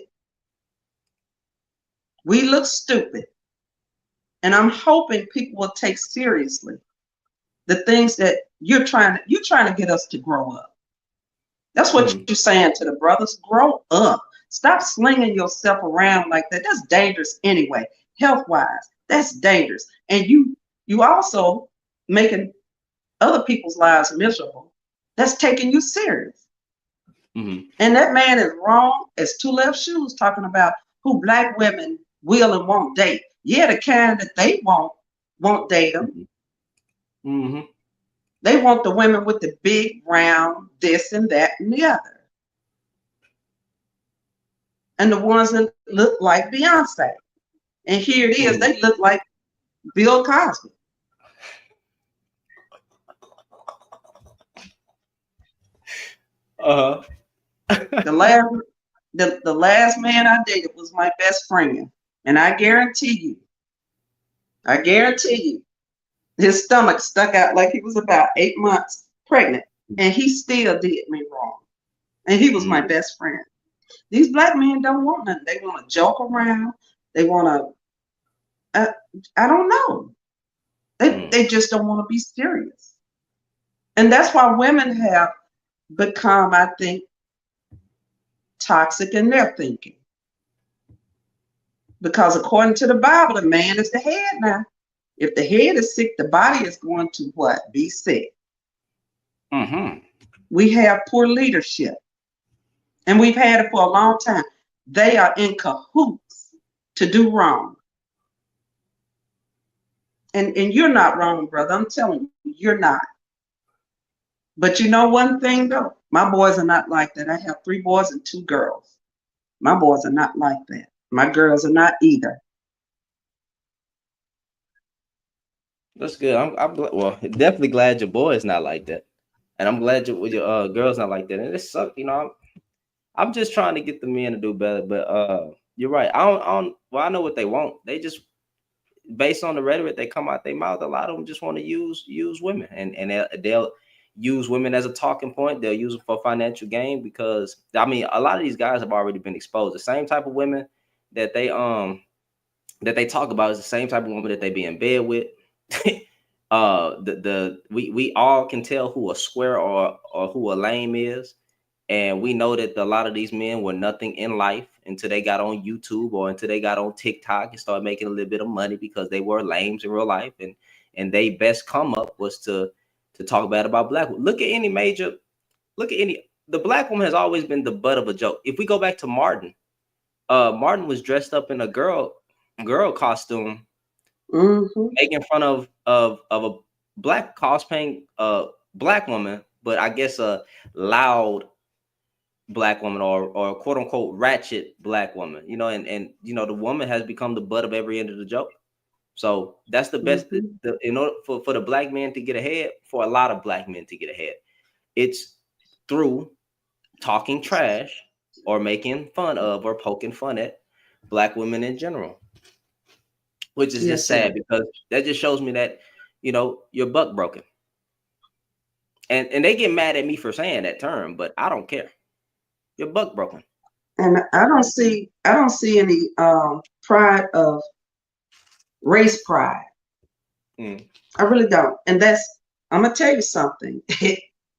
We look stupid. And I'm hoping people will take seriously the things that you're trying to get us to grow up. That's what you're saying to the brothers. Grow up. Stop slinging yourself around like that. That's dangerous anyway. Health-wise, that's dangerous. And you also making other people's lives miserable. That's taking you serious. And that man is wrong as two left shoes talking about who black women will and won't date. Yeah, the kind that they won't date them. They want the women with the big, round, this and that and the other. And the ones that look like Beyonce. And here it is, they look like Bill Cosby. The last man I dated was my best friend. And I guarantee you, his stomach stuck out like he was about 8 months pregnant. And he still did me wrong. And he was my best friend. These black men don't want nothing. They want to joke around. They want to, I don't know. They just don't want to be serious. And that's why women have become, I think, toxic in their thinking. Because according to the Bible, the man is the head now. If the head is sick, the body is going to what? Be sick. We have poor leadership. And we've had it for a long time. They are in cahoots to do wrong. And you're not wrong, brother. I'm telling you, you're not. But you know one thing, though? My boys are not like that. I have 3 boys and 2 girls. My boys are not like that. My girls are not either. That's good. I'm well, definitely glad your boy is not like that. And I'm glad your girl's not like that. And it sucks, you know. I'm just trying to get the men to do better, but you're right. I know what they want. They just, based on the rhetoric that come out their mouth, a lot of them just want to use women, and they'll use women as a talking point. They'll use them for financial gain, because I mean, a lot of these guys have already been exposed. The same type of women that they talk about is the same type of woman that they be in bed with. We all can tell who a square or who a lame is. And we know that a lot of these men were nothing in life until they got on YouTube or until they got on TikTok and started making a little bit of money, because they were lames in real life. And they best come up was to talk bad about black women. The black woman has always been the butt of a joke. If we go back to Martin, Martin was dressed up in a girl costume, making fun of a black cosplaying black woman, but I guess a loud black woman or quote unquote ratchet black woman, you know, and you know, the woman has become the butt of every end of the joke. So that's the best in order for the black man to get ahead, for a lot of black men to get ahead, it's through talking trash or making fun of or poking fun at black women in general, which is just sad, because that just shows me that, you know, you're buck broken. And they get mad at me for saying that term, but I don't care. You're buck broken. And I don't see any pride of race pride. I really don't. And I'm gonna tell you something.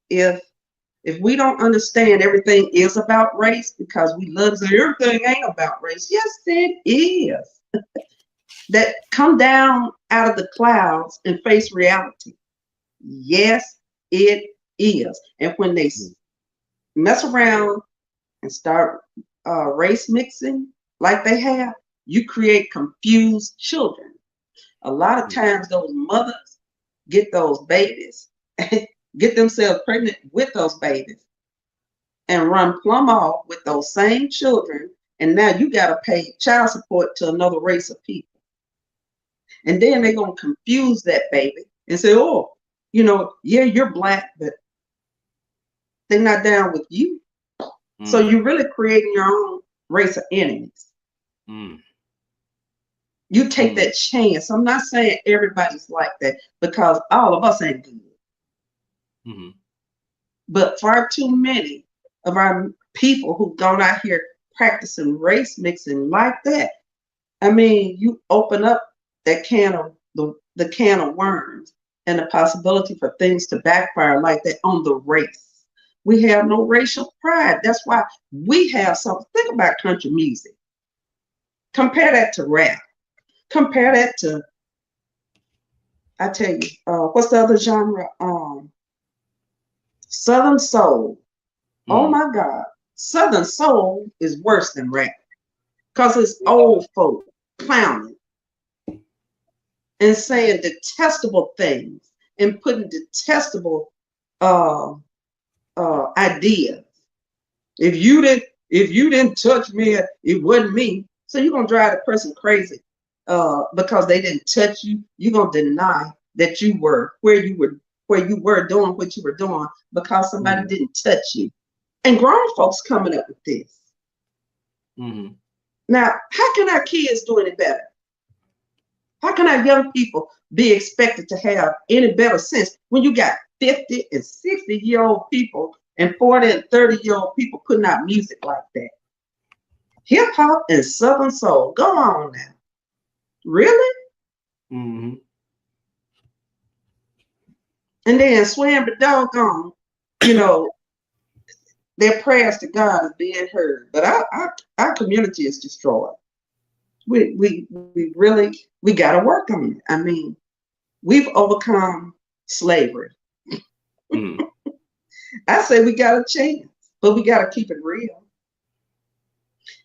If we don't understand everything is about race, because we love to say everything ain't about race. Yes, it is. That come down out of the clouds and face reality. Yes, it is. And when they mess around and start race mixing like they have, you create confused children. A lot of times those mothers get those babies, get themselves pregnant with those babies, and run plumb off with those same children. And now you got to pay child support to another race of people. And then they're going to confuse that baby and say, oh, you know, yeah, you're black, but they're not down with you. So you're really creating your own race of enemies. You take that chance. I'm not saying everybody's like that, because all of us ain't good. But far too many of our people who've gone out here practicing race mixing like that. I mean, you open up that can of the can of worms and the possibility for things to backfire like that on the race. We have no racial pride. That's why we have something. Think about country music. Compare that to rap. Compare that to, I tell you, what's the other genre? Southern soul. Oh my God. Southern soul is worse than rap because it's old folk clowning and saying detestable things and putting detestable ideas. If you didn't touch me, it wasn't me. So you're gonna drive the person crazy because they didn't touch you. You're gonna deny that you were where you were doing what you were doing because somebody didn't touch you. And grown folks coming up with this. Now, how can our kids do any better? How can our young people be expected to have any better sense when you got 50 and 60-year-old people and 40 and 30-year-old people putting out music like that? Hip hop and Southern soul. Go on now. Really? And then swearing but doggone, their prayers to God is being heard. But our community is destroyed. We got to work on it. I mean, we've overcome slavery. I say we got a chance, but we got to keep it real.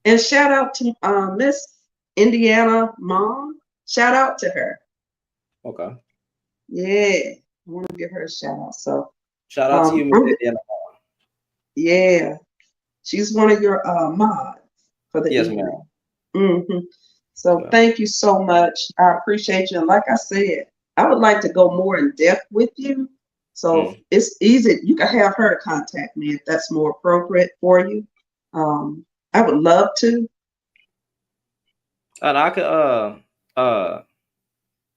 And shout out to Miss Indiana Mom. Shout out to her. Okay. Yeah, I want to give her a shout out. So shout out to you, Miss Indiana Mom. Yeah, she's one of your mods for the evening. So thank you so much. I appreciate you. And like I said, I would like to go more in depth with you. So it's easy. You can have her contact me if that's more appropriate for you. I would love to. And I could well,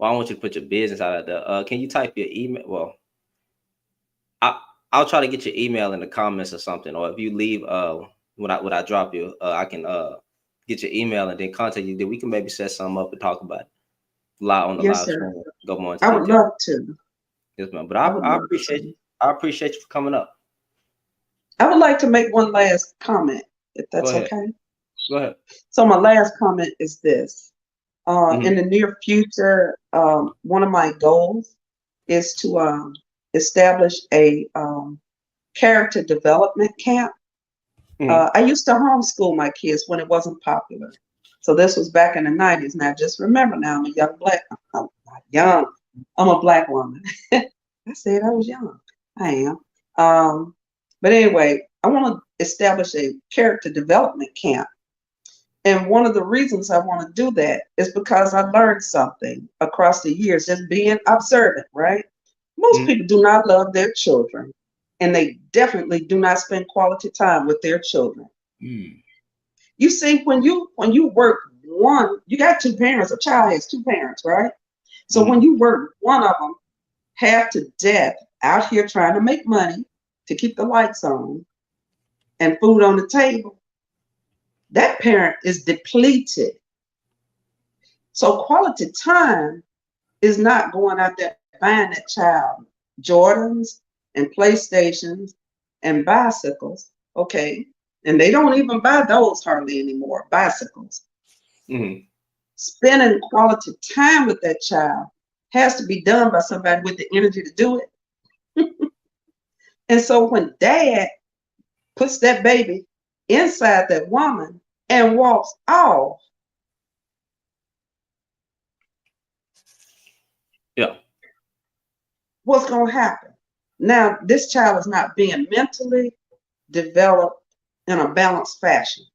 I want you to put your business out of there. Can you type your email? Well, I'll try to get your email in the comments or something. Or if you leave when I drop you, I can get your email and then contact you. Then we can maybe set something up and talk about it live on the live stream. Go more into I would love to. Yes, ma'am. But I appreciate you. I appreciate you for coming up. I would like to make one last comment, if that's okay. Go ahead. So my last comment is this. In the near future, one of my goals is to establish a character development camp. I used to homeschool my kids when it wasn't popular. So this was back in the 90s. Now just remember now, I'm a young I'm not young. I'm a Black woman. I said I was young. I am. But anyway, I want to establish a character development camp. And one of the reasons I want to do that is because I learned something across the years, just being observant, right? Most people do not love their children, and they definitely do not spend quality time with their children. You see, when you work one, you got two parents, a child has two parents, right? So when you work one of them half to death out here trying to make money to keep the lights on and food on the table, that parent is depleted. So quality time is not going out there buying that child Jordans and PlayStations and bicycles, okay? And they don't even buy those hardly anymore, bicycles. Spending quality time with that child has to be done by somebody with the energy to do it. And so when dad puts that baby inside that woman and walks off, what's going to happen? Now, this child is not being mentally developed in a balanced fashion.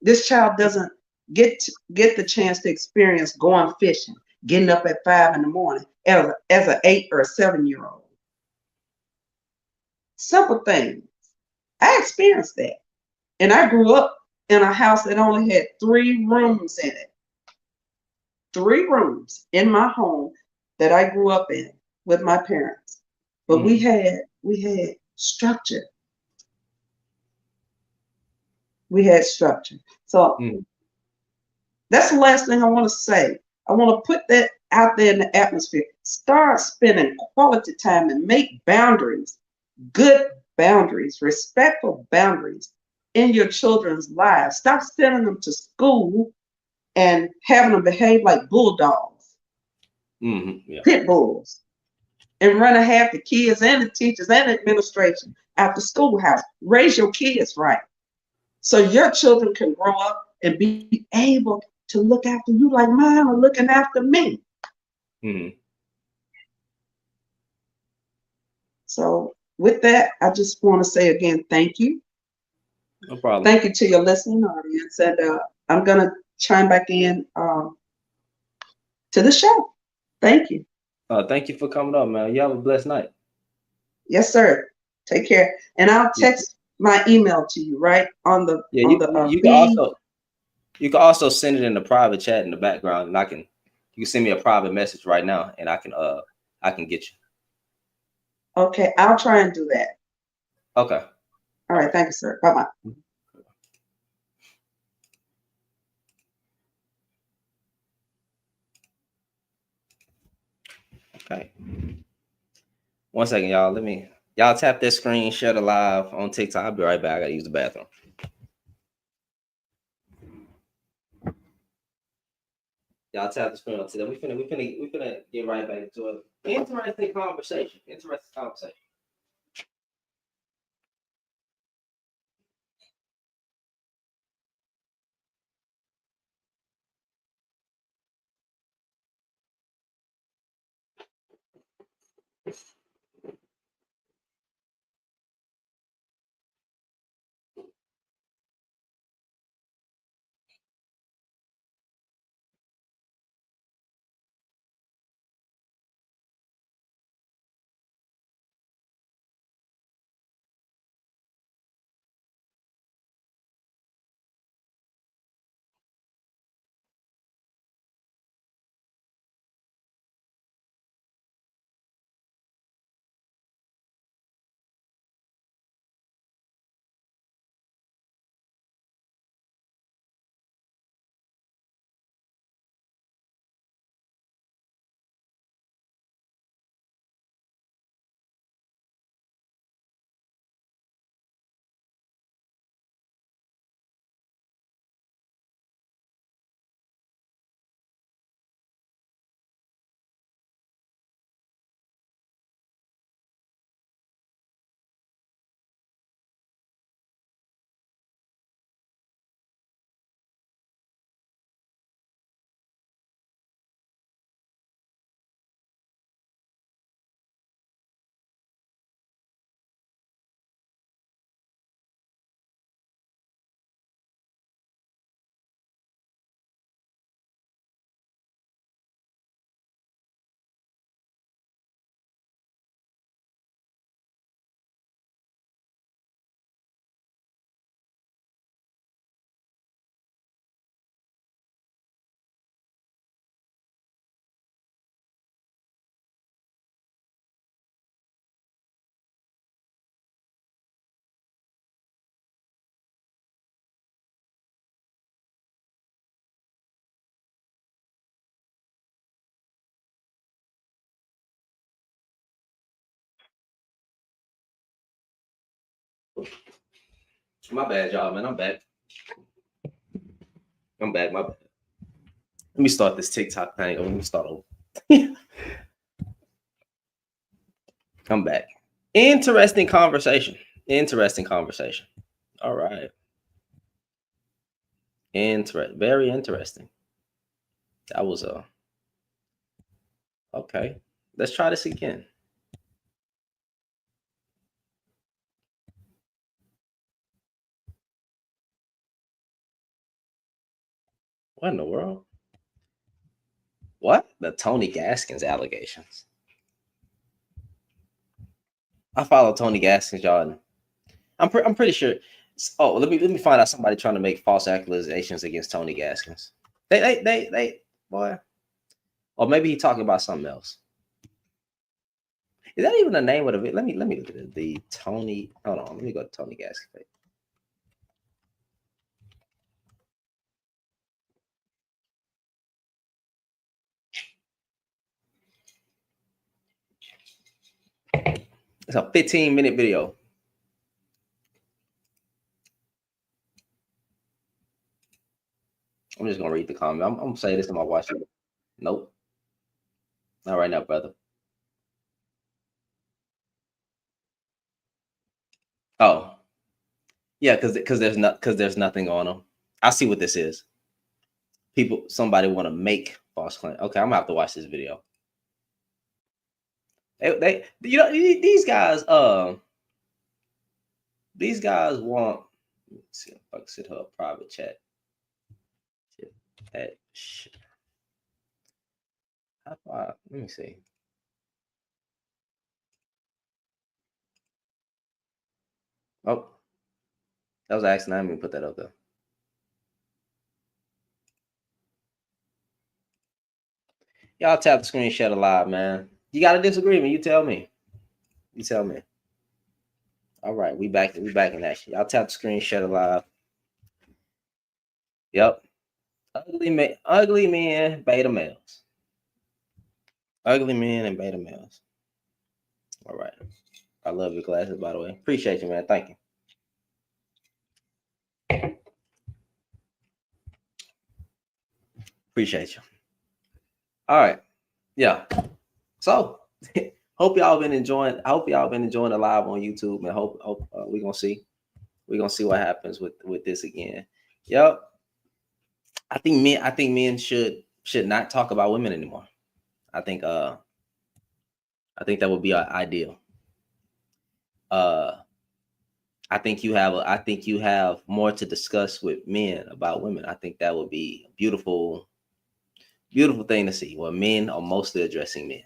This child doesn't get the chance to experience going fishing, getting up at 5 in the morning as an 8 or a 7-year-old. Simple things. I experienced that. And I grew up in a house that only had 3 rooms in it. 3 rooms in my home that I grew up in with my parents. But we had we had structure. We had structure. So that's the last thing I want to say. I want to put that out there in the atmosphere. Start spending quality time and make boundaries, good boundaries, respectful boundaries in your children's lives. Stop sending them to school and having them behave like bulldogs, pit bulls, and run half the kids and the teachers and the administration out the schoolhouse. Raise your kids right, so your children can grow up and be able to look after you like mine are looking after me. So with that, I just want to say again, thank you. No problem. Thank you to your listening audience. And I'm going to chime back in to the show. Thank you. Thank you for coming up, man. You have a blessed night. Yes, sir. Take care. And I'll text my email to you, right? On the you can also send it in the private chat in the background, and you can send me a private message right now, and I can get you. Okay, I'll try and do that. Okay. All right, thank you, sir. Bye-bye. Okay. 1 second, y'all. Y'all tap that screen, share the live on TikTok. I'll be right back. I gotta use the bathroom. Y'all tap the screen on TikTok. We finna get right back into it. Interesting conversation. My bad, y'all, man. I'm back. My bad. Let me start this TikTok thing. Let me start over. I'm back. Interesting conversation. All right. Very interesting. That was okay. Let's try this again. What in the world? What? The Tony Gaskins allegations. I follow Tony Gaskins, y'all. I'm pretty sure. Oh, let me find out somebody trying to make false accusations against Tony Gaskins. They boy. Or maybe he talking about something else. Is that even the name of the video? Let me look at it. The Tony. Hold on. Let me go to Tony Gaskin. It's a 15-minute video. I'm just gonna read the comment. I'm gonna say this to my wife. Nope. Not right now, brother. Oh. Yeah, because there's nothing on them. I see what this is. Somebody want to make false claim. Okay, I'm gonna have to watch this video. These guys want. Let's see if I can set her up private chat. Let me see. Oh, that was an accident. I didn't even put that up there. Y'all tap the screen, share the live, man. You got a disagreement? You tell me. You tell me. All right, we back in action. Y'all tap the screen, share the live. Yep. Ugly men, beta males. Ugly men and beta males. All right. I love your glasses, by the way. Appreciate you, man. Thank you. Appreciate you. All right. Yeah. So hope y'all been enjoying. I hope y'all been enjoying the live on YouTube, and hope we're gonna see what happens with this again. Yep. I think men should not talk about women anymore. I think that would be ideal. I think you have more to discuss with men about women. I think that would be a beautiful thing to see, where men are mostly addressing men.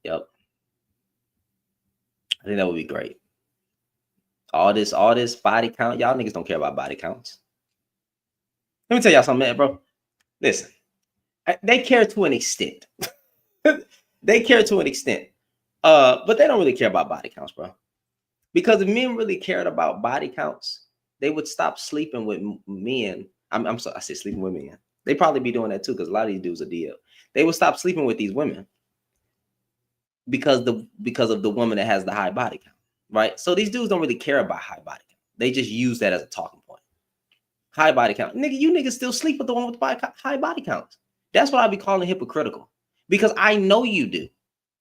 Yep. I think that would be great. All this body count. Y'all niggas don't care about body counts. Let me tell y'all something, man, bro. Listen, they care to an extent. They care to an extent. But they don't really care about body counts, bro. Because if men really cared about body counts, they would stop sleeping with men. I'm sorry, I said sleeping with men. They probably be doing that too, because a lot of these dudes are DL. They would stop sleeping with these women because of the woman that has the high body count, right? So these dudes don't really care about high body count. They just use that as a talking point. High body count, nigga. You niggas still sleep with the one with high body counts. That's what I be calling hypocritical, because I know you do.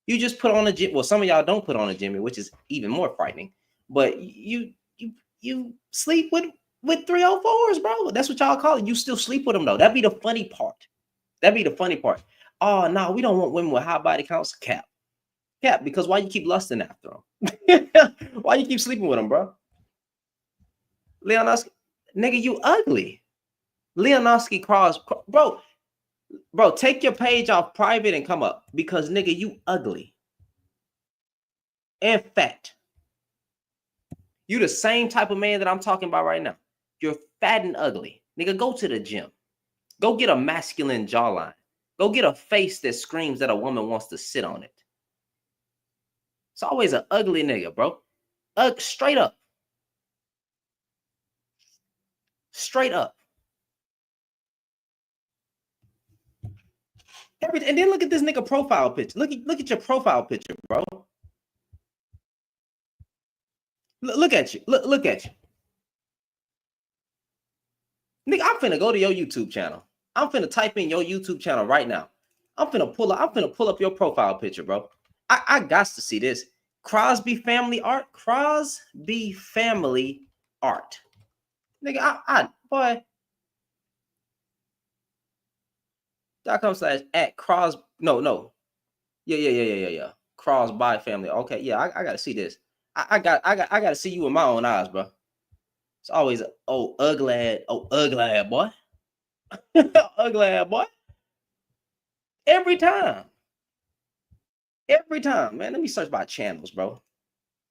You just put on a gym. Well, some of y'all don't put on a Jimmy, which is even more frightening. But you sleep with 304s, bro. That's what y'all call it. You still sleep with them though. That'd be the funny part. Oh no, we don't want women with high body counts. Cap, because why you keep lusting after them? Why you keep sleeping with them, bro? Leonovsky, nigga, you ugly. Leonovsky Cross, bro, take your page off private and come up, because nigga, you ugly and fat. You the same type of man that I'm talking about right now. You're fat and ugly. Nigga, go to the gym. Go get a masculine jawline. Go get a face that screams that a woman wants to sit on it. It's always an ugly nigga, bro. Straight up. Straight up. And then look at this nigga profile picture. Look at your profile picture, bro. Look at you. Look at you. Nigga, I'm finna go to your YouTube channel. I'm finna type in your YouTube channel right now. I'm finna pull up your profile picture, bro. I got to see this. Crosby Family Art. Crosby Family Art. Nigga, boy. .com/@ Cros. No. Yeah. Crosby Family. Okay, yeah, I gotta see this. I gotta see you with my own eyes, bro. It's always ugly boy. Ugly boy. Every time, man. Let me search by channels, bro,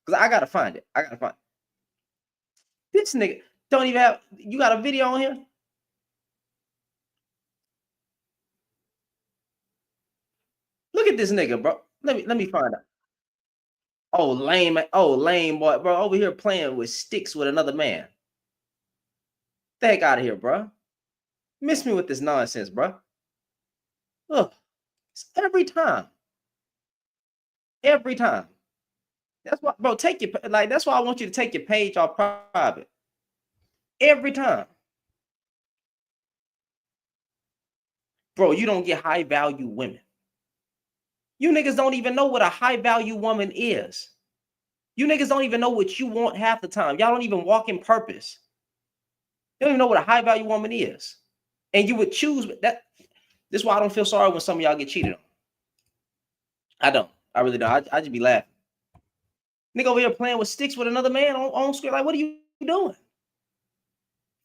because I gotta find it. This nigga don't even have. You got a video on here? Look at this nigga, bro. Let me find out. Oh, lame. Oh, lame boy, bro. Over here playing with sticks with another man. The heck out of here, bro. Miss me with this nonsense, bro. Look, every time. Every time. That's why, bro, take your, like, that's why I want you to take your page off private. Every time. Bro, you don't get high value women. You niggas don't even know what a high value woman is. You niggas don't even know what you want half the time. Y'all don't even walk in purpose. You don't even know what a high value woman is. And you would choose that. This is why I don't feel sorry when some of y'all get cheated on. I don't. I really don't. I just be laughing. Nigga over here playing with sticks with another man on screen. Like, what are you doing?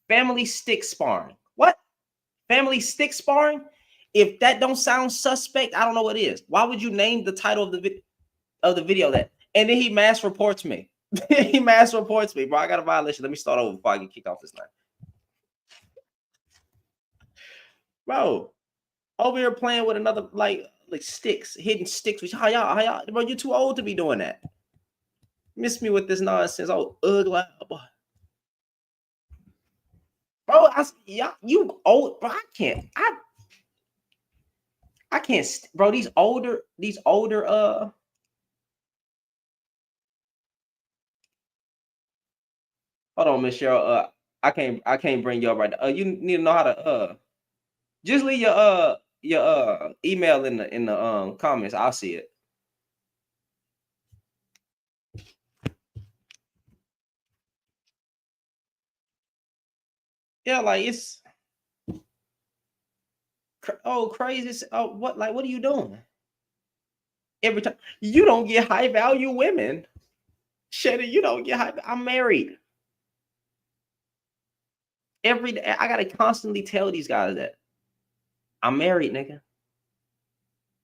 Family stick sparring. What? Family stick sparring? If that don't sound suspect, I don't know what is. Why would you name the title of the video that? And then he mass reports me. He mass reports me, bro. I got a violation. Let me start over before I get kicked off this night. Bro, over here playing with another like sticks, hitting sticks. How y'all, bro? You're too old to be doing that. Miss me with this nonsense. Oh, ugly, bro. Y'all, you old, bro. I can't, bro. These older. Hold on, Miss Cheryl. I can't bring you up right now. You need to know how to just leave your email in the comments. I'll see it. Yeah, like it's crazy. Oh, what are you doing? Every time you don't get high value women. Shady, you don't get high. I'm married. Every day I gotta constantly tell these guys that I'm married, nigga.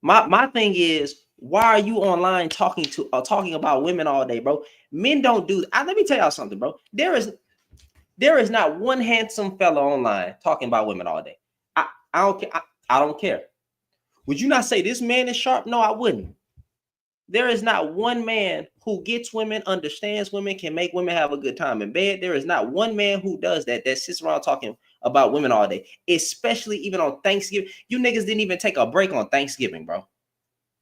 My thing is, why are you online talking about women all day, bro? Men don't do that. Let me tell y'all something, bro. There is not one handsome fella online talking about women all day. I don't care. I don't care. Would you not say this man is sharp? No, I wouldn't. There is not one man who gets women, understands women, can make women have a good time in bed. There is not one man who does that sits around talking about women all day, especially even on Thanksgiving. You niggas didn't even take a break on Thanksgiving, bro.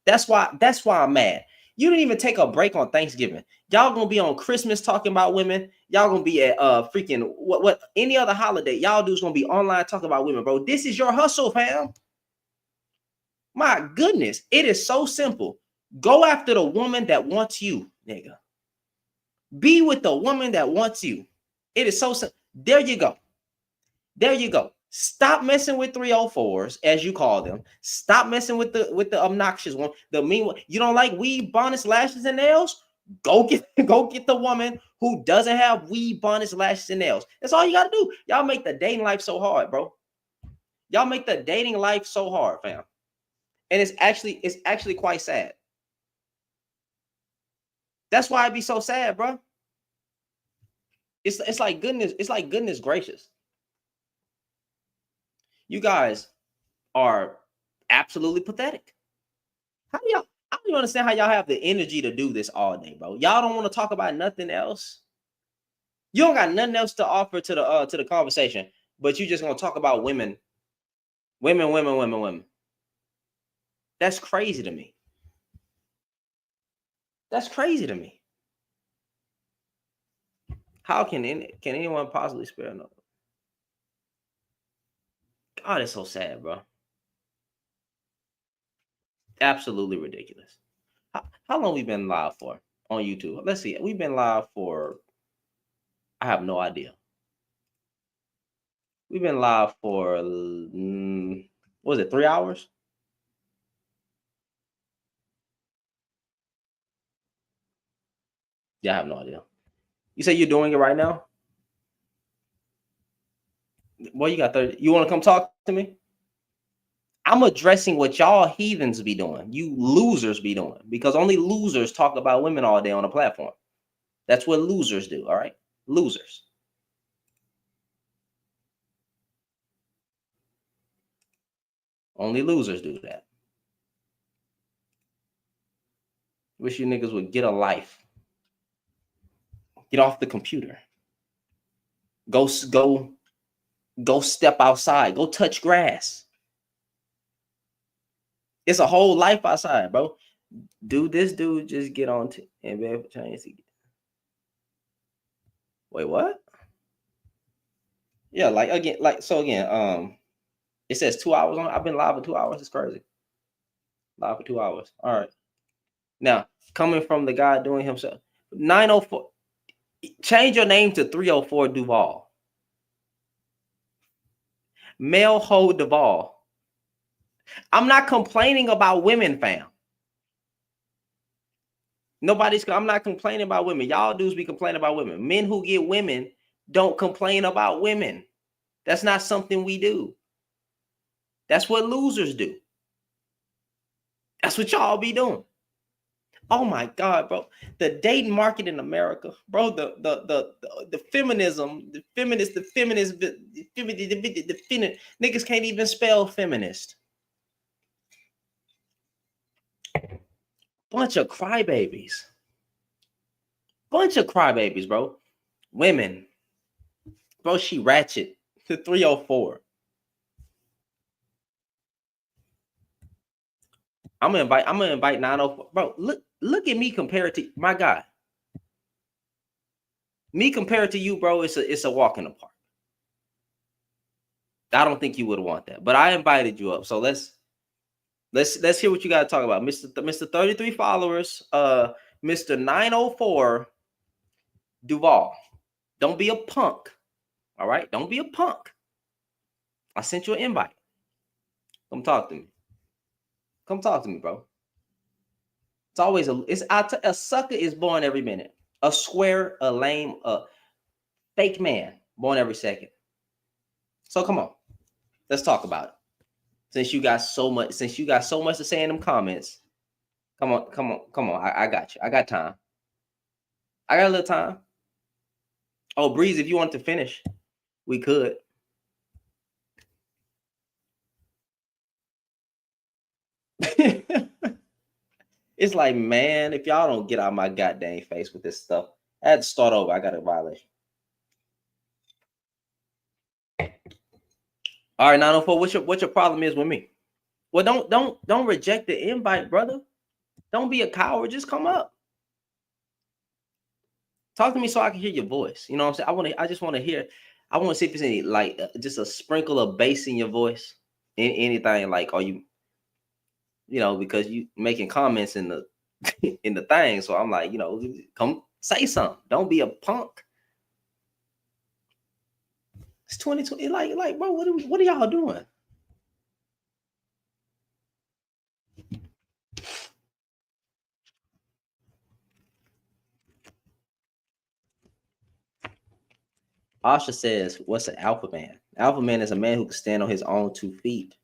That's why I'm mad. You didn't even take a break on Thanksgiving. Y'all gonna be on Christmas talking about women. Y'all gonna be at freaking what any other holiday. Y'all dudes gonna be online talking about women, bro. This is your hustle, fam. My goodness, it is so simple. Go after the woman that wants you, nigga. Be with the woman that wants you. It is so simple. There you go. There you go. Stop messing with 304s, as you call them. Stop messing with the obnoxious one, the mean one. You don't like weave, bonnets, lashes, and nails? Go get the woman who doesn't have weave, bonnets, lashes, and nails. That's all you gotta do. Y'all make the dating life so hard, bro. Y'all make the dating life so hard, fam. And it's actually quite sad. That's why it'd be so sad, bro. It's like goodness gracious. You guys are absolutely pathetic. How do y'all? I don't even understand how y'all have the energy to do this all day, bro. Y'all don't want to talk about nothing else. You don't got nothing else to offer to the conversation, but you just gonna talk about women. That's crazy to me. That's crazy to me. How can anyone possibly spare another? God, it's so sad, bro. Absolutely ridiculous. How long we been live for on YouTube? Let's see. We've been live for, I have no idea. We've been live for what was it, 3 hours? Yeah, I have no idea. You say you're doing it right now? Boy, you got 30. You want to come talk to me? I'm addressing what y'all heathens be doing. You losers be doing, because only losers talk about women all day on a platform. That's what losers do. All right, losers. Only losers do that. Wish you niggas would get a life. Get off the computer. Go step outside. Go touch grass. It's a whole life outside, bro. Dude, this dude just get on and be able to change. Wait, what? Yeah, like again, it says 2 hours on. I've been live for 2 hours. It's crazy. Live for 2 hours. All right. Now, coming from the guy doing himself, 904. Change your name to 304 Duval. Male Ho Duval. I'm not complaining about women, fam. I'm not complaining about women. Y'all dudes be complaining about women. Men who get women don't complain about women. That's not something we do. That's what losers do. That's what y'all be doing. Oh my God, bro. The dating market in America, bro, the feminism, the feminist, niggas can't even spell feminist. Bunch of crybabies. Bro. Women. Bro, she ratchet to 304. I'm gonna invite 904. Bro, look at me compared to my guy. Me compared to you, bro, it's a walk in the park. I don't think you would want that, but I invited you up. So let's hear what you got to talk about. Mr. 33 followers, Mr. 904 Duval. Don't be a punk. All right? Don't be a punk. I sent you an invite. Come talk to me. Come talk to me, bro. It's always a sucker is born every minute. A square, a lame, a fake man born every second. So come on. Let's talk about it. Since you got so much to say in them comments. Come on. I got you. I got time. I got a little time. Oh, Breeze, if you want to finish, we could. It's like, man, if y'all don't get out my goddamn face with this stuff, I had to start over. I got a violation. All right, 904, what your problem is with me? Well, don't reject the invite, brother. Don't be a coward. Just come up. Talk to me so I can hear your voice. You know what I'm saying? I just want to hear. I want to see if there's any just a sprinkle of bass in your voice. Anything like, are you because you making comments in the in the thing. So I'm like, come say something. Don't be a punk. It's 2020. Like, bro, what are y'all doing? Asha says, what's an alpha man? Alpha man is a man who can stand on his own 2 feet.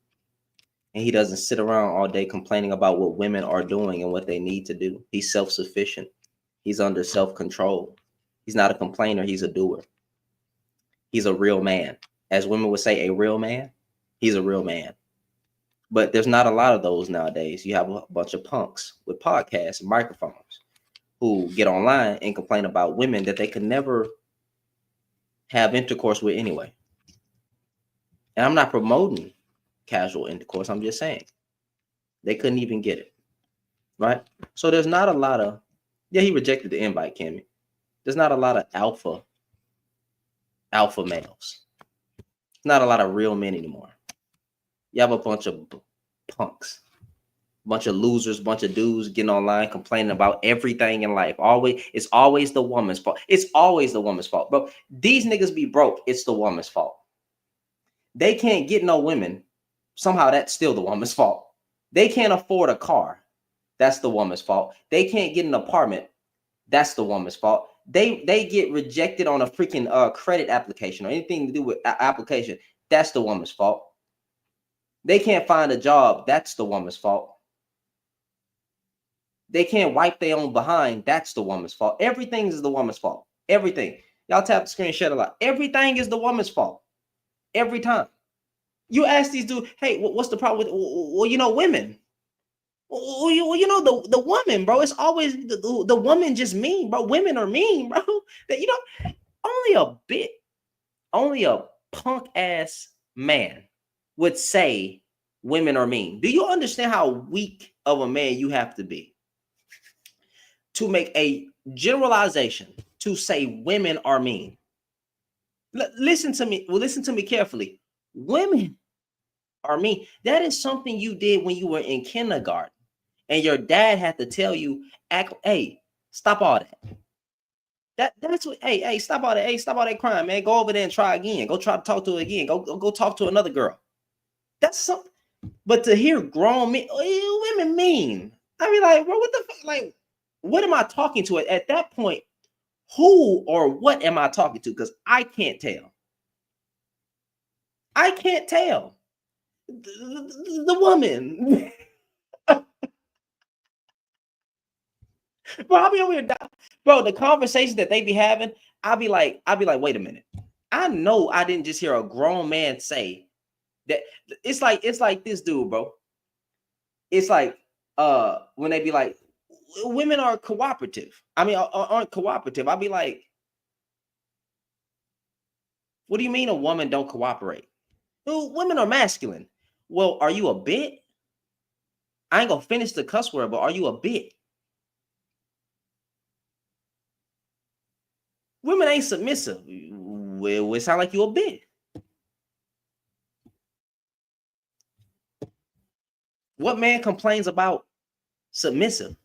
And he doesn't sit around all day complaining about what women are doing and what they need to do. He's self-sufficient. He's under self-control. He's not a complainer. He's a doer. He's a real man. As women would say, a real man. He's a real man. But there's not a lot of those nowadays. You have a bunch of punks with podcasts and microphones who get online and complain about women that they could never have intercourse with anyway. And I'm not promoting casual intercourse. I'm just saying they couldn't even get it. Right? So there's not a lot of, he rejected the invite, Kimmy. There's not a lot of alpha males. Not a lot of real men anymore. You have a bunch of punks, bunch of losers, bunch of dudes getting online complaining about everything in life. It's always the woman's fault. It's always the woman's fault, bro. These niggas be broke. It's the woman's fault. They can't get no women. Somehow that's still the woman's fault. They can't afford a car. That's the woman's fault. They can't get an apartment. That's the woman's fault. They get rejected on a freaking credit application or anything to do with application. That's the woman's fault. They can't find a job. That's the woman's fault. They can't wipe their own behind. That's the woman's fault. Everything is the woman's fault. Everything. Y'all tap the screen, share a lot. Everything is the woman's fault. Every time. You ask these dudes, hey, what's the problem with, women? Well, you know, the woman, bro. It's always the woman just mean, bro. Women are mean, bro. That, you know, only a punk ass man would say women are mean. Do you understand how weak of a man you have to be to make a generalization to say women are mean? Listen to me. Well, listen to me carefully. Women are mean. That is something you did when you were in kindergarten, and your dad had to tell you, "Act, hey, stop all that." That's what. Hey, stop all that. Hey, stop all that crime, man. Go over there and try again. Go try to talk to her again. Go talk to another girl. That's something. But to hear grown men, women mean. I mean, like, bro, what the fuck? Like, what am I talking to at that point? Who or what am I talking to? Because I can't tell. I can't tell. The woman. Bro, I'll be over here, bro. The conversation that they be having, I'll be like, wait a minute. I know I didn't just hear a grown man say that. It's like this dude, bro. It's like when they be like, women are cooperative. I mean, aren't cooperative. I'll be like, what do you mean a woman don't cooperate? Well, women are masculine. Well, are you a bit? I ain't gonna finish the cuss word, but are you a bit? Women ain't submissive. Well, it sound like you a bit. What man complains about submissive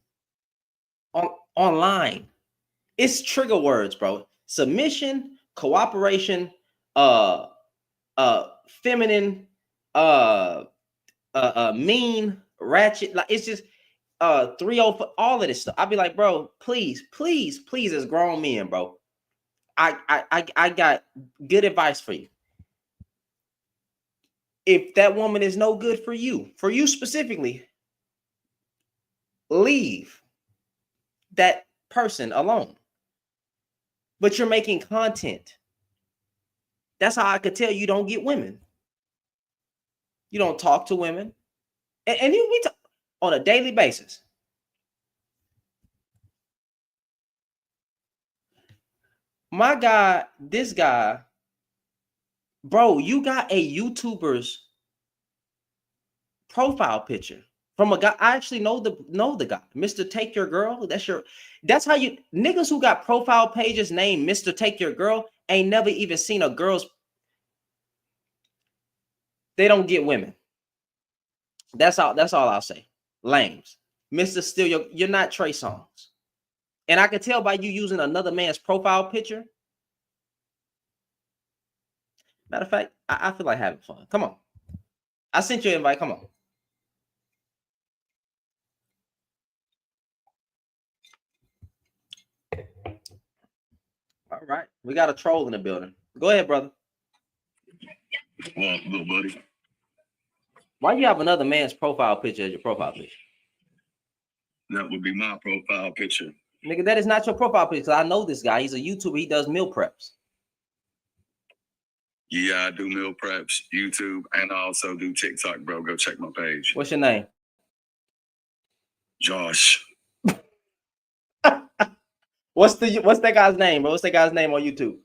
online? It's trigger words, bro. Submission, cooperation, uh, feminine, mean, ratchet. Like, it's just 3-0 for all of this stuff. I'll be like, bro, please, please, please, as grown men, bro. I got good advice for you. If that woman is no good for you specifically, leave that person alone. But you're making content. That's how I could tell you don't get women. You don't talk to women. And we talk on a daily basis. My guy, this guy, bro, you got a YouTuber's profile picture from a guy. I actually know the guy, Mr. Take Your Girl. That's how you niggas who got profile pages named Mr. Take Your Girl ain't never even seen a girl's. They don't get women. That's all I'll say. Lames. Mr. Still, you're not Trey Songz. And I can tell by you using another man's profile picture. Matter of fact, I feel like having fun. Come on. I sent you an invite. Come on. All right. We got a troll in the building. Go ahead, brother. Well, little buddy. Why you have another man's profile picture as your profile picture? That would be my profile picture. Nigga, that is not your profile picture. I know this guy. He's a YouTuber. He does meal preps. Yeah, I do meal preps, YouTube, and I also do TikTok, bro. Go check my page. What's your name? Josh. What's that guy's name, bro? What's that guy's name on YouTube?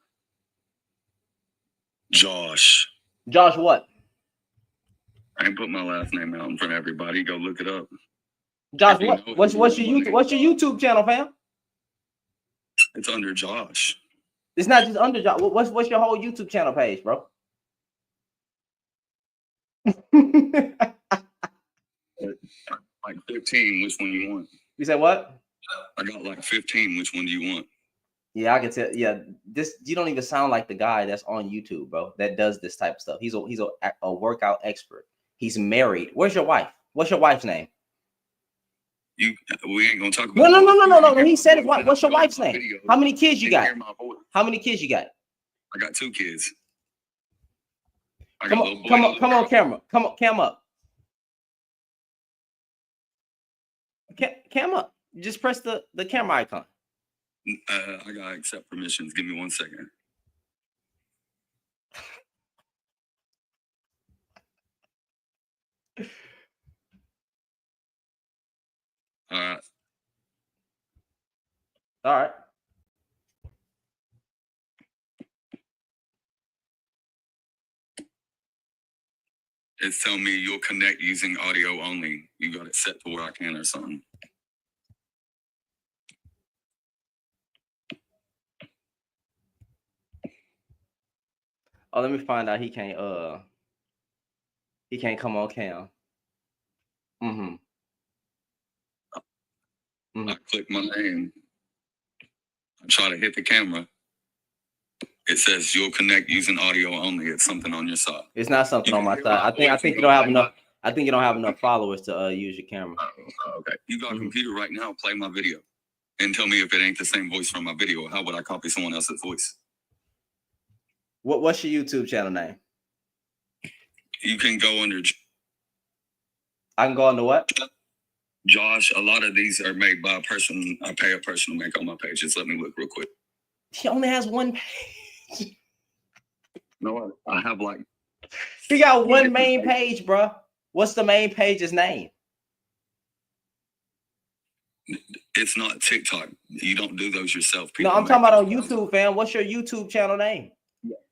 Josh. Josh what? I ain't put my last name out in front of everybody. Go look it up. Josh what? What's your YouTube? What's your YouTube channel, fam? It's under Josh. It's not just under Josh. What's your whole YouTube channel page, bro? Like 15. Which one you want? You said what? I got like 15. Which one do you want? Yeah, I can tell. Yeah, you don't even sound like the guy that's on YouTube, bro. That does this type of stuff. He's a workout expert. He's married. Where's your wife? What's your wife's name? We ain't gonna talk about. No. He said his wife. What's your wife's name? How many kids you got? How many kids you got? I got 2 kids. Come on, camera. Cam up. Cam up. Just press the camera icon. I gotta accept permissions. Give me 1 second. All right. It's telling me you'll connect using audio only. You got it set to where I can or something. Oh, let me find out he can't come on cam. Mm-hmm. I click my name. I try to hit the camera. It says you'll connect using audio only. It's something on your side. It's not something on my side. I think you don't have enough. I think you don't have enough followers to use your camera. Okay. You got a computer right now. Play my video, and tell me if it ain't the same voice from my video. How would I copy someone else's voice? What's your YouTube channel name? You can go under. I can go under what? Josh. A lot of these are made by a person. I pay a person to make on my page. Just let me look real quick. He only has one page. No, I have like. He got one main page, bro. What's the main page's name? It's not TikTok. You don't do those yourself. No, I'm talking about on YouTube, fam. What's your YouTube channel name?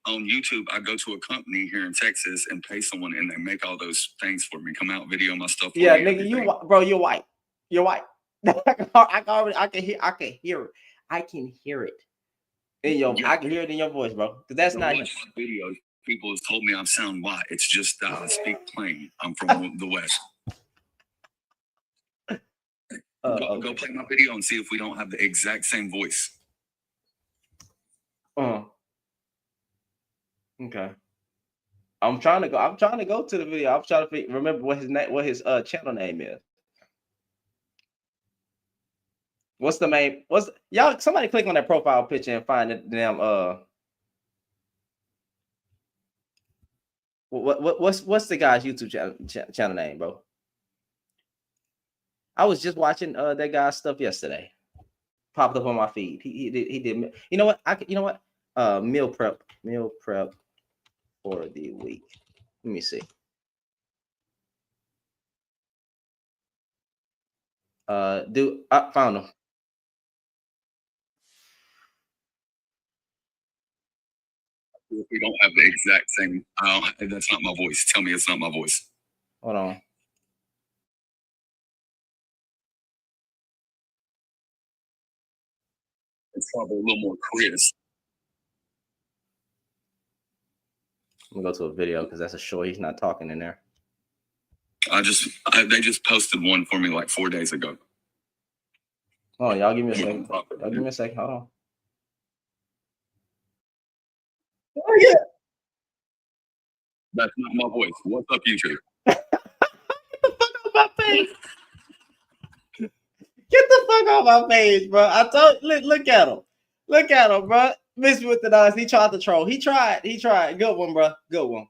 On YouTube, I go to a company here in Texas and pay someone, and they make all those things for me. Come out, video my stuff. Yeah, nigga, you're white. You're white. I can hear it. I can hear it in your. I can hear it in your voice, bro. Because that's not videos. People have told me I sound white. It's just that I speak plain. I'm from the West. Go play my video and see if we don't have the exact same voice. Okay. I'm trying to go to the video. I'm trying to remember what his channel name is. What's the main? Y'all? Somebody click on that profile picture and find the damn What's the guy's YouTube channel name, bro? I was just watching that guy's stuff yesterday. Popped up on my feed. He did. You know what? Meal prep for the week. Let me see. Dude, I found him. We don't have the exact same. That's not my voice. Tell me it's not my voice. Hold on. It's probably a little more Chris. I'm gonna go to a video because that's a short. He's not talking in there. They just posted one for me like 4 days ago. Oh, y'all give me a second. Y'all give me a second. Hold on. Oh yeah. That's not my voice. What's up, YouTube? Get the fuck off my page. Get the fuck off my page, bro. I told look at him. Look at him, bro. Miss me with the noise. He tried to troll. He tried. Good one, bro. Good one.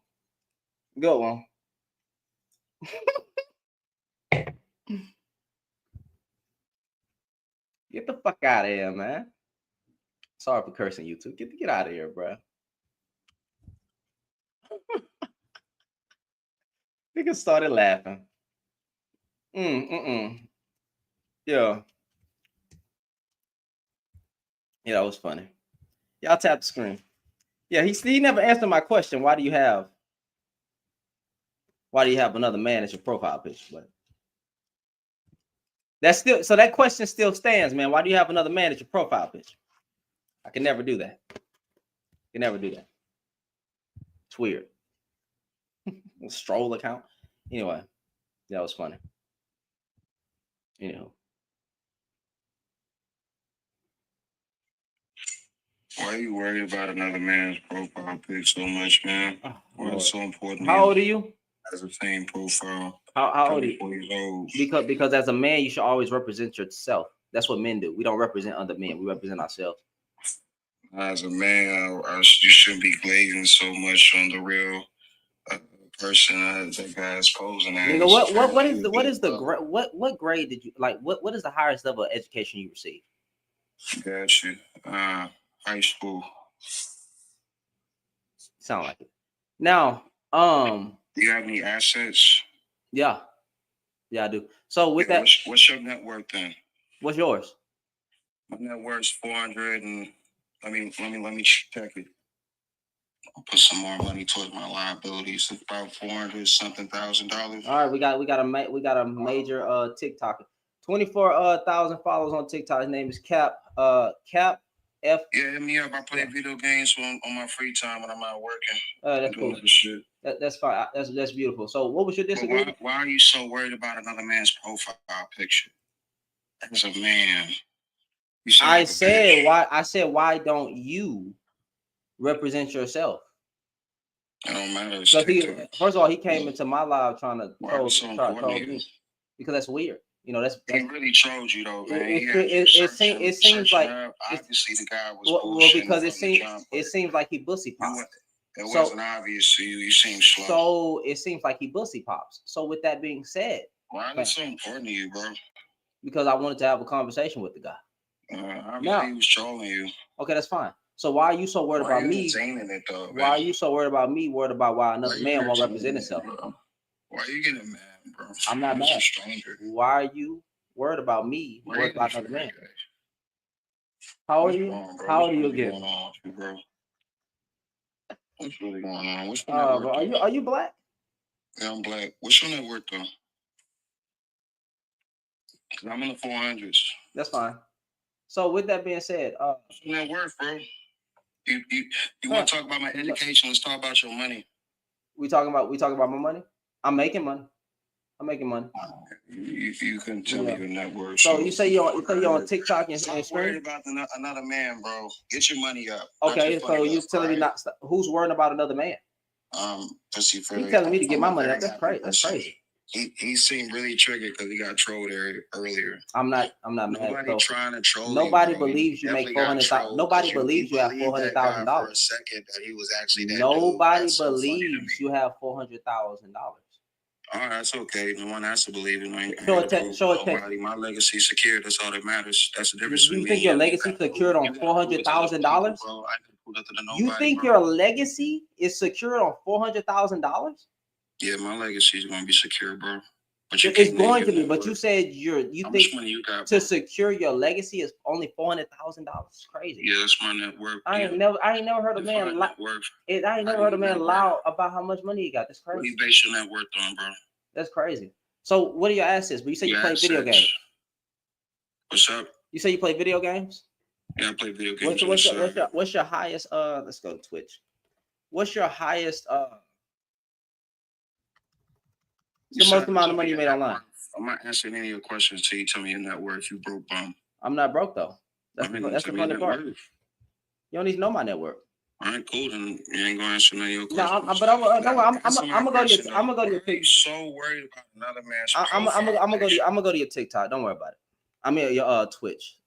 Get the fuck out of here, man. Sorry for cursing you too. Get out of here, bro. Nigga started laughing. Yeah. Yeah, that was funny. Y'all tap the screen. Yeah, he never answered my question. Why do you have another man as your profile picture? But that's still so that question still stands, man. Why do you have another man as your profile picture? I can never do that. It's weird. Stroll account. Anyway, that was funny. Why are you worried about another man's profile pic so much, man? What's so important? How old are you? As the same profile. How old are you? Because as a man, you should always represent yourself. That's what men do. We don't represent other men. We represent ourselves. As a man, you shouldn't be glazing so much on the real person that guy's posing as. You know what grade did you like? What is the highest level of education you received? Got you. High school. Sound like it. Now, do you have any assets? Yeah. Yeah, I do. So with Yeah, that, what's your net worth then? what's yours? My net worth's 400 and let me check it. I'll put some more money towards my liabilities. It's about 400 something $1,000. All right, we got a major TikToker. 24,000 followers on TikTok. His name is Cap F. Yeah, hit me up. I play video games on my free time when I'm out working. That's doing cool. other shit. That's fine. That's beautiful. So what was your But disagreement? why are you so worried about another man's profile picture? As a man. You sound I like a said bitch. why don't you represent yourself? It don't matter. It's Because TikTok. first of all, he came into my live trying to Why was so troll important to you? me because that's weird. You know, that's He really trolled you though, man. it seems like obviously the guy was well because bullshitting it seems like he bussy pops. It So- wasn't obvious to you. You seem slow. So it seems like he bussy pops. So with that being said, Why is it so important to you, bro? because I wanted to have a conversation with the guy. Obviously he was trolling you. Okay, that's fine. So why are you so worried about me? It, though, Why are you so worried about me? Worried about why another man won't represent himself? Why are you getting mad, bro? I'm not mad. A stranger. Why are you worried about me? Worried about another man? How old are you? How old are you again? What's really going on? What's your net worth? Are you black? Yeah, I'm black. What's your net worth though? Cause I'm in the 400s. That's fine. So with that being said, what's your net worth, bro? You want to talk about my education? Let's talk about your money. we talking about my money. I'm making money. You couldn't tell me your net worth. So you say you're on TikTok and Stop stream? worried about another man, bro. Get your money up. Okay, so you telling me not? Who's worrying about another man? Pussy Fairy. You telling me to get my money up? That's crazy. That's crazy. He seemed really triggered because he got trolled earlier. I'm not mad. Nobody trying to troll. Nobody you, bro. believes you make $400,000. Nobody believes you have $400,000. For a second that he was actually that Nobody dude. believes you have $400,000. All right, that's okay. No one has to believe it. Show a text. My legacy secured. That's all that matters. That's the difference. You think your legacy secured on $400,000? You think your legacy is secured on $400,000? Yeah, my legacy is going to be secure, bro. But it's going to be. But you said you How think much money you got, to secure your legacy is only $400,000. It's crazy. Yeah, that's my net worth. I ain't never heard a man lie. I ain't never heard a man lie about how much money he got. That's crazy. What do you base your net worth on, bro? That's crazy. So what are your assets? But you say you play video games. What's up? You say you play video games? Yeah, I play video games. What's your highest let's go to Twitch. What's your highest the most amount of money you made online? I'm not answering any of your questions until you tell me your net worth. You broke bum. I'm not broke though. That's the funny part. You don't need to know my net worth. All right, cool. Then you ain't gonna answer any of your No, questions. I'm gonna go to your TikTok. So worried about another man's I'm gonna go to your TikTok. Don't worry about it. I mean your Twitch.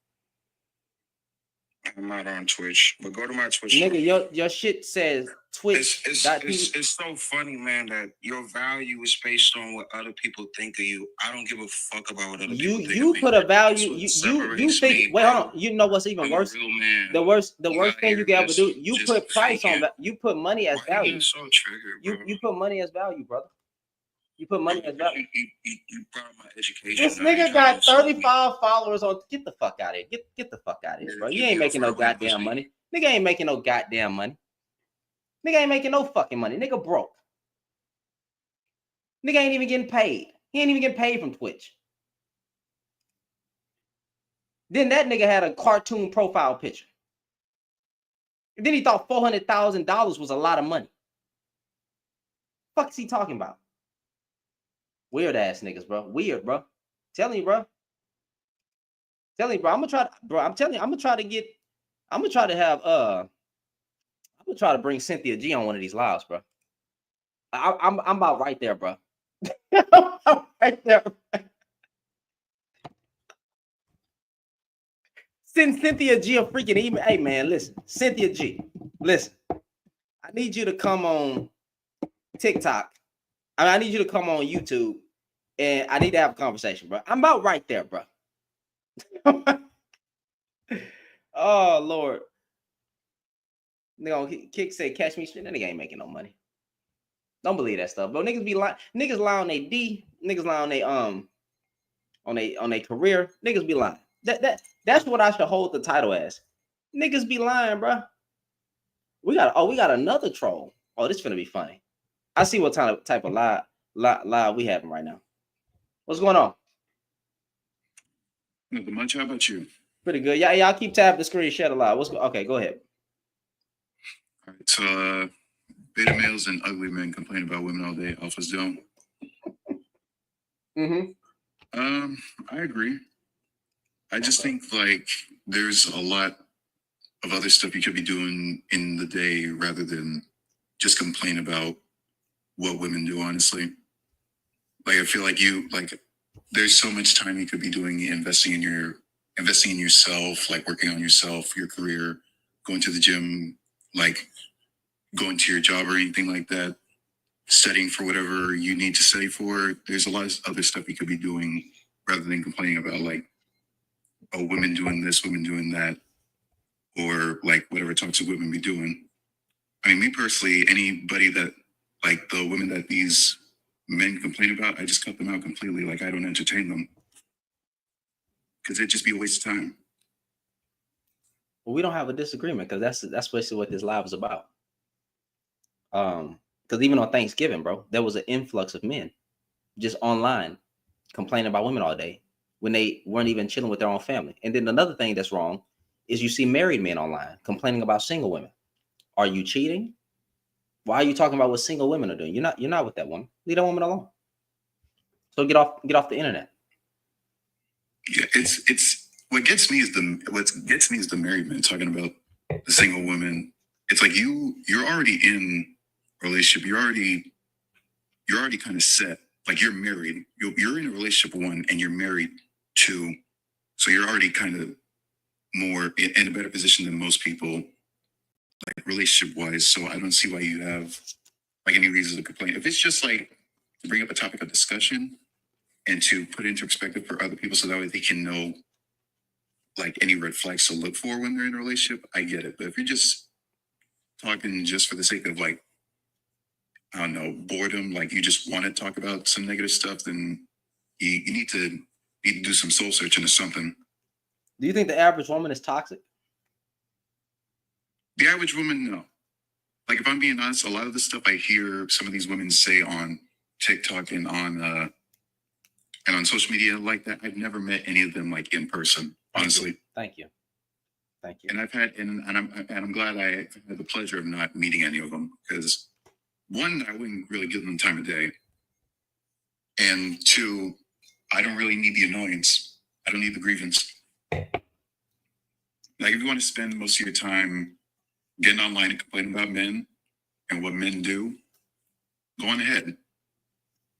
I'm not on Twitch, but go to my Twitch. Nigga, your shit says Twitch. It's so funny, man, that your value is based on what other people think of you. I don't give a fuck about what other people think. You put a value. You think. Wait, hold on. You know what's even worse? The worst thing you can ever do. You put price on that. You put money as value. You so triggered, bro. You put money as value, brother. You put money as value. You brought my education. This nigga got 35 followers on. Get the fuck out of here. Get the fuck out of here, bro. You ain't making no goddamn money. Nigga ain't making no goddamn money. Nigga ain't making no fucking money. Nigga broke. Nigga ain't even getting paid. He ain't even getting paid from Twitch. Then that nigga had a cartoon profile picture. And then he thought $400,000 was a lot of money. Fuck is he talking about? Weird ass niggas, bro. Weird, bro. Tell you, bro. I'm gonna try to, bro. I'm telling you, I'm gonna try to bring Cynthia G on one of these lives, bro. I'm about right there, bro. I'm right there. Send Cynthia G a freaking email. Hey man, listen, Cynthia G, listen. I need you to come on TikTok. I need you to come on YouTube, and I need to have a conversation, bro. I'm about right there, bro. Oh Lord. Nigga, Kick said, catch me. That nigga ain't making no money. Don't believe that stuff, bro. Niggas be lying. Niggas lie on their D. Niggas lie on their career. Niggas be lying. That's what I should hold the title as. Niggas be lying, bro. We got another troll. Oh, this finna be funny. I see what type of lie we having right now. What's going on? Nothing much. How about you? Pretty good. Yeah, y'all keep tapping the screen, share the live. Okay, go ahead. All right. So, beta males and ugly men complain about women all day. Alphas don't. I agree. I just think like there's a lot of other stuff you could be doing in the day rather than just complain about what women do. Honestly, like I feel like there's so much time you could be doing investing in yourself, like working on yourself, your career, going to the gym, like going to your job or anything like that, studying for whatever you need to study for. There's a lot of other stuff you could be doing rather than complaining about like, oh, women doing this, women doing that, or like whatever toxic women be doing. I mean, me personally, anybody that like the women that these men complain about, I just cut them out completely. Like I don't entertain them because it'd just be a waste of time. Well, we don't have a disagreement because that's basically what this live is about. Because even on Thanksgiving, bro, there was an influx of men just online complaining about women all day when they weren't even chilling with their own family. And then another thing that's wrong is you see married men online complaining about single women. Are you cheating? Why are you talking about what single women are doing? You're not with that woman. Leave that woman alone. So get off the internet. Yeah, it's what gets me is the married men talking about the single women. It's like you're already in a relationship. You're already kind of set. Like you're married. You're in a relationship 1 and you're married 2. So you're already kind of more in a better position than most people, like relationship wise. So I don't see why you have like any reason to complain. If it's just like to bring up a topic of discussion and to put into perspective for other people so that way they can know like any red flags to look for when they're in a relationship, I get it. But if you're just talking just for the sake of like, I don't know, boredom, like you just want to talk about some negative stuff, then you need to do some soul searching or something. Do you think the average woman is toxic? The average woman, no. Like if I'm being honest, a lot of the stuff I hear some of these women say on TikTok and on social media like that, I've never met any of them like in person, honestly. Thank you. And I've had, and I'm glad I had the pleasure of not meeting any of them because 1, I wouldn't really give them the time of day, and 2, I don't really need the annoyance. I don't need the grievance. Like if you want to spend most of your time getting online and complaining about men and what men do, go on ahead.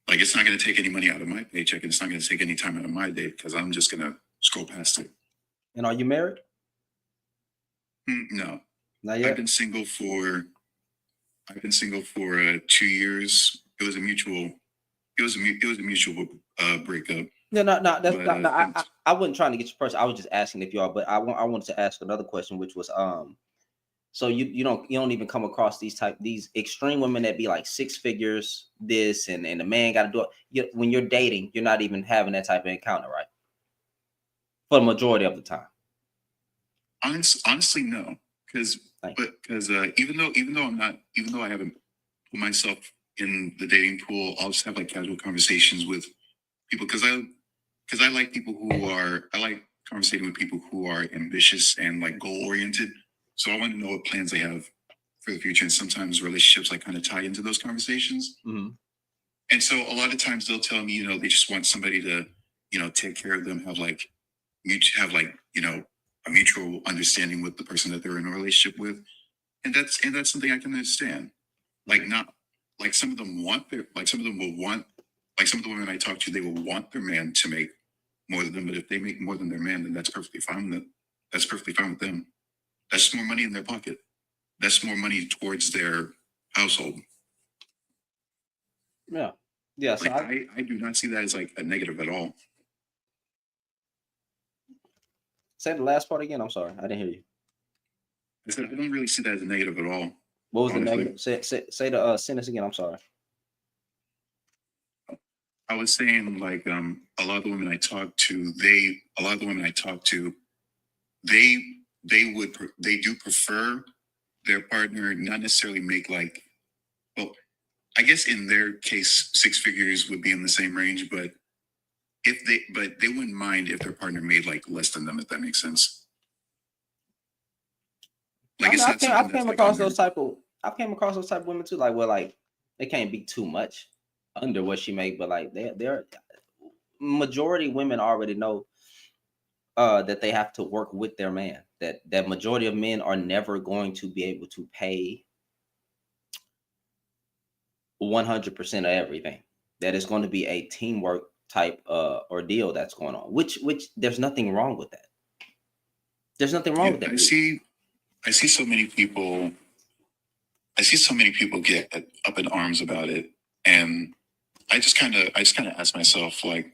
Like it's not going to take any money out of my paycheck, and it's not going to take any time out of my day because I'm just going to scroll past it. And are you married? No, Not yet. I've been single for 2 years. It was a mutual breakup. No. I wasn't trying to get your person. I was just asking if you are. But I wanted to ask another question, which was so you don't even come across these extreme women that be like 6 figures, this and the man got to do it. When you're dating, you're not even having that type of encounter, right? For the majority of the time. Honestly, no, because even though I haven't put myself in the dating pool, I'll just have like casual conversations with people because I like people I like conversating with people who are ambitious and like goal oriented. So I want to know what plans they have for the future, and sometimes relationships like kind of tie into those conversations. Mm-hmm. And so a lot of times they'll tell me, they just want somebody to, take care of them, have a mutual understanding with the person that they're in a relationship with. And that's something I can understand. Like not like some of them will want, like some of the women I talk to, they will want their man to make more than them. But if they make more than their man, then that's perfectly fine with them. That's perfectly fine with them. That's more money in their pocket. That's more money towards their household. Yeah. Yeah. So like I do not see that as like a negative at all. Say the last part again. I'm sorry, I didn't hear you. I said I don't really see that as a negative at all. What was honestly the negative? Say the sentence again. I'm sorry. I was saying like a lot of the women I talk to, they do prefer their partner not necessarily make like, well, I guess in their case 6 figures would be in the same range, but they wouldn't mind if their partner made like less than them, if that makes sense. Like it's not something that's like I've came across those type of women too. Like, well, like they can't be too much under what she make, but like they're majority women already know that they have to work with their man. That majority of men are never going to be able to pay 100% of everything. That is going to be a teamwork type ordeal that's going on. Which there's nothing wrong with that. There's nothing wrong with that. I see so many people. I see so many people get up in arms about it, and I just kind of ask myself, like,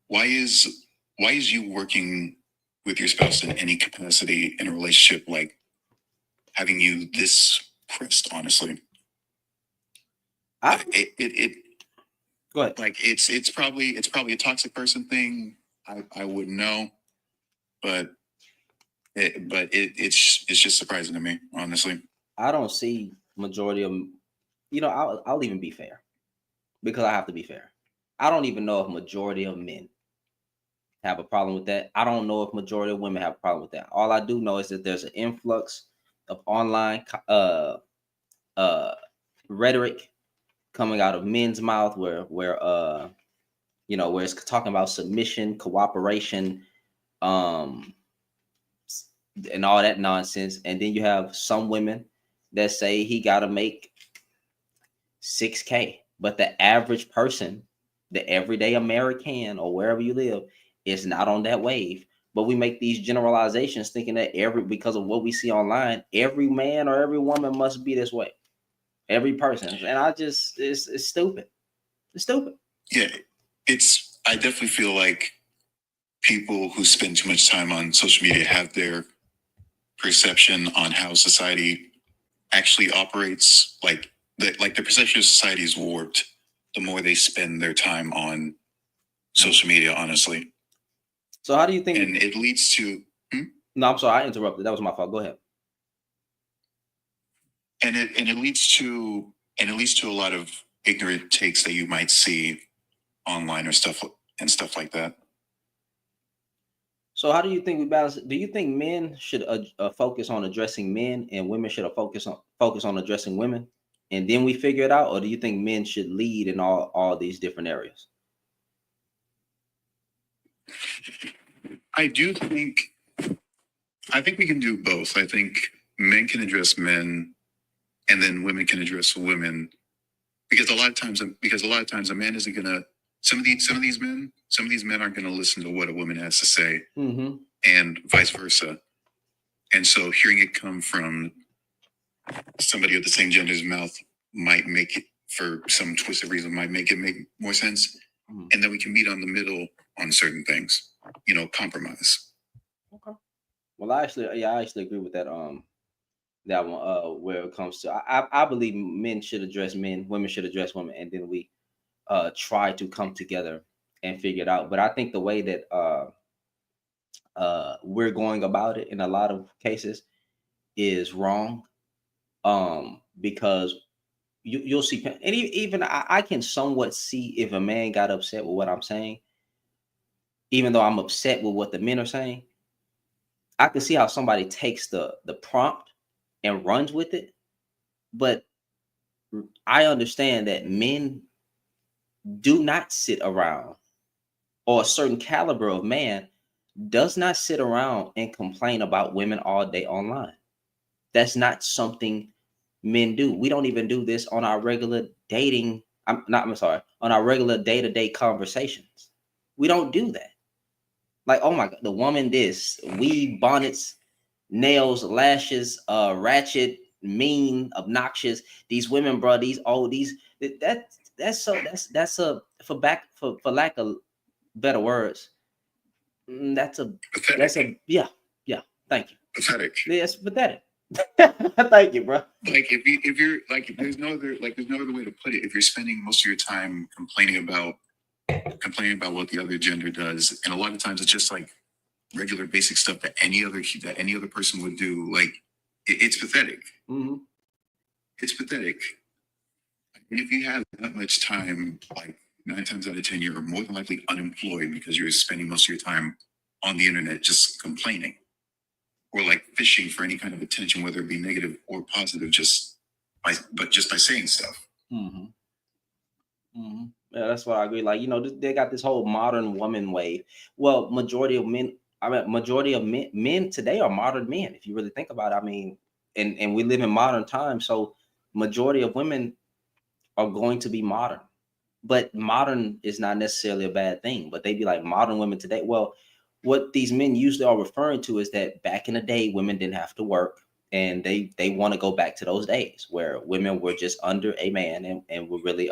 why is you working with your spouse in any capacity in a relationship like having you this pressed? Honestly, it go ahead. Like it's probably a toxic person thing. I wouldn't know, but it's just surprising to me, honestly. I don't see majority of, I'll even be fair because I have to be fair. I don't even know if majority of men have a problem with that. I don't know if majority of women have a problem with that. All I do know is that there's an influx of online rhetoric coming out of men's mouth where it's talking about submission, cooperation, and all that nonsense. And then you have some women that say he got to make 6K, but the average person, the everyday American or wherever you live, is not on that wave. But we make these generalizations thinking that because of what we see online, every man or every woman must be this way. Every person. And it's stupid. It's stupid. Yeah, I definitely feel like people who spend too much time on social media have their perception on how society actually operates, like the perception of society is warped the more they spend their time on social media, honestly. So how do you think? And it leads to No, I'm sorry, I interrupted. That was my fault. Go ahead. And it leads to a lot of ignorant takes that you might see online or stuff like that. So how do you think we balance? Do you think men should focus on addressing men and women should focus on addressing women, and then we figure it out, or do you think men should lead in all these different areas? I think we can do both. I think men can address men, and then women can address women, because a lot of times a man isn't gonna. Some of these men aren't gonna listen to what a woman has to say, and vice versa. And so hearing it come from somebody of the same gender's mouth might make it, for some twisted reason, might make it make more sense. And then we can meet on the middle on certain things, compromise. Okay. Well, I actually agree with that. That one. Where it comes to, I believe men should address men, women should address women, and then we try to come together and figure it out. But I think the way that we're going about it in a lot of cases is wrong. Because you'll see, and even I can somewhat see if a man got upset with what I'm saying, even though I'm upset with what the men are saying. I can see how somebody takes the prompt and runs with it, but I understand that men do not sit around, or a certain caliber of man does not sit around and complain about women all day online. That's not something men do. We don't even do this on our regular dating. On our regular day-to-day conversations. We don't do that. Like, oh my God, the woman this, weave, bonnets, nails, lashes, ratchet, mean, obnoxious. These women, bro, that's for lack of better words. That's a yeah. Thank you. Pathetic. Yeah, it's pathetic. Thank you, bro. Like if you're like, there's no other way to put it. If you're spending most of your time complaining about complaining about what the other gender does, and a lot of times it's just like regular basic stuff that any other person would do. Like it's pathetic. Mm-hmm. It's pathetic. And if you have that much time, like 9 times out of 10, you're more than likely unemployed because you're spending most of your time on the internet just complaining or like fishing for any kind of attention, whether it be negative or positive, just by saying stuff. Mm-hmm. Mm-hmm. Yeah, that's what I agree. Like, they got this whole modern woman wave. Well, majority of men today are modern men. If you really think about it, I mean, and we live in modern times, so majority of women are going to be modern. But modern is not necessarily a bad thing. But they be like modern women today. Well, what these men usually are referring to is that back in the day, women didn't have to work, and they want to go back to those days where women were just under a man and were really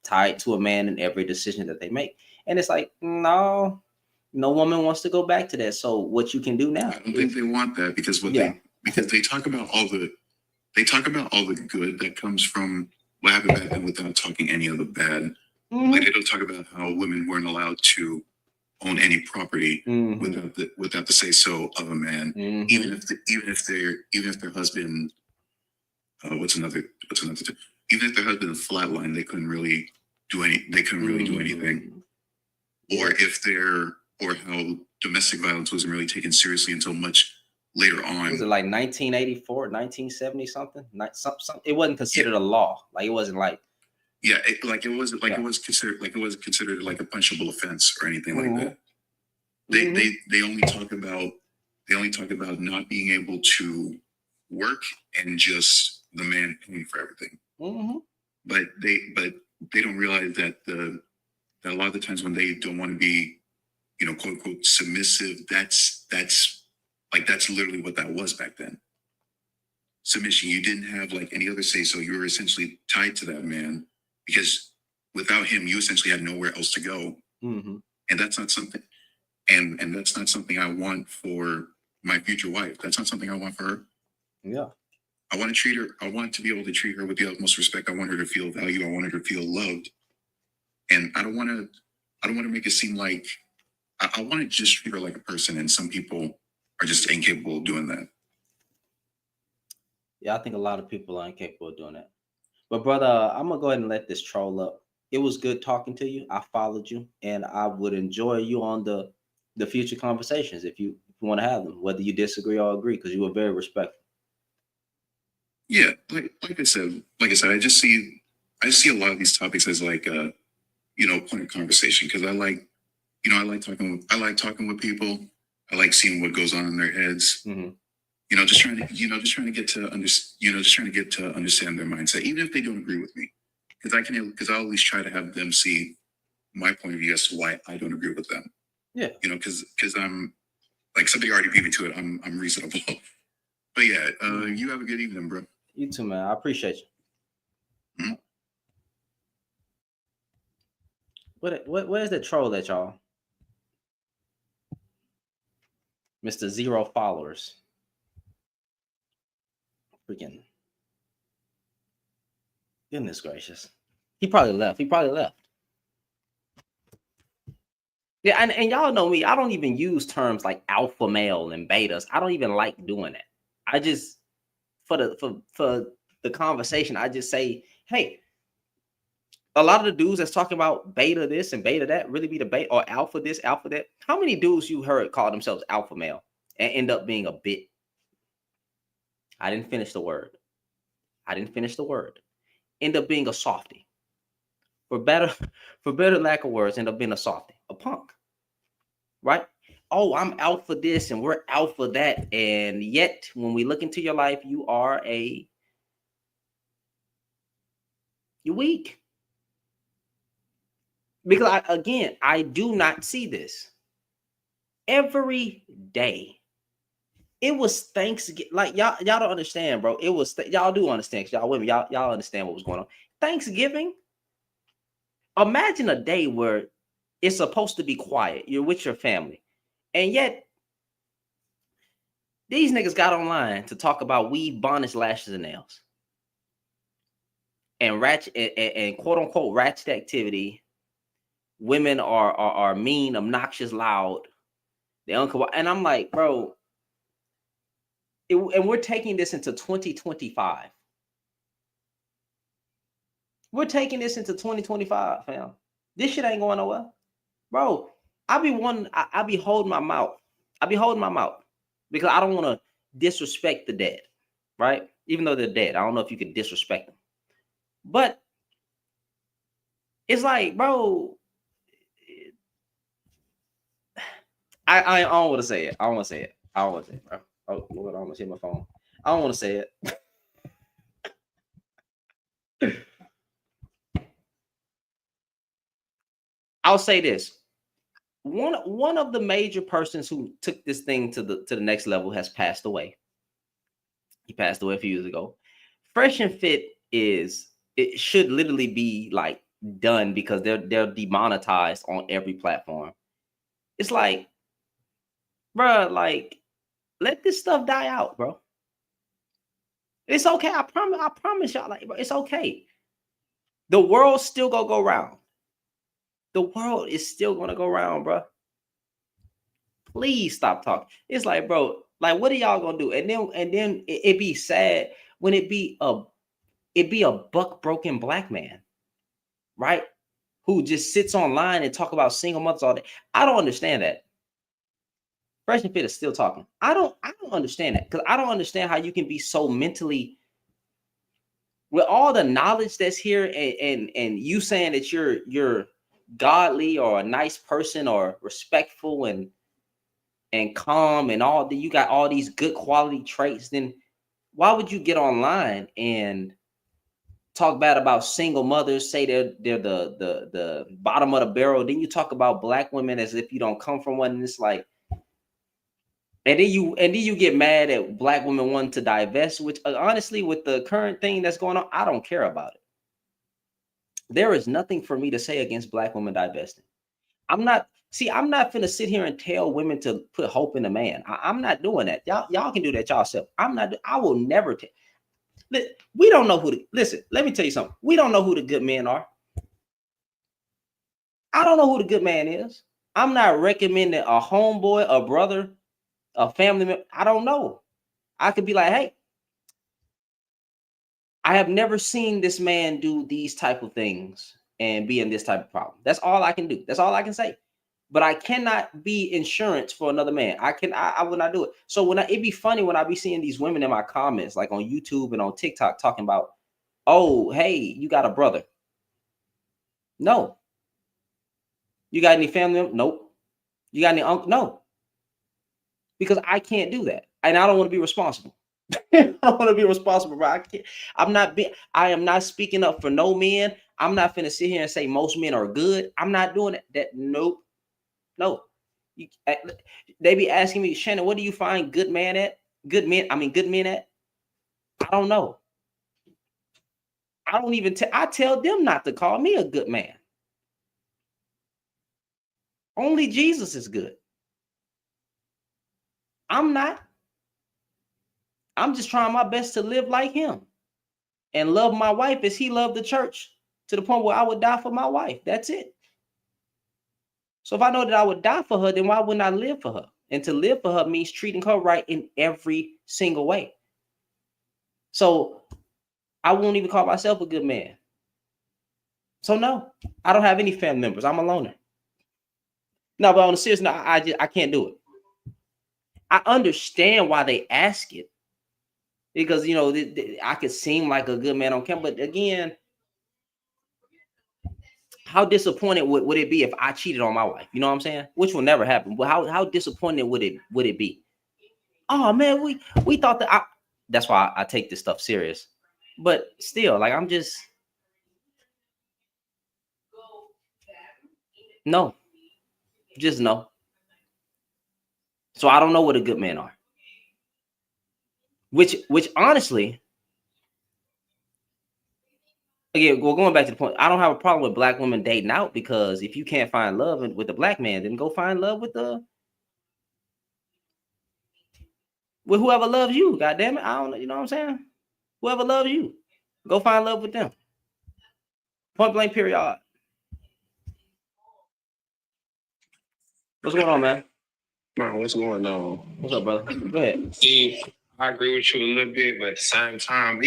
tied to a man in every decision that they make. And it's like, no woman wants to go back to that. So what you can do now? I don't think they want that because they talk about all the good that comes from what happened back then without talking any of the bad. Mm-hmm. Like they don't talk about how women weren't allowed to own any property without the say so of a man, even if their husband even if their husband is flatline, they couldn't really do anything. Or how domestic violence wasn't really taken seriously until much later on. Was it like 1984, 1970 something? It wasn't considered a law. Like it wasn't like it was considered like a punishable offense or anything like that. They only talk about not being able to work and just the man paying for everything. Mm-hmm. But they don't realize that that a lot of the times when they don't want to be, quote unquote submissive, that's literally what that was back then. Submission. You didn't have like any other say so. You were essentially tied to that man because without him, you essentially had nowhere else to go. Mm-hmm. And that's not something. And that's not something I want for my future wife. That's not something I want for her. Yeah. I want to be able to treat her with the utmost respect. I want her to feel valued. I want her to feel loved. And I don't want to make it seem like I want to just treat her like a person. And some people are just incapable of doing that. Yeah, I think a lot of people are incapable of doing that. But brother, I'm gonna go ahead and let this troll up. It was good talking to you. I followed you, and I would enjoy you on the future conversations if you want to have them, whether you disagree or agree, because you were very respectful. Yeah, like I said, I just see a lot of these topics as like a point of conversation because I like talking with people. I like seeing what goes on in their heads. Mm-hmm. Just trying to get to understand their mindset, even if they don't agree with me, because I'll at least try to have them see my point of view as to why I don't agree with them. Yeah, because I'm like somebody already beat me to it. I'm reasonable. But yeah, you have a good evening, bro. You too, man. I appreciate you. Mm-hmm. Where's the troll at, y'all? Mr. Zero Followers. Freaking goodness gracious. He probably left. Yeah, and y'all know me. I don't even use terms like alpha male and betas. I don't even like doing that. I just for the conversation, I just say, hey, a lot of the dudes that's talking about beta this and beta that really be the beta or alpha this, alpha that. How many dudes you heard call themselves alpha male and end up being a bit? I didn't finish the word. End up being a softie. For better lack of words, end up being a softie, a punk. Right? Oh, I'm alpha this and we're alpha that. And yet, when we look into your life, you're weak. Because I do not see this every day. It was Thanksgiving. Like y'all don't understand, bro. It was y'all do understand. Y'all women, y'all understand what was going on. Thanksgiving. Imagine a day where it's supposed to be quiet. You're with your family, and yet these niggas got online to talk about weave, bonnets, lashes, and nails, and ratchet and quote unquote ratchet activity women are mean, obnoxious, loud. They uncle, and I'm like, bro, and we're taking this into 2025. We're taking this into 2025, fam. This shit ain't going nowhere, bro. I be holding my mouth. I be holding my mouth because I don't want to disrespect the dead, right? Even though they're dead, I don't know if you could disrespect them, but it's like, bro, I don't want to say it. I don't want to say it. I don't want to say it, bro. Oh Lord, I almost hit my phone. I don't want to say it. I'll say this. One of the major persons who took this thing to the next level has passed away. He passed away a few years ago. Fresh and Fit it should literally be like done because they're demonetized on every platform. It's like, bro, like let this stuff die out, bro. It's okay. I promise y'all, like, bro, it's okay. The world's still gonna go round. The world is still gonna go round, bro. Please stop talking. It's like, bro, like, what are y'all gonna do? And then it be sad when it be a buck broken black man, right? Who just sits online and talk about single mothers all day. I don't understand that. Fresh and Fit is still talking. I don't understand that because I don't understand how you can be so mentally with all the knowledge that's here and you saying that you're godly or a nice person or respectful and calm and all that, you got all these good quality traits, then why would you get online and talk bad about single mothers, say they're the bottom of the barrel, then you talk about black women as if you don't come from one, and it's like, and then you get mad at black women wanting to divest, which honestly, with the current thing that's going on, I don't care about it. There is nothing for me to say against black women divesting. I'm not finna sit here and tell women to put hope in a man. I'm not doing that. Y'all can do that yourself. I will never tell. We don't know listen, let me tell you something. We don't know who the good men are. I don't know who the good man is. I'm not recommending a homeboy, a brother, a family member. I don't know. I could be like, hey, I have never seen this man do these type of things and be in this type of problem. That's all I can do. That's all I can say. But I cannot be insurance for another man. I will not do it. So it'd be funny when I be seeing these women in my comments, like on YouTube and on TikTok, talking about, oh, hey, you got a brother. No. You got any family member? Nope. You got any uncle? No. Because I can't do that. And I don't want to be responsible. I don't want to be responsible, bro. I am not speaking up for no men. I'm not finna sit here and say most men are good. I'm not doing that. Nope. No. They be asking me, Shannon, what do you find good men at? Good men at? I don't know. I don't even I tell them not to call me a good man. Only Jesus is good. I'm not. I'm just trying my best to live like him and love my wife as he loved the church, to the point where I would die for my wife. That's it. So if I know that I would die for her, then why wouldn't I live for her? And to live for her means treating her right in every single way. So I won't even call myself a good man. So no, I don't have any family members. I'm a loner. No, but on a serious note, I can't do it. I understand why they ask it, because I could seem like a good man on camera, but again, how disappointed would it be if I cheated on my wife? You know what I'm saying? Which will never happen. But how disappointed would it be? Oh man, we thought that that's why I take this stuff serious. But still, like, I'm just no. Just no. So I don't know what a good men are. Which honestly, again, well, going back to the point, I don't have a problem with black women dating out, because if you can't find love with the black man, then go find love with whoever loves you. God damn it. I don't know, you know what I'm saying? Whoever loves you, go find love with them. Point blank, period. What's going on, man? Man, what's going on? What's up, brother? Go ahead. See, I agree with you a little bit, but at the same time,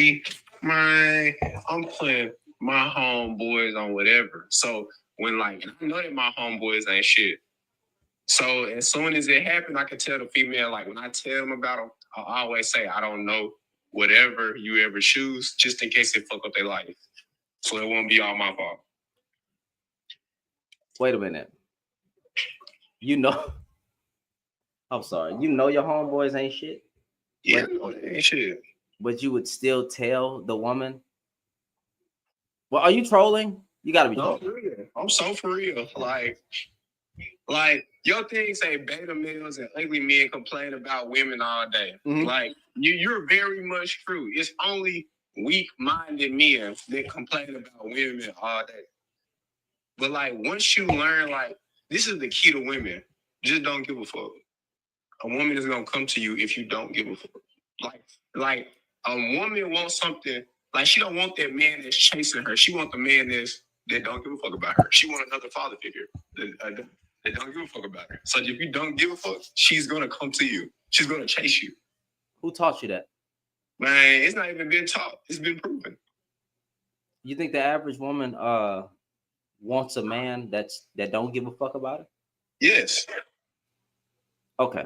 I'm putting my homeboys on whatever. So when I know that my homeboys ain't shit. So as soon as it happened, I can tell the female, like when I tell them about them, I always say, I don't know, whatever you ever choose, just in case it fuck up their life. So it won't be all my fault. Wait a minute. I'm sorry. You know your homeboys ain't shit? Yeah, no, they ain't shit. But you would still tell the woman? Well, are you trolling? You gotta be trolling. For real. I'm so for real. Like your thing say beta males and ugly men complain about women all day. Mm-hmm. Like you're very much true. It's only weak-minded men that complain about women all day. But once you learn, this is the key to women. Just don't give a fuck. A woman is gonna come to you if you don't give a fuck. Like a woman wants something. She don't want that man that's chasing her. She want the man that don't give a fuck about her. She want another father figure that don't give a fuck about her. So if you don't give a fuck, she's gonna come to you. She's gonna chase you. Who taught you that? Man, it's not even been taught. It's been proven. You think the average woman wants a man that don't give a fuck about it? Yes. Okay.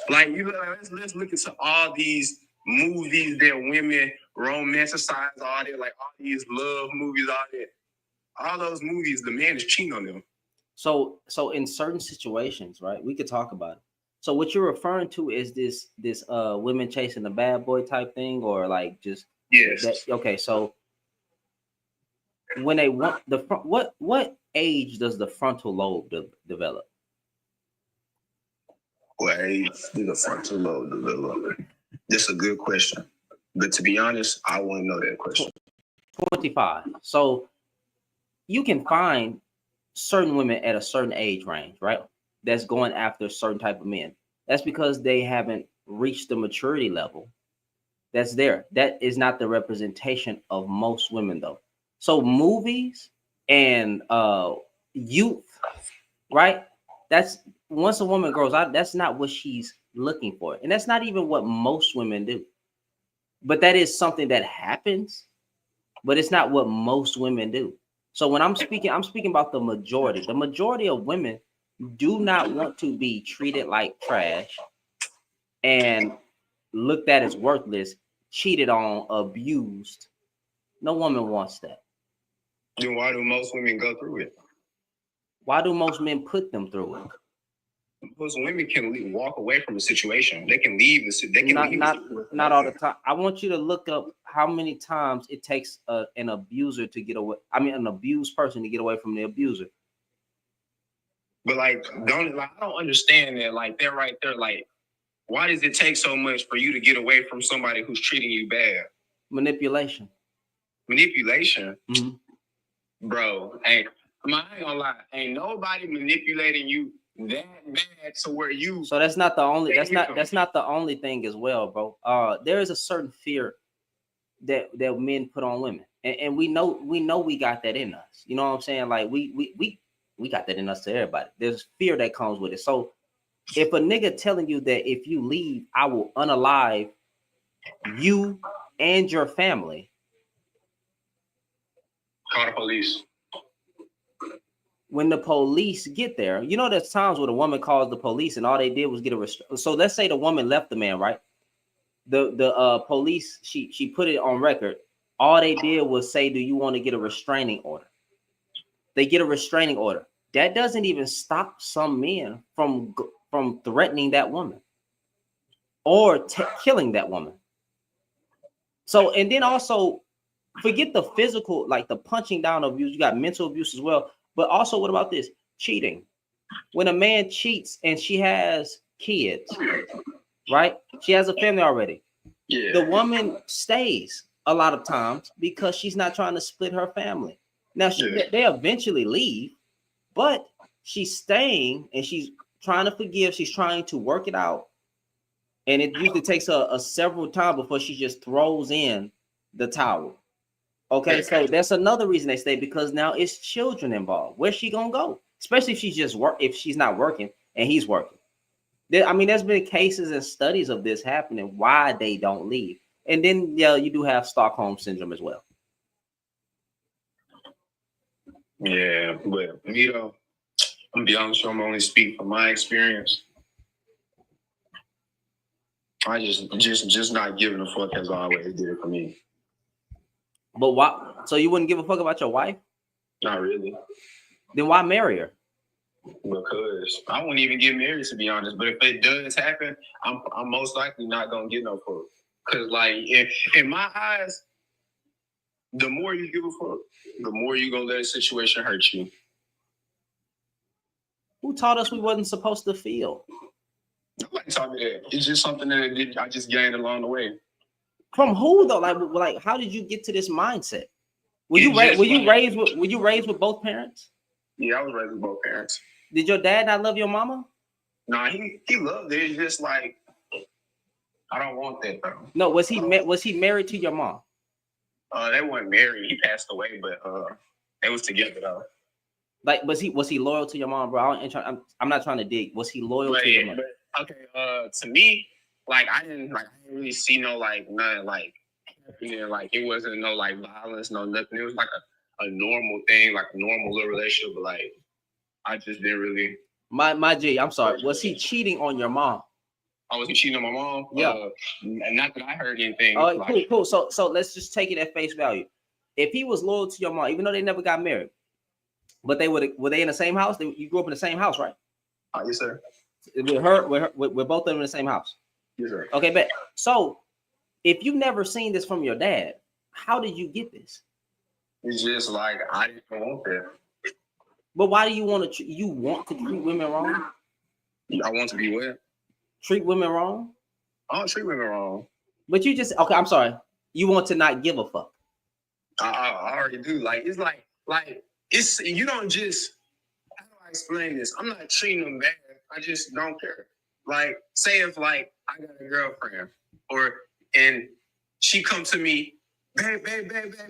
Let's look into all these movies that women romanticize, all these love movies, all that. All those movies, the man is cheating on them. So in certain situations, right, we could talk about it. So what you're referring to is this women chasing the bad boy type thing, or just yes. Okay, so when they want what age does the frontal lobe develop? What age does the frontal lobe develop? That's a good question. But to be honest, I want to know that question. 25. So you can find certain women at a certain age range, right? That's going after a certain type of men. That's because they haven't reached the maturity level that's there. That is not the representation of most women, though. So movies and youth, right? That's once a woman grows out, that's not what she's looking for. And that's not even what most women do. But that is something that happens, but it's not what most women do. So when I'm speaking about the majority. The majority of women do not want to be treated like trash and looked at as worthless, cheated on, abused. No woman wants that. Then why do most women go through it? Why do most men put them through it? Most women can walk away from a situation. They can leave not all the time. I want you to look up how many times it takes an abuser to get away. I mean, an abused person to get away from the abuser. But I don't understand that. They're right there. Why does it take so much for you to get away from somebody who's treating you bad? Manipulation. Mm-hmm. Bro, I ain't gonna lie. Ain't nobody manipulating you that bad to where you. So that's not the only. That's not the only thing as well, bro. There is a certain fear that men put on women, and we know we got that in us. You know what I'm saying? We got that in us to everybody. There's fear that comes with it. So if a nigga telling you that if you leave, I will unalive you and your family. Call the police. When the police get there, there's times where the woman calls the police and all they did was get a so let's say the woman left the man, right? The police, she put it on record. All they did was say, do you want to get a restraining order? They get a restraining order. That doesn't even stop some men from threatening that woman or killing that woman. So, and then also forget the physical, the punching down abuse. You got mental abuse as well. But also, what about this? Cheating. When a man cheats and she has kids, right? She has a family already. Yeah. The woman stays a lot of times because she's not trying to split her family. Now, they eventually leave, but she's staying and she's trying to forgive. She's trying to work it out. And it usually takes a several times before she just throws in the towel. Okay, so that's another reason they stay, because now it's children involved. Where's she gonna go? especially if she's not working and he's working. I mean, there's been cases and studies of this happening, why they don't leave. And then you do have Stockholm syndrome as well. Yeah, but me though, I'm gonna be honest, I'm only speak from my experience. I just not giving a fuck has always did it for me. But why? So you wouldn't give a fuck about your wife? Not really. Then why marry her? Because I wouldn't even get married, to be honest. But if it does happen, I'm most likely not gonna get no fuck. Cause like if in my eyes, the more you give a fuck, the more you gonna let a situation hurt you. Who taught us we wasn't supposed to feel? Nobody taught me that. It's just something that I just gained along the way. From who though? Like how did you get to this mindset? Were you raised with both parents? Yeah, I was raised with both parents. Did your dad not love your mama? Nah, he loved it. It's just like I don't want that though. No, was he married to your mom? They weren't married. He passed away, but they was together though. Like, was he loyal to your mom, bro? I'm not trying to dig. Was he loyal to your mom? Okay, to me, like I didn't really see no like nothing like happening. Like it wasn't no like violence, no nothing. It was like a normal thing, like a normal little relationship. But like I just didn't really. My G, I'm sorry. Was he cheating on your mom? I was cheating on my mom. Yeah. Not that I heard anything. Oh, cool. So let's just take it at face value. If he was loyal to your mom, even though they never got married, but were they in the same house? You grew up in the same house, right? Yes, sir. With both of them in the same house. Yes, sir. Okay, but so if you've never seen this from your dad, how did you get this? It's just like I didn't want that. But why do you want to? You want to treat women wrong? I want to be what? Treat women wrong? I don't treat women wrong. But you just okay. I'm sorry. You want to not give a fuck. I already do. Like it's you don't just. How do I explain this? I'm not treating them bad. I just don't care. Like say if like I got a girlfriend and she come to me, babe,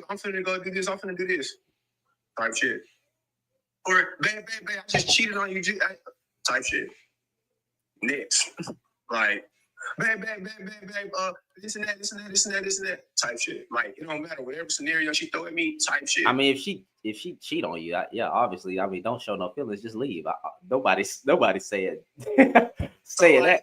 I'm finna go do this. I'm finna do this. Type shit. Or babe, I just cheated on you. Type shit. Next. Like, babe, this and that. Type shit. Like, it don't matter. Whatever scenario she throw at me, type shit. I mean, if she cheat on you, yeah, obviously. I mean, don't show no feelings. Just leave. Nobody said saying like, that.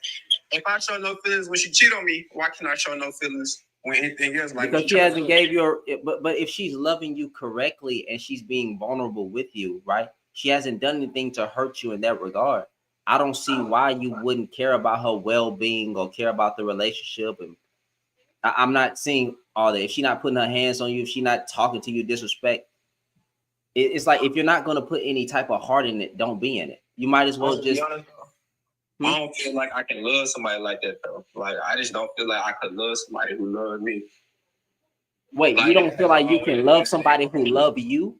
If I show no feelings when she cheat on me, why can't I show no feelings when anything else? Like because she hasn't gave you but if she's loving you correctly and she's being vulnerable with you, right? She hasn't done anything to hurt you in that regard. I don't see why you wouldn't care about her well-being or care about the relationship. And I'm not seeing all that. If she's not putting her hands on you, if she's not talking to you disrespect, it's like if you're not going to put any type of heart in it, don't be in it. You might as well just. I don't feel like I can love somebody like that though. Like I just don't feel like I could love somebody who loves me. Wait, like, you don't feel like you can love somebody who love you?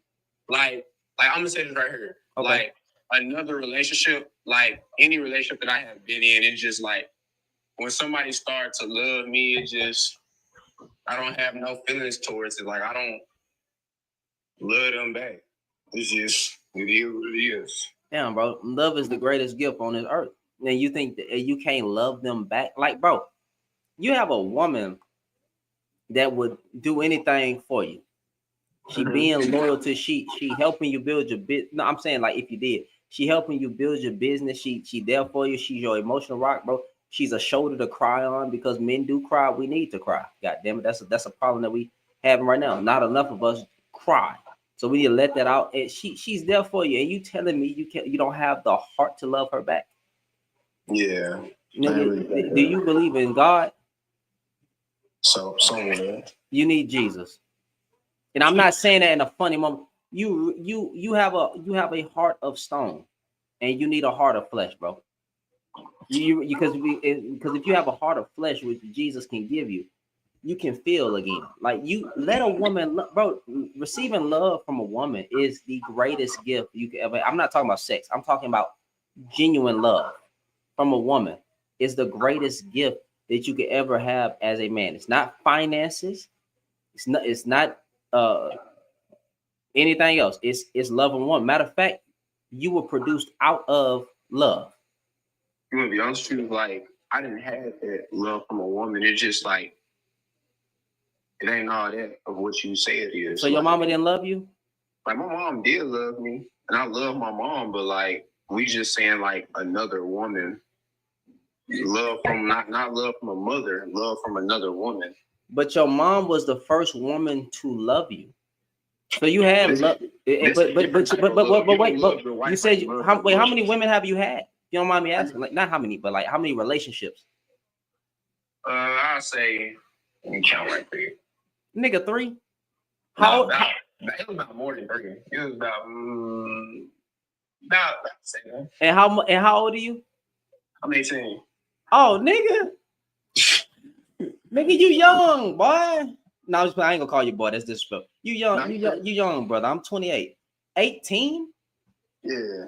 Like I'm gonna say this right here. Okay. Like another relationship, like any relationship that I have been in, it's just like when somebody starts to love me, it just I don't have no feelings towards it. Like I don't love them back. It's just it is what it is. Damn, bro, love is the greatest gift on this earth. And you think that you can't love them back? Like, bro, you have a woman that would do anything for you. She being loyal to she helping you build your business. No, I'm saying like if you did, she helping you build your business. She there for you. She's your emotional rock, bro. She's a shoulder to cry on because men do cry. We need to cry. God damn it, that's a problem that we having right now. Not enough of us cry, so we need to let that out. And she's there for you. And you telling me you don't have the heart to love her back? Yeah. Nigga, do you believe in God? So somewhere. You need Jesus. And I'm not saying that in a funny moment. You have a heart of stone, and you need a heart of flesh, bro. Because if you have a heart of flesh, which Jesus can give you, you can feel again. Like you let a woman, bro. Receiving love from a woman is the greatest gift you can ever. I'm not talking about sex. I'm talking about genuine love from a woman is the greatest gift that you could ever have as a man. It's not finances. It's not anything else. It's love and one. Matter of fact, you were produced out of love. You want to be honest with you, like I didn't have that love from a woman. It's just like it ain't all that of what you say it is. So your like, mama didn't love you? Like my mom did love me, and I love my mom, but like we just saying like another woman. Love from not love from a mother, love from another woman. But your mom was the first woman to love you. So you had love, but wait, you said how many women have you had? If you don't mind me asking, like not how many, but like how many relationships? I say, let me count right there. Nigga, 3. How? It was about more than 3. It was about 7. And how old are you? I'm 18. Oh, nigga, you young, boy. No, I ain't gonna call you boy. That's disrespectful. You young, brother. I'm 28. 18? Yeah.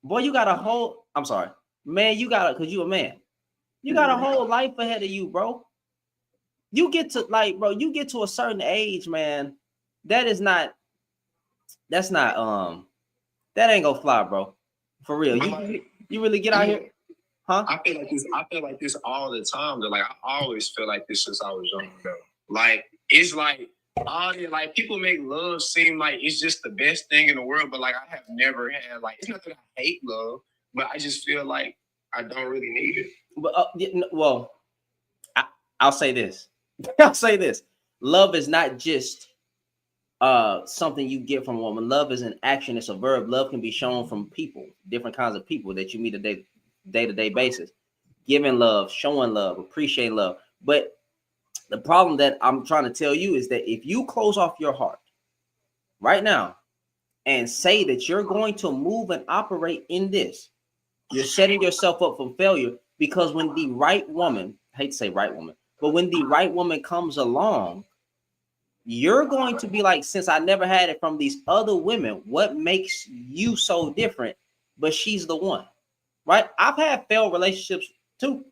Boy, you got a whole. I'm sorry, man. Cause you a man. You got a whole life ahead of you, bro. You get to you get to a certain age, man. That ain't gonna fly, bro. For real. You really get out here, huh? I feel like this all the time. Though. Like I always feel like this since I was young. Though. Like it's like like people make love seem like it's just the best thing in the world, but like I have never had like it's not that I hate love, but I just feel like I don't really need it. But well, I'll say this. I'll say this. Love is not just something you get from a woman. Love is an action. It's a verb. Love can be shown from people, different kinds of people that you meet a day-to-day basis. Giving love, showing love, appreciating love. But the problem that I'm trying to tell you is that if you close off your heart right now and say that you're going to move and operate in this, you're setting yourself up for failure, because when the right woman, I hate to say right woman, but when the right woman comes along, you're going to be like, since I never had it from these other women, what makes you so different? But she's the one, right? I've had failed relationships too.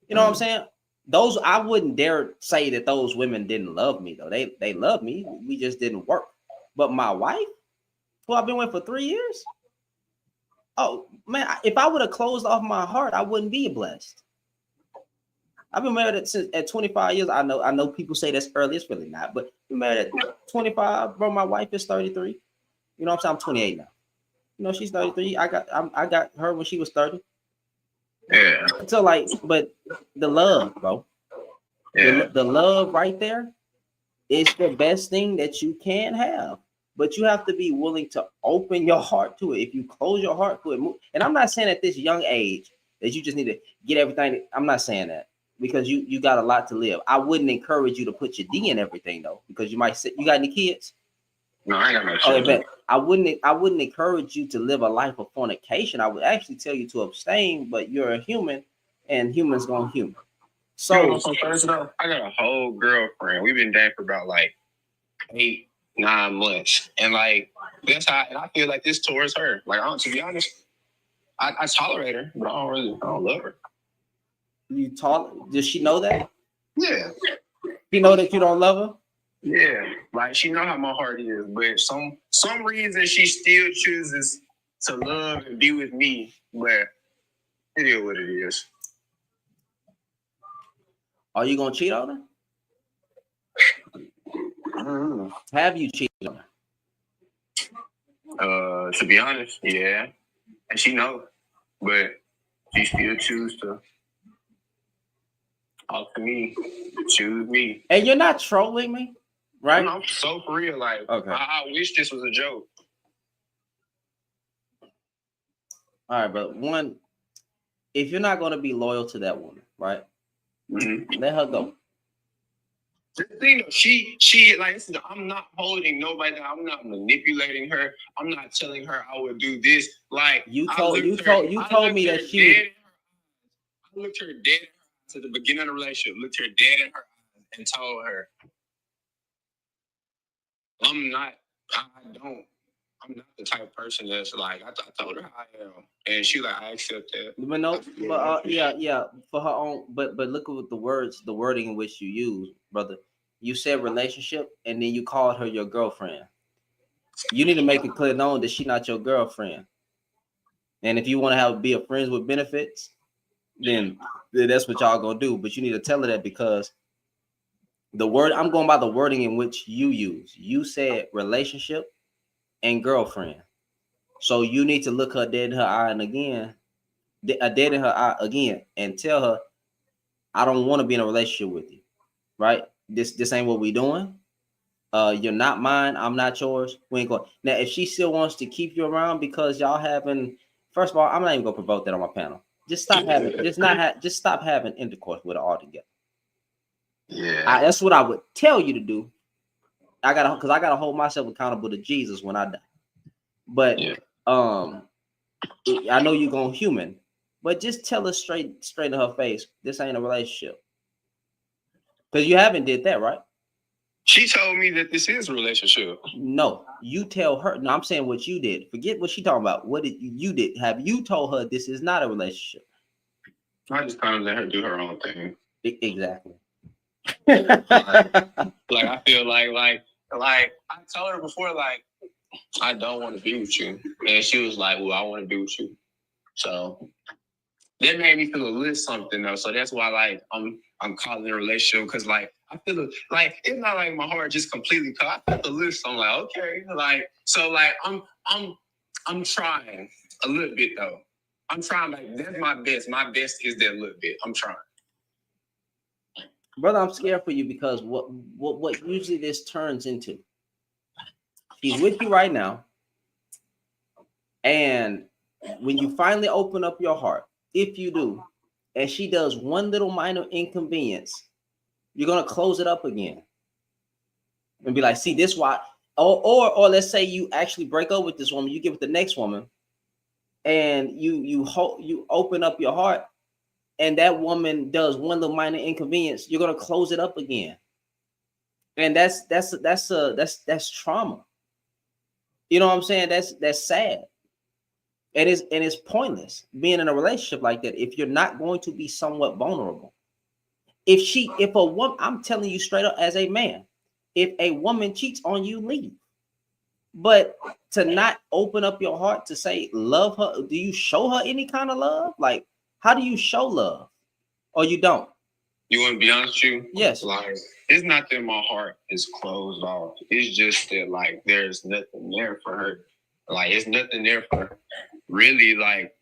You know what I'm saying? Those, I wouldn't dare say that those women didn't love me though. They love me. We just didn't work. But my wife, who I've been with for 3 years, oh man, if I would have closed off my heart, I wouldn't be blessed. I've been married at 25 years. I know people say that's early. It's really not, but I'm married at 25, bro. My wife is 33. You know what I'm saying? I'm 28 now. You know, she's 33. I got her when she was 30. Yeah. So like, but the love, bro. Yeah. The love right there is the best thing that you can have. But you have to be willing to open your heart to it. If you close your heart to it, and I'm not saying at this young age that you just need to get everything. I'm not saying that, because you got a lot to live. I wouldn't encourage you to put your D in everything though, because you might say, you got any kids? No, I ain't got no children. But I wouldn't encourage you to live a life of fornication. I would actually tell you to abstain, but you're a human and humans gonna human. So first though, I got a whole girlfriend. We've been dating for about like 8-9 months. And like that's how, and I feel like this towards her. Like to be honest, I tolerate her, but I don't love her. Does she know that? Yeah. She know that you don't love her? Yeah, like she know how my heart is, but some reason she still chooses to love and be with me. But it is what it is. Are you gonna cheat on her? Have you cheated on her? To be honest, yeah, and she knows, but she still chooses to talk to me, choose me. And you're not trolling me? Right? I'm so for real. Like, okay. I wish this was a joke. All right, but one, if you're not going to be loyal to that woman, right? Mm-hmm. Let her go. The thing, she like, I'm not holding nobody. I'm not manipulating her. I'm not telling her I would do this. Like you told me that she. I looked her dead to the beginning of the relationship. Looked her dead in her eyes and told her, I'm not the type of person that's like, I told her how I am. And she like, I accept that. But no, yeah, for her own, but look at the wording in which you use, brother. You said relationship, and then you called her your girlfriend. You need to make it clear known that she's not your girlfriend. And if you want to be a friends with benefits, then that's what y'all gonna do. But you need to tell her that, because the word, I'm going by the wording in which you use. You said relationship and girlfriend. So you need to look her dead in her eye and again, dead in her eye again, and tell her, I don't want to be in a relationship with you. Right? This ain't what we doing. You're not mine. I'm not yours. We ain't going. Now, if she still wants to keep you around because y'all having, first of all, I'm not even gonna provoke that on my panel. Just stop having, just stop having intercourse with her altogether. Yeah. That's what I would tell you to do. Because I gotta hold myself accountable to Jesus when I die. But Yeah. I know you're gonna human, but just tell her straight in her face, this ain't a relationship. Because you haven't did that, right? She told me that this is a relationship. No, you tell her. No, I'm saying what you did. Forget what she talking about. What did you did? Have you told her this is not a relationship? I just kind of let her do her own thing. Exactly. Like I feel like I told her before, like, I don't want to be with you, and she was like, well, I want to be with you. So that made me feel a little something though. So that's why, like, I'm calling it a relationship, because like I feel like it's not like my heart just completely cut. I felt a little something, like, okay, like, so like I'm trying a little bit though. I'm trying, like, that's my best. My best is that little bit. I'm trying. Brother, I'm scared for you, because what usually this turns into, she's with you right now, and when you finally open up your heart, if you do, and she does one little minor inconvenience, you're gonna close it up again and be like, see, this why, or let's say you actually break up with this woman, you get with the next woman, and you open up your heart, and that woman does one little minor inconvenience, you're gonna close it up again. And that's trauma. You know what I'm saying? That's sad. And it's pointless being in a relationship like that if you're not going to be somewhat vulnerable. If a woman, I'm telling you straight up as a man, if a woman cheats on you, leave. But to not open up your heart to say love her, do you show her any kind of love? Like, how do you show love? Or you don't? You want to be honest with you? Yes. Like, it's not that my heart is closed off. It's just that, like, there's nothing there for her. Like, it's nothing there for her. Really, like,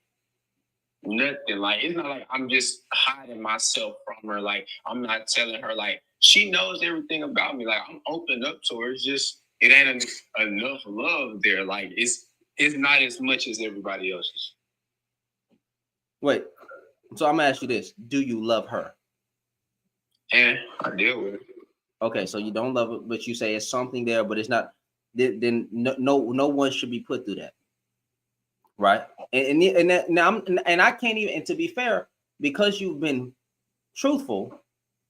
nothing. Like, it's not like I'm just hiding myself from her. Like, I'm not telling her. Like, she knows everything about me. Like, I'm open up to her. It's just, it ain't enough love there. Like, it's not as much as everybody else's. Wait. So I'm gonna ask you this: do you love her? And I deal with it. Okay, so you don't love it, but you say it's something there, but it's not. Then no one should be put through that, right? And I can't even. And to be fair, because you've been truthful,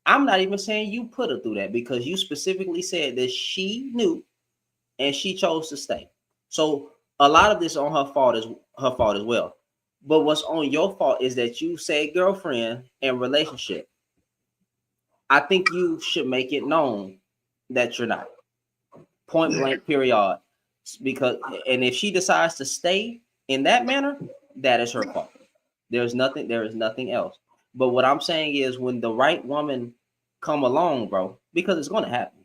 I'm not even saying you put her through that, because you specifically said that she knew and she chose to stay. So a lot of this on her fault as well. But what's on your fault is that you say girlfriend and relationship. I think you should make it known that you're not. Point blank, period. Because, and if she decides to stay in that manner, that is her fault. There is nothing else. But what I'm saying is, when the right woman come along, bro, because it's going to happen.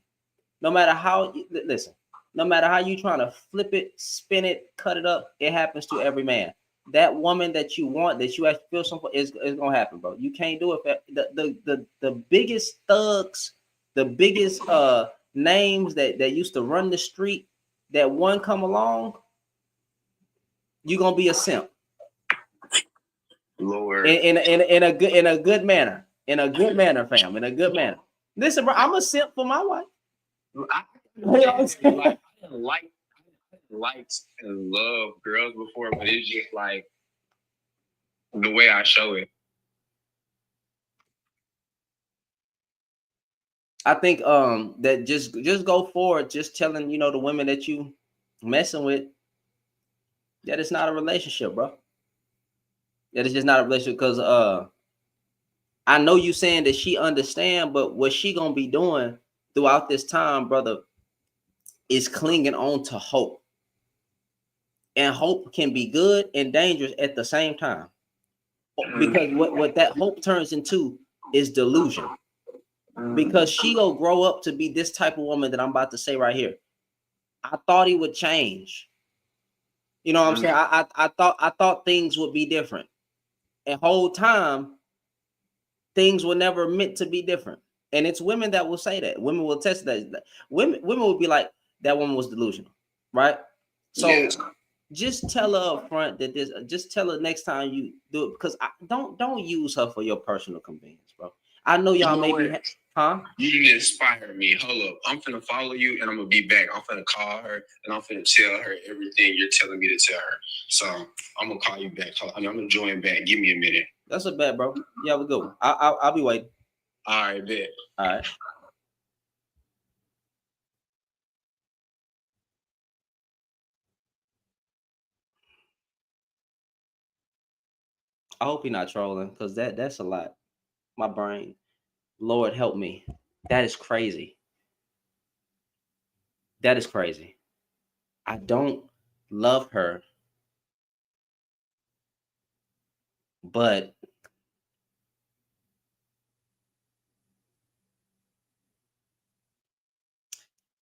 No matter how, listen, no matter how you trying to flip it, spin it, cut it up, it happens to every man. That woman that you want, that you actually feel something is going to happen, bro. You can't do it. The biggest thugs, the biggest names that used to run the street, that one come along, you're going to be a simp. Lord. In a good manner, fam, in a good manner. Listen, bro, I'm a simp for my wife. I didn't like and love girls before, but it's just like the way I show it. I think that just go forward, just telling the women that you messing with that it's not a relationship, bro. That it's just not a relationship, because I know you saying that she understand, but what she gonna be doing throughout this time, brother, is clinging on to hope. And hope can be good and dangerous at the same time. Because what that hope turns into is delusion. Because she'll grow up to be this type of woman that I'm about to say right here. I thought he would change. You know what I'm saying? I thought things would be different. And whole time, things were never meant to be different. And it's women that will say that. Women will test that. Women will be like, that woman was delusional, right? So just tell her up front that this. Just tell her next time you do it, because don't use her for your personal convenience, bro. I know y'all maybe, huh? You didn't inspire me. Hold up. I'm finna follow you and I'm gonna be back. I'm finna call her and I'm finna tell her everything you're telling me to tell her. So I'm gonna call you back. I'm gonna join back. Give me a minute. That's a bet, bro. You have a good one. I'll be waiting. All right, bet. All right. I hope you're not trolling, because that's a lot. My brain. Lord help me. That is crazy. That is crazy. I don't love her, but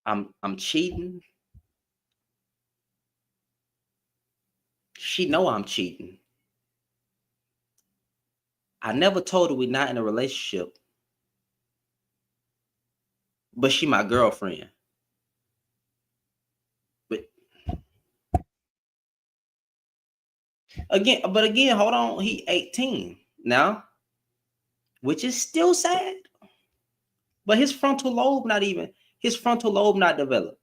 I'm cheating. She know I'm cheating. I never told her we're not in a relationship, but she my girlfriend. But again, hold on. He 18 now, which is still sad. But his frontal lobe not developed.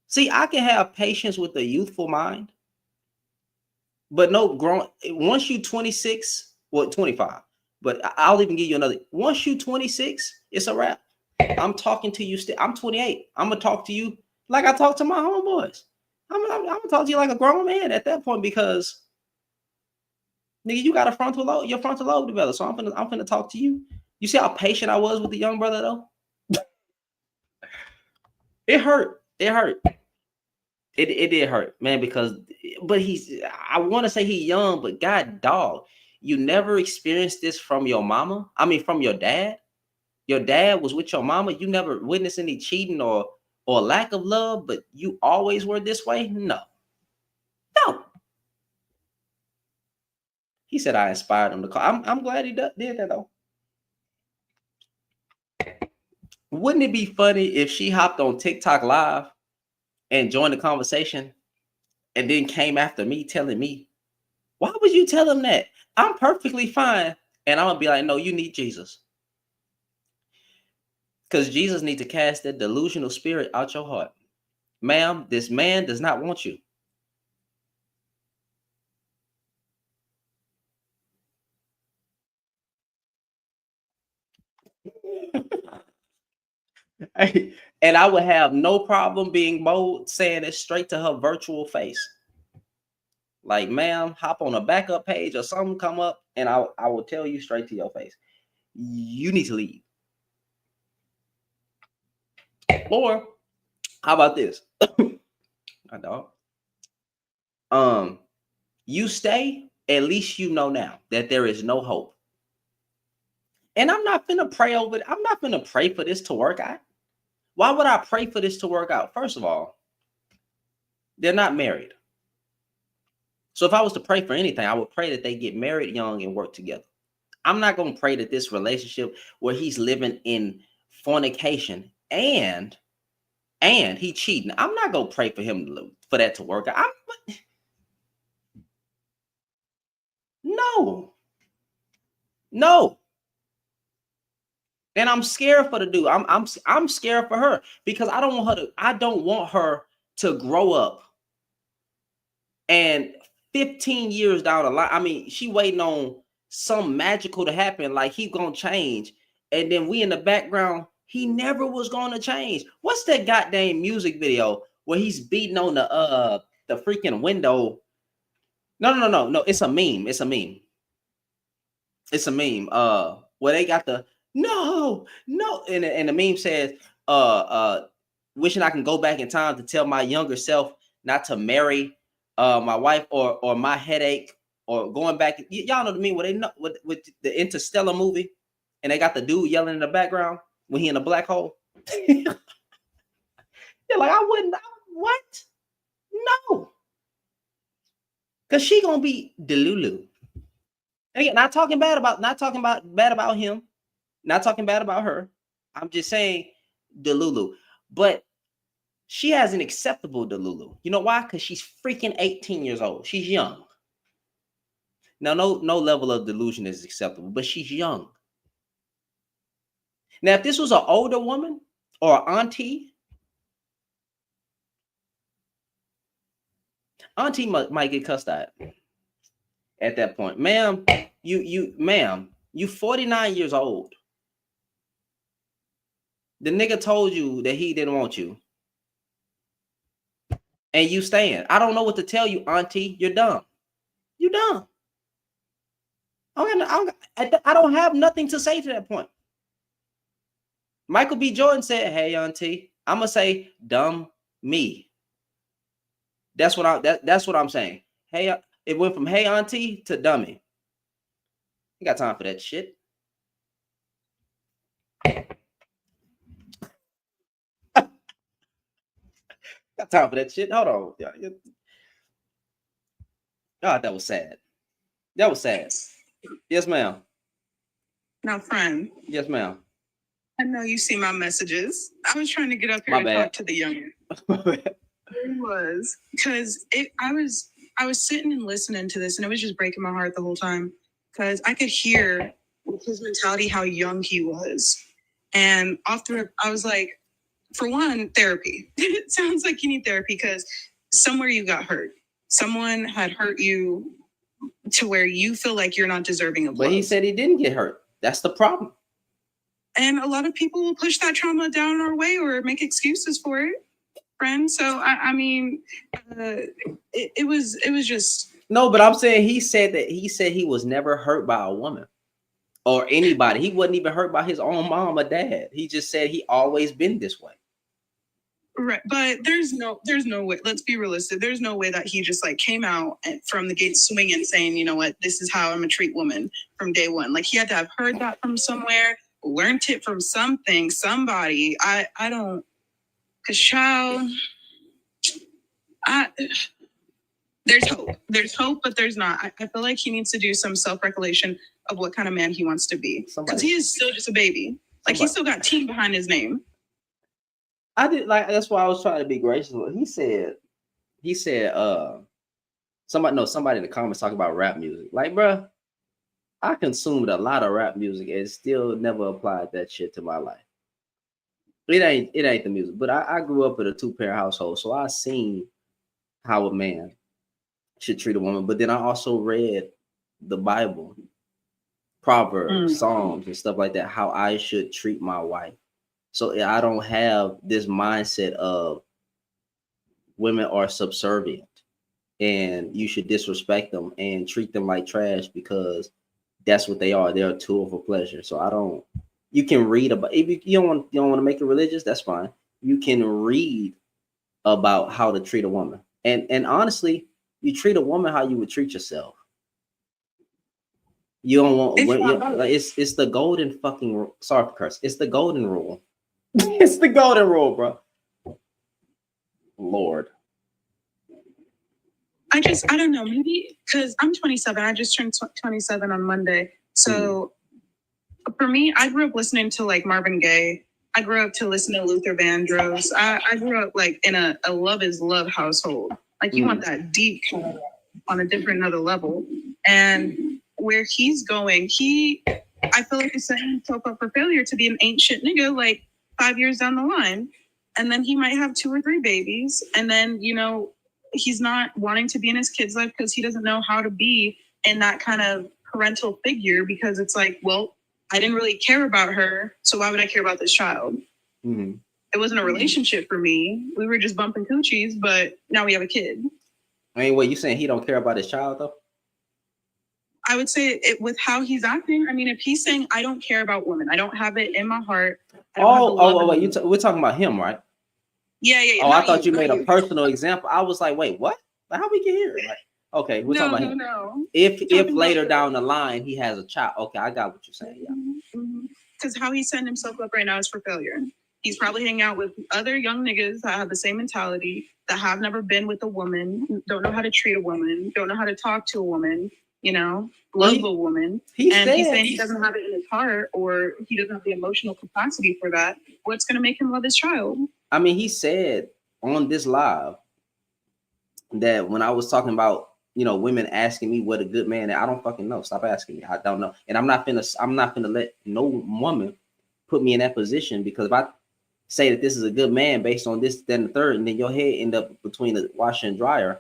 See, I can have patience with a youthful mind, but no grown. Once you 26, well 25, but I'll even give you another. Once you 26, it's a wrap. I'm talking to you still. I'm 28. I'm gonna talk to you like I talk to my homeboys. I'm gonna talk to you like a grown man at that point, because nigga, you got a frontal lobe. Your frontal lobe developed. So I'm gonna talk to you. You see how patient I was with the young brother though? It hurt. It hurt. It did hurt, man, because but I want to say he's young, but God dog, you never experienced this from your mama. I mean, from your dad. Your dad was with your mama. You never witnessed any cheating or lack of love, but you always were this way. No. He said I inspired him to call. I'm glad he did that though. Wouldn't it be funny if she hopped on TikTok live and joined the conversation and then came after me telling me, why would you tell him that? I'm perfectly fine. And I'm gonna be like, no, you need Jesus. Because Jesus needs to cast that delusional spirit out your heart. Ma'am, this man does not want you. And I would have no problem being bold, saying it straight to her virtual face. Like, ma'am, hop on a backup page or something come up, and I will tell you straight to your face. You need to leave. Or how about this? My dog. You stay, at least you know now that there is no hope. And I'm not finna pray over it. I'm not finna pray for this to work out. Why would I pray for this to work out? First of all, they're not married. So if I was to pray for anything, I would pray that they get married young and work together. I'm not going to pray that this relationship where he's living in fornication and he cheating, I'm not going to pray for him for that to work out. No. And I'm scared for the dude. I'm scared for her, because I don't want her to grow up and 15 years down the line, I mean, she waiting on some magical to happen, like he gonna change, and then we in the background, he never was gonna change. What's that goddamn music video where he's beating on the freaking window? No, it's a meme. Where they got the no, and the meme says, wishing I can go back in time to tell my younger self not to marry my wife or my headache or going back. Y'all know what I mean? When they know with the Interstellar movie, and they got the dude yelling in the background when he in a black hole. They're like, I wouldn't. What? No, because she gonna be Delulu. Again, not talking bad about him, not talking bad about her. I'm just saying Delulu, but she has an acceptable Delulu. You know why? Because she's freaking 18 years old. She's young. Now, no level of delusion is acceptable, but she's young. Now, if this was an older woman or an auntie might get cussed out at that point. Ma'am, you 49 years old. The nigga told you that he didn't want you. And you staying. I don't know what to tell you, auntie. You're dumb. You dumb. I don't have nothing to say to that point. Michael B. Jordan said, "Hey, auntie." I'm gonna say, "Dumb me." That's what I'm saying. Hey, it went from "Hey, auntie" to "dummy." You got time for that shit? Got time for that shit? Hold on. God, that was sad. That was sad. Yes, ma'am. Now, friend. Yes, ma'am. I know you see my messages. I was trying to get up here and talk to the youngin. It was because I was sitting and listening to this, and it was just breaking my heart the whole time because I could hear with his mentality how young he was, and after I was like, for one, therapy. It sounds like you need therapy because somewhere you got hurt. Someone had hurt you to where you feel like you're not deserving of love. But he said he didn't get hurt. That's the problem. And a lot of people will push that trauma down our way or make excuses for it, friend. So I mean, it was just no. But I'm saying he said he was never hurt by a woman or anybody. He wasn't even hurt by his own mom or dad. He just said he always been this way. Right, but there's no way. Let's be realistic. There's no way that he just like came out from the gate swinging, saying, "You know what? This is how I'm gonna treat women from day one." Like he had to have heard that from somewhere, learned it from something, somebody. I don't, cause child, there's hope, but there's not. I feel like he needs to do some self-regulation of what kind of man he wants to be, because he is still just a baby. Like he still got team behind his name. I did like that's why I was trying to be gracious. He said, somebody in the comments talking about rap music. Like, bro, I consumed a lot of rap music and still never applied that shit to my life. It ain't the music, but I grew up in a 2-parent household, so I seen how a man should treat a woman. But then I also read the Bible, Proverbs, Psalms, and stuff like that, how I should treat my wife. So I don't have this mindset of women are subservient and you should disrespect them and treat them like trash because that's what they are. They're a tool for pleasure. So I don't. You can read about. If you don't want to make it religious, that's fine. You can read about how to treat a woman, and honestly, you treat a woman how you would treat yourself. You don't want. It's the golden fucking. Sorry for curse. It's the golden rule. It's the golden rule, bro. Lord. I don't know, maybe because I'm 27. I just turned 27 on Monday. So for me, I grew up listening to like Marvin Gaye. I grew up to listen to Luther Vandross. I grew up like in a love is love household. Like you want that deep on a different another level. And where he's going, I feel like he's setting himself up for failure to be an ain't shit nigga like 5 years down the line. And then he might have 2 or 3 babies. And then, you know, he's not wanting to be in his kid's life because he doesn't know how to be in that kind of parental figure, because it's like, well, I didn't really care about her, so why would I care about this child? It wasn't a relationship for me. We were just bumping coochies, but now we have a kid. I mean, what you saying? He don't care about his child though? I would say it with how he's acting. I mean, if he's saying, I don't care about women, I don't have it in my heart. Wait, we're talking about him, right? Yeah. Oh, I thought you made a personal example. I was like, wait, what? Like, how we get here? Like, okay, we're talking about him. No. If Talking later about down the line he has a child, okay, I got what you're saying. Yeah. Because how he's setting himself up right now is for failure. He's probably hanging out with other young niggas that have the same mentality, that have never been with a woman, don't know how to treat a woman, don't know how to talk to a woman, you know, love a woman. He's saying he doesn't have it in his heart, or he doesn't have the emotional capacity for that. What's going to make him love his child? I mean, he said on this live that when I was talking about, you know, women asking me what a good man is, I don't fucking know. Stop asking me. I don't know. And I'm not finna let no woman put me in that position, because if I say that this is a good man based on this, then the third, and then your head end up between the washer and dryer,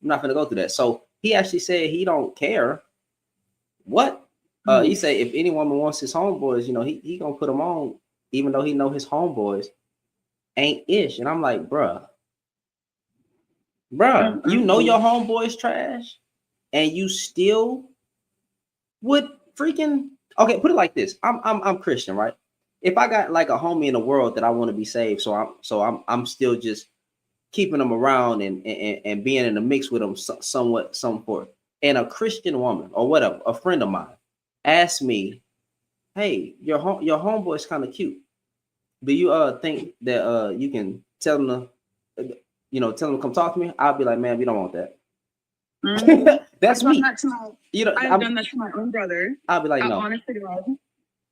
I'm not gonna go through that. So he actually said he don't care what. He said if any woman wants his homeboys, you know, he gonna put them on, even though he know his homeboys ain't ish. And I'm like, bruh, you know your homeboys trash, and you still would freaking, okay, put it like this. I'm Christian, right? If I got like a homie in the world that I want to be saved, so I'm still just keeping them around and being in the mix with them somewhat, some forth. And a Christian woman or whatever, a friend of mine, asked me, "Hey, your homeboy's kind of cute. Do you think that you can tell them to, tell them to come talk to me?" I'll be like, "Man, we don't want that." That's me. I've done that to my own brother. I'll be like, "No." Honestly,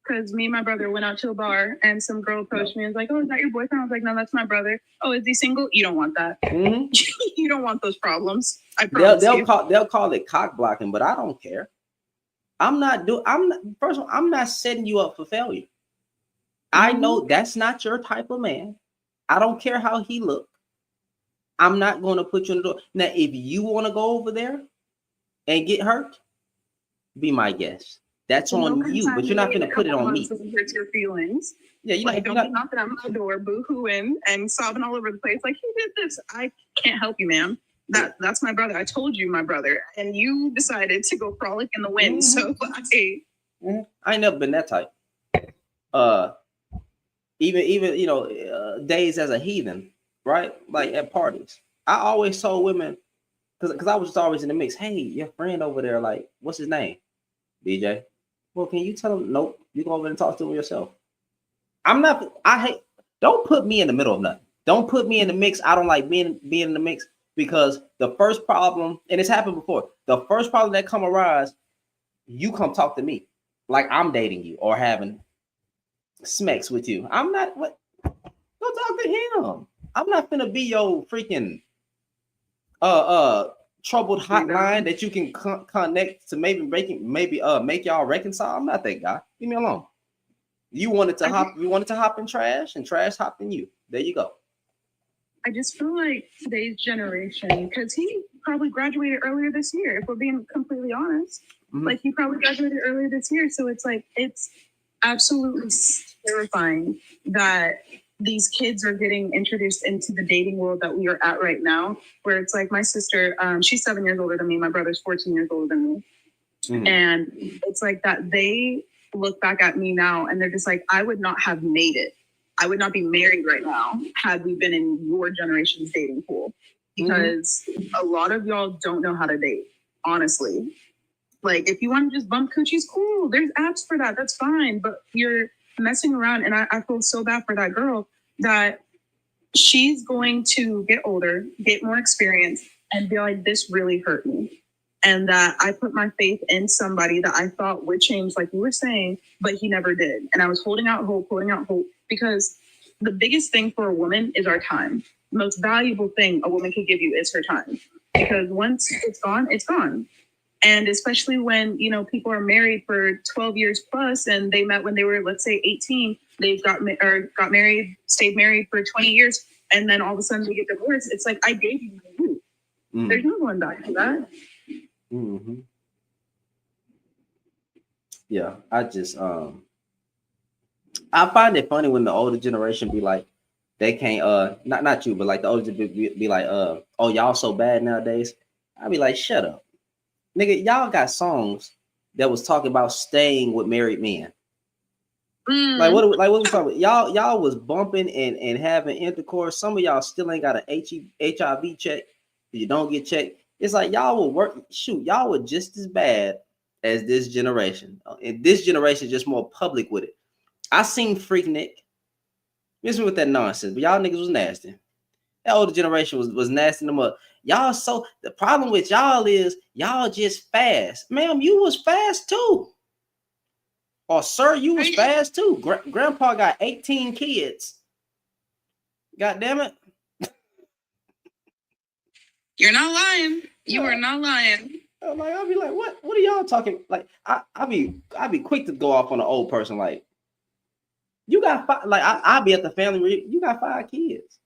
because me and my brother went out to a bar and some girl approached me and was like, "Oh, is that your boyfriend?" I was like, "No, that's my brother." "Oh, is he single?" You don't want that. You don't want those problems. I promise they'll call it cock blocking, but I don't care. First of all, I'm not setting you up for failure. I know that's not your type of man. I don't care how he look. I'm not going to put you in the door. Now, if you want to go over there and get hurt, be my guest. That's on you, but you're not going to put it on me. Hurt your feelings. Yeah, don't be knocking on my door, boo-hooing and sobbing all over the place. Like, he did this. I can't help you, ma'am. That's my brother. I told you, my brother, and you decided to go frolic in the wind. So I ain't never been that type. Even days as a heathen, right? Like at parties, I always told women, because I was just always in the mix. Hey, your friend over there, like, what's his name? DJ. Well, can you tell him? Nope. You go over and talk to him yourself. Don't put me in the middle of nothing. Don't put me in the mix. I don't like being in the mix, because the first problem, and it's happened before, the first problem that come arise, you come talk to me like I'm dating you or having smacks with you. I'm not. What? Go talk to him. I'm not gonna be your freaking troubled hotline that you can connect to make y'all reconcile. I'm not that guy. Leave me alone. You wanted to hop in trash, and trash hopped in you. There you go. I just feel like today's generation, because he probably graduated earlier this year, if we're being completely honest. Like, he probably graduated earlier this year. So it's like, it's absolutely terrifying that these kids are getting introduced into the dating world that we are at right now, where it's like my sister, she's 7 years older than me. My brother's 14 years older than me. And it's like that they look back at me now and they're just like, I would not have made it. I would not be married right now had we been in your generation's dating pool, because a lot of y'all don't know how to date, honestly. Like, if you want to just bump coochies, cool. There's apps for that. That's fine. But you're messing around. And I feel so bad for that girl that she's going to get older, get more experience, and be like, this really hurt me. And that I put my faith in somebody that I thought would change, like you were saying, but he never did. And I was holding out hope, because the biggest thing for a woman is our time. The most valuable thing a woman can give you is her time, because once it's gone, it's gone. And especially when, people are married for 12 years plus, and they met when they were, let's say, 18, they got married, stayed married for 20 years, and then all of a sudden they get divorced. It's like, I gave you my youth. There's no going back to that. Yeah, I just I find it funny when the older generation be like, they can't not you, but like the older be like, oh, y'all so bad nowadays. I be like, shut up, nigga. Y'all got songs that was talking about staying with married men. Like what we talking about? Y'all was bumping and having intercourse. Some of y'all still ain't got an HIV check. You don't get checked. It's like y'all will work. Shoot, y'all were just as bad as this generation. And this generation is just more public with it. I seen Freak Nick. Miss me with that nonsense, but y'all niggas was nasty. That older generation was nasty them up. Y'all so the problem with y'all is y'all just fast. Ma'am, you was fast too. Or sir, you was fast too. Grandpa got 18 kids. God damn it. You're not lying. You are not lying. I'll be like, what are y'all talking? Like, I'll be quick to go off on an old person. Like, you got five, like I'll be at the family, you got 5 kids.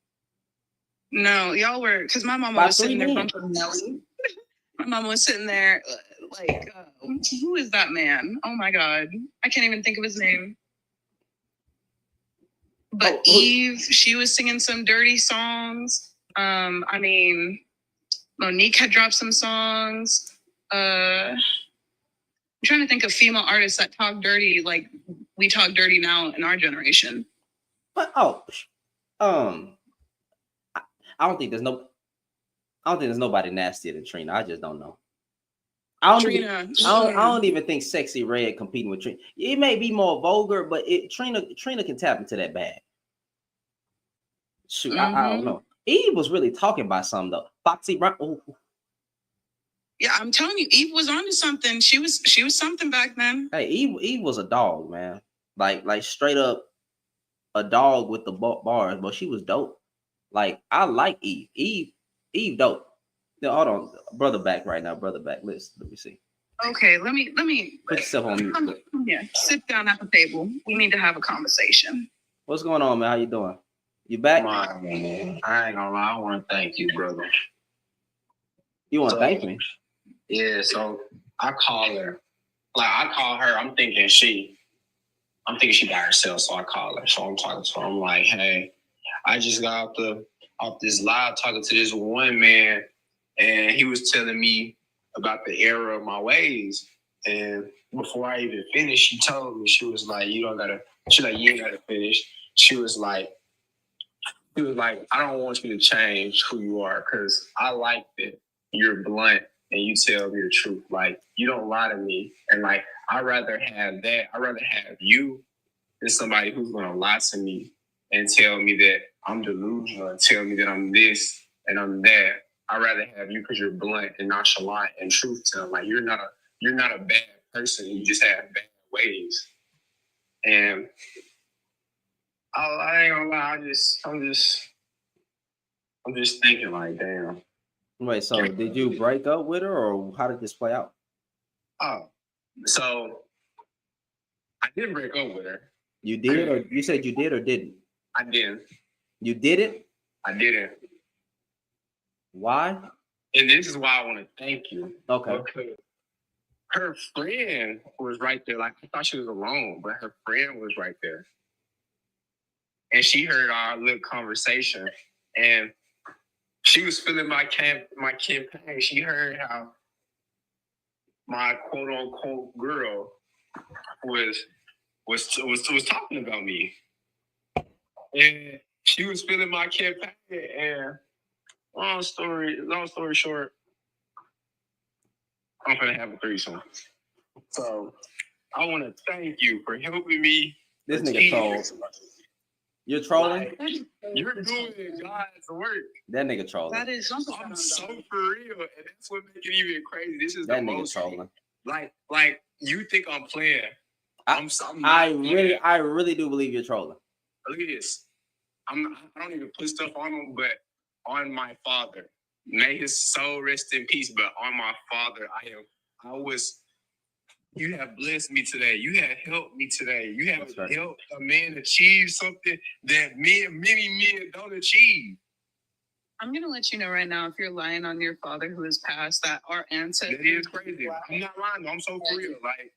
No, y'all were, because my mama was sitting there bumping Nelly. My mama was sitting there like, who is that man? Oh my God. I can't even think of his name. But Eve, she was singing some dirty songs. I mean, Monique had dropped some songs. I'm trying to think of female artists that talk dirty like we talk dirty now in our generation. But I don't think there's nobody nastier than Trina. I just don't know. I don't even think Sexy Red competing with Trina. It may be more vulgar, but Trina can tap into that bag. Shoot, I don't know. Eve was really talking about something though. Foxy Brown. Ooh. Yeah, I'm telling you, Eve was onto something. She was something back then. Hey, Eve was a dog, man. Like straight up a dog with the bars, but she was dope. Like I like Eve. Eve dope. No, hold on, brother back right now. Brother back. Let me see. Okay, let me put yourself on mute. Yeah, sit down at the table. We need to have a conversation. What's going on, man? How you doing? You back? Man, I ain't gonna lie. I want to thank you, brother. You want to thank me? Yeah. So I call her. Like I call her. I'm thinking she by herself. So I call her. So I'm talking to her. I'm like, hey, I just got off this live talking to this one man, and he was telling me about the error of my ways. And before I even finished, she told me, she was like, you ain't gotta finish. She was like, I don't want you to change who you are, because I like that you're blunt and you tell me the truth. Like, you don't lie to me. And like, I'd rather have that. I'd rather have you than somebody who's gonna lie to me and tell me that I'm delusional and tell me that I'm this and I'm that. I'd rather have you because you're blunt and nonchalant and truth telling. Like, you're not a bad person. You just have bad ways. And I ain't gonna lie. I'm just thinking like, damn. Wait, so did you break up with her, or how did this play out? Oh, so I didn't break up with her. You did, or you said you did or didn't? I didn't. You did it? I didn't. Why? And this is why I want to thank you. Okay. Because her friend was right there. Like, I thought she was alone, but her friend was right there. And she heard our little conversation, and she was feeling my campaign. She heard how my quote unquote girl was talking about me, and she was feeling my campaign. And long story short, I'm gonna have a threesome. So I want to thank you for helping me. This nigga troll. You're trolling? Like, you're doing God's work. That nigga trolling. That is something. I'm so for real, and that's what makes it even crazy. This is that the nigga most trolling. Like you think I'm playing. I really do believe you're trolling. Look at this. I don't even put stuff on him, but on my father. May his soul rest in peace, but on my father, you have blessed me today. You have helped me today. You have helped a man achieve something that many men don't achieve. I'm going to let you know right now, if you're lying on your father who has passed, that our ancestors. That is crazy. I'm not lying. I'm so for real. Like,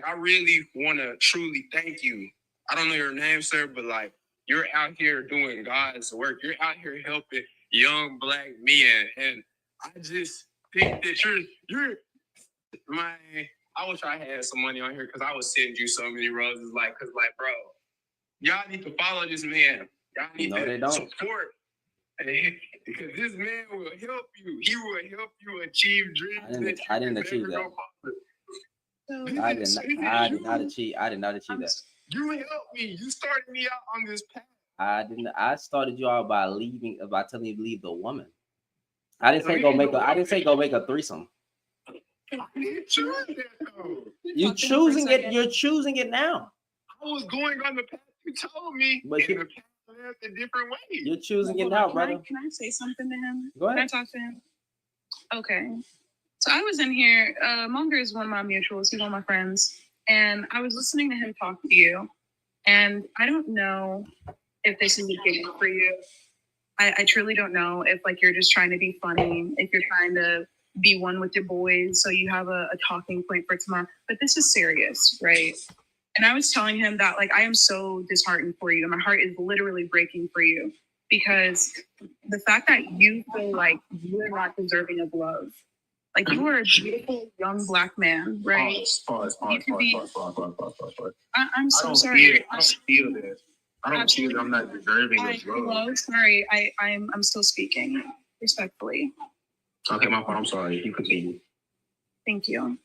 I really want to truly thank you. I don't know your name, sir, but like, you're out here doing God's work. You're out here helping young black men. And I just think that you're I wish I had some money on here, because I would send you so many roses. Cause bro, y'all need to follow this man. Y'all need to support Because this man will help you. He will help you achieve dreams. I didn't achieve that. I did not achieve that. You helped me. You started me out on this path. I started you out by telling you to leave the woman. I didn't say go make a threesome. You're choosing it. You're choosing it now. I was going on the path you told me, but the path led a different way. You're choosing it now, brother. Can I say something to him? Go ahead. Can I talk to him? Okay. So I was in here. Munger is one of my mutuals. He's one of my friends, and I was listening to him talk to you, and I don't know if this is a game for you. I truly don't know if like you're just trying to be funny, if you're trying to be one with your boys, so you have a talking point for tomorrow. But this is serious, right? And I was telling him that like I am so disheartened for you. My heart is literally breaking for you because the fact that you feel like you're not deserving of love. Like you are a beautiful young Black man, right? I'm so sorry. I don't feel this. I don't feel that I'm not deserving of love. Hello, sorry. I'm still speaking respectfully. Okay, my fault. I'm sorry. You continue. Thank you.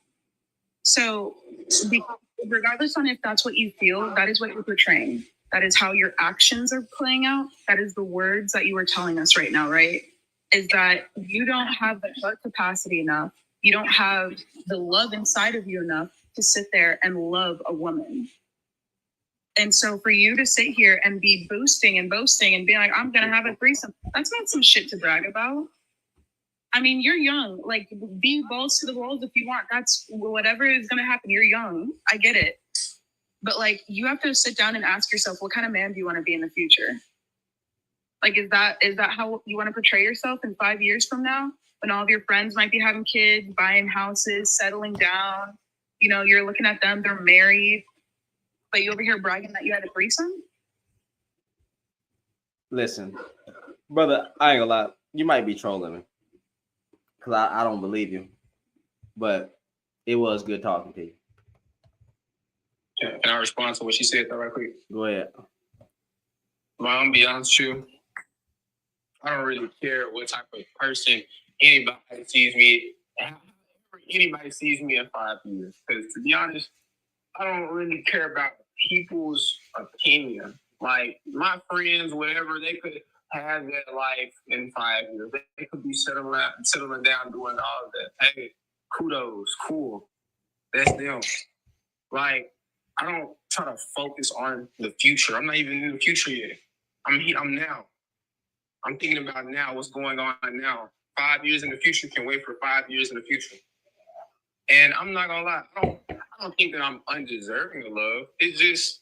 So, regardless on if that's what you feel, that is what you're portraying. That is how your actions are playing out. That is the words that you are telling us right now, right? Is that you don't have the heart capacity enough. You don't have the love inside of you enough to sit there and love a woman. And so for you to sit here and be boosting and boasting and being like, I'm going to have a threesome, that's not some shit to brag about. I mean, you're young. Like, be balls to the walls if you want. That's whatever is going to happen. You're young. I get it. But, like, you have to sit down and ask yourself, what kind of man do you want to be in the future? Like, is that how you want to portray yourself in 5 years from now? When all of your friends might be having kids, buying houses, settling down. You know, you're looking at them, they're married. But you over here bragging that you had a threesome? Listen, brother, I ain't gonna lie. You might be trolling me. Because I don't believe you. But it was good talking to you. Can I respond to what she said though right quick? Go ahead. Well, I'm gonna be honest with you. I don't really care what type of person anybody sees me in 5 years. Because to be honest, I don't really care about people's opinion. Like my friends, whatever, they could have their life in 5 years. They could be settling down doing all of that. Hey, kudos, cool. That's them. Like, I don't try to focus on the future. I'm not even in the future yet. I'm now. I'm thinking about now, what's going on now. 5 years in the future can wait for 5 years in the future. And I'm not gonna lie, I don't think that I'm undeserving of love. It's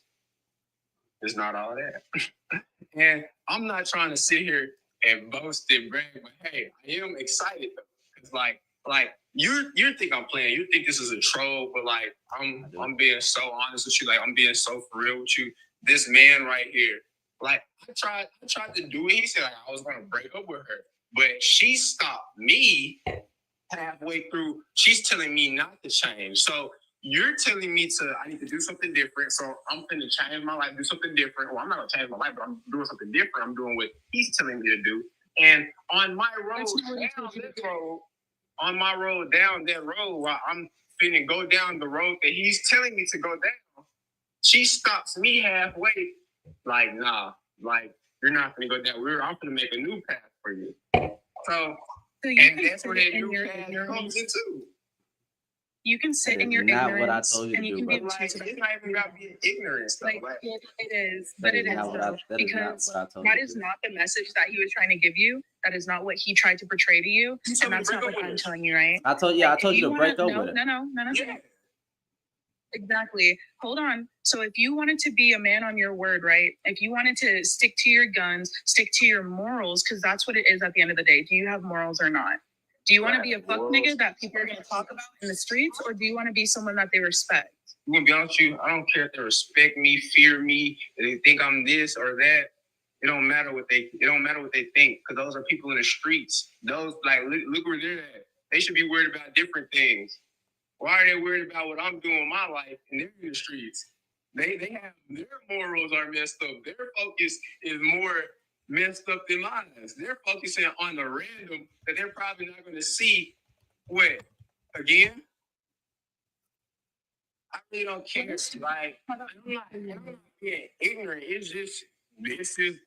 not all that. And I'm not trying to sit here and boast and brag, but hey, I am excited though. It's like you think I'm playing, you think this is a troll, but like I'm being so honest with you, like I'm being so for real with you. This man right here, like I tried to do it. He said like I was gonna break up with her, but she stopped me halfway through. She's telling me not to change. So you're telling me I need to do something different. So I'm going to change my life, do something different. Well, I'm not going to change my life, but I'm doing something different. I'm doing what he's telling me to do. And on my road down that road, while I'm finna go down the road that he's telling me to go down, she stops me halfway. Like, nah, like you're not going to go down. I'm going to make a new path for you. So and that's where that new path comes into. You can sit in your ignorance, and you can be it's not even about being ignorant. Like it is, but it is though, because that is not the message that he was trying to give you. That is not what he tried to portray to you, and that's not what I'm telling you, right? I told you to break up with it. No. Yeah. Exactly. Hold on. So if you wanted to be a man on your word, right? If you wanted to stick to your guns, stick to your morals, because that's what it is at the end of the day. Do you have morals or not? Do you want to be a fuck nigga that people are going to talk about in the streets, or do you want to be someone that they respect? I'm going to be honest with you. I don't care if they respect me, fear me, if they think I'm this or that. It don't matter what they think, because those are people in the streets. Those, like, look where they're at. They should be worried about different things. Why are they worried about what I'm doing in my life and they're in the streets? They have their morals are messed up. Their focus is more messed up their minds. They're focusing on the random that they're probably not going to see. What again? I really don't care. Like I'm not being ignorant. It's just this is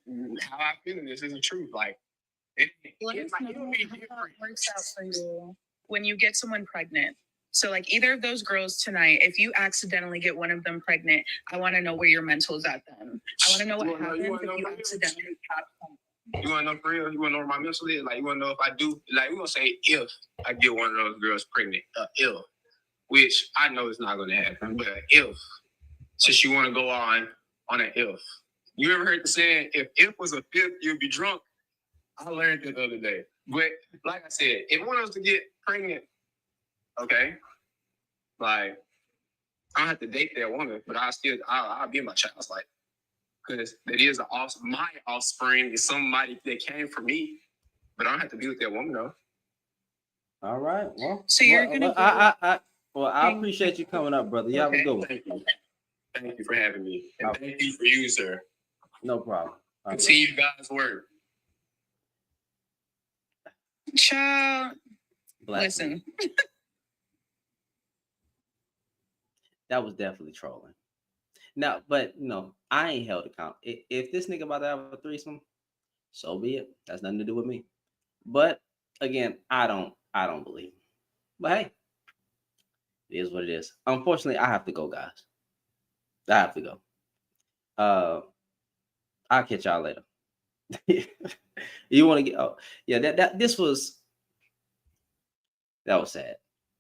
how I feel, and this is the truth. Like Let us it's like know it'll be how different. it works out for you when you get someone pregnant. So, like either of those girls tonight, if you accidentally get one of them pregnant, I want to know where your mental's at then. I want to know what You wanna know- you happens wanna if know you for real? accidentally have someone. You want to know for real? You want to know where my mental is? Like you want to know if I do? Like we're gonna say if I get one of those girls pregnant, if, which I know is not gonna happen, but if, since you want to go on an if. You ever heard the saying, if was a fifth, you'd be drunk? I learned it the other day. But like I said, if one of us to get pregnant, okay, like I don't have to date that woman, but I'll be in my child's life. Because that is my offspring is somebody that came from me. But I don't have to be with that woman though. All right. Well, So you're gonna I appreciate you coming up, brother. You have a good one. Thank you. Thank you for having me. And Okay. thank you for you, sir. No problem. Okay. Continue God's word. Child, Black listen. man. That was definitely trolling. Now, but no, I ain't held account. If this nigga about to have a threesome, so be it. That's nothing to do with me. But again, I don't believe him. But hey, it is what it is. Unfortunately, I have to go, guys. I have to go. I'll catch y'all later. You want to get? Oh, yeah. That was sad.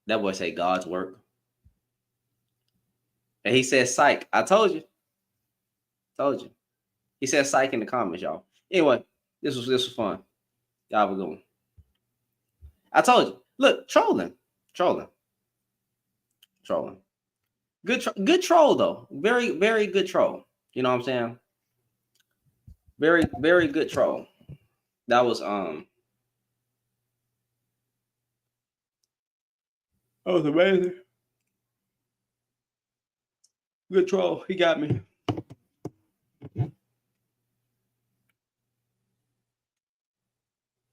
That boy said God's work, and he said psych. I told you. He said psych in the comments, y'all. Anyway, this was fun. Y'all have a good one. I told you. Look, trolling. Good troll though. Very, very good troll. You know what I'm saying? Very, very good troll. That was amazing. Good troll. He got me.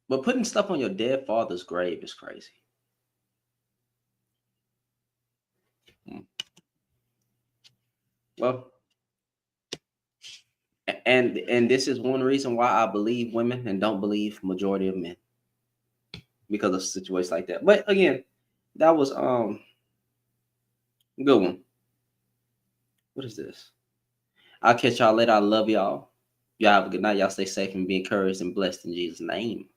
But putting stuff on your dead father's grave is crazy. Well, and this is one reason why I believe women and don't believe majority of men, because of situations like that. But again, that was good one. What is this? I'll catch y'all later. I love y'all. Y'all have a good night. Y'all stay safe and be encouraged and blessed in Jesus' name.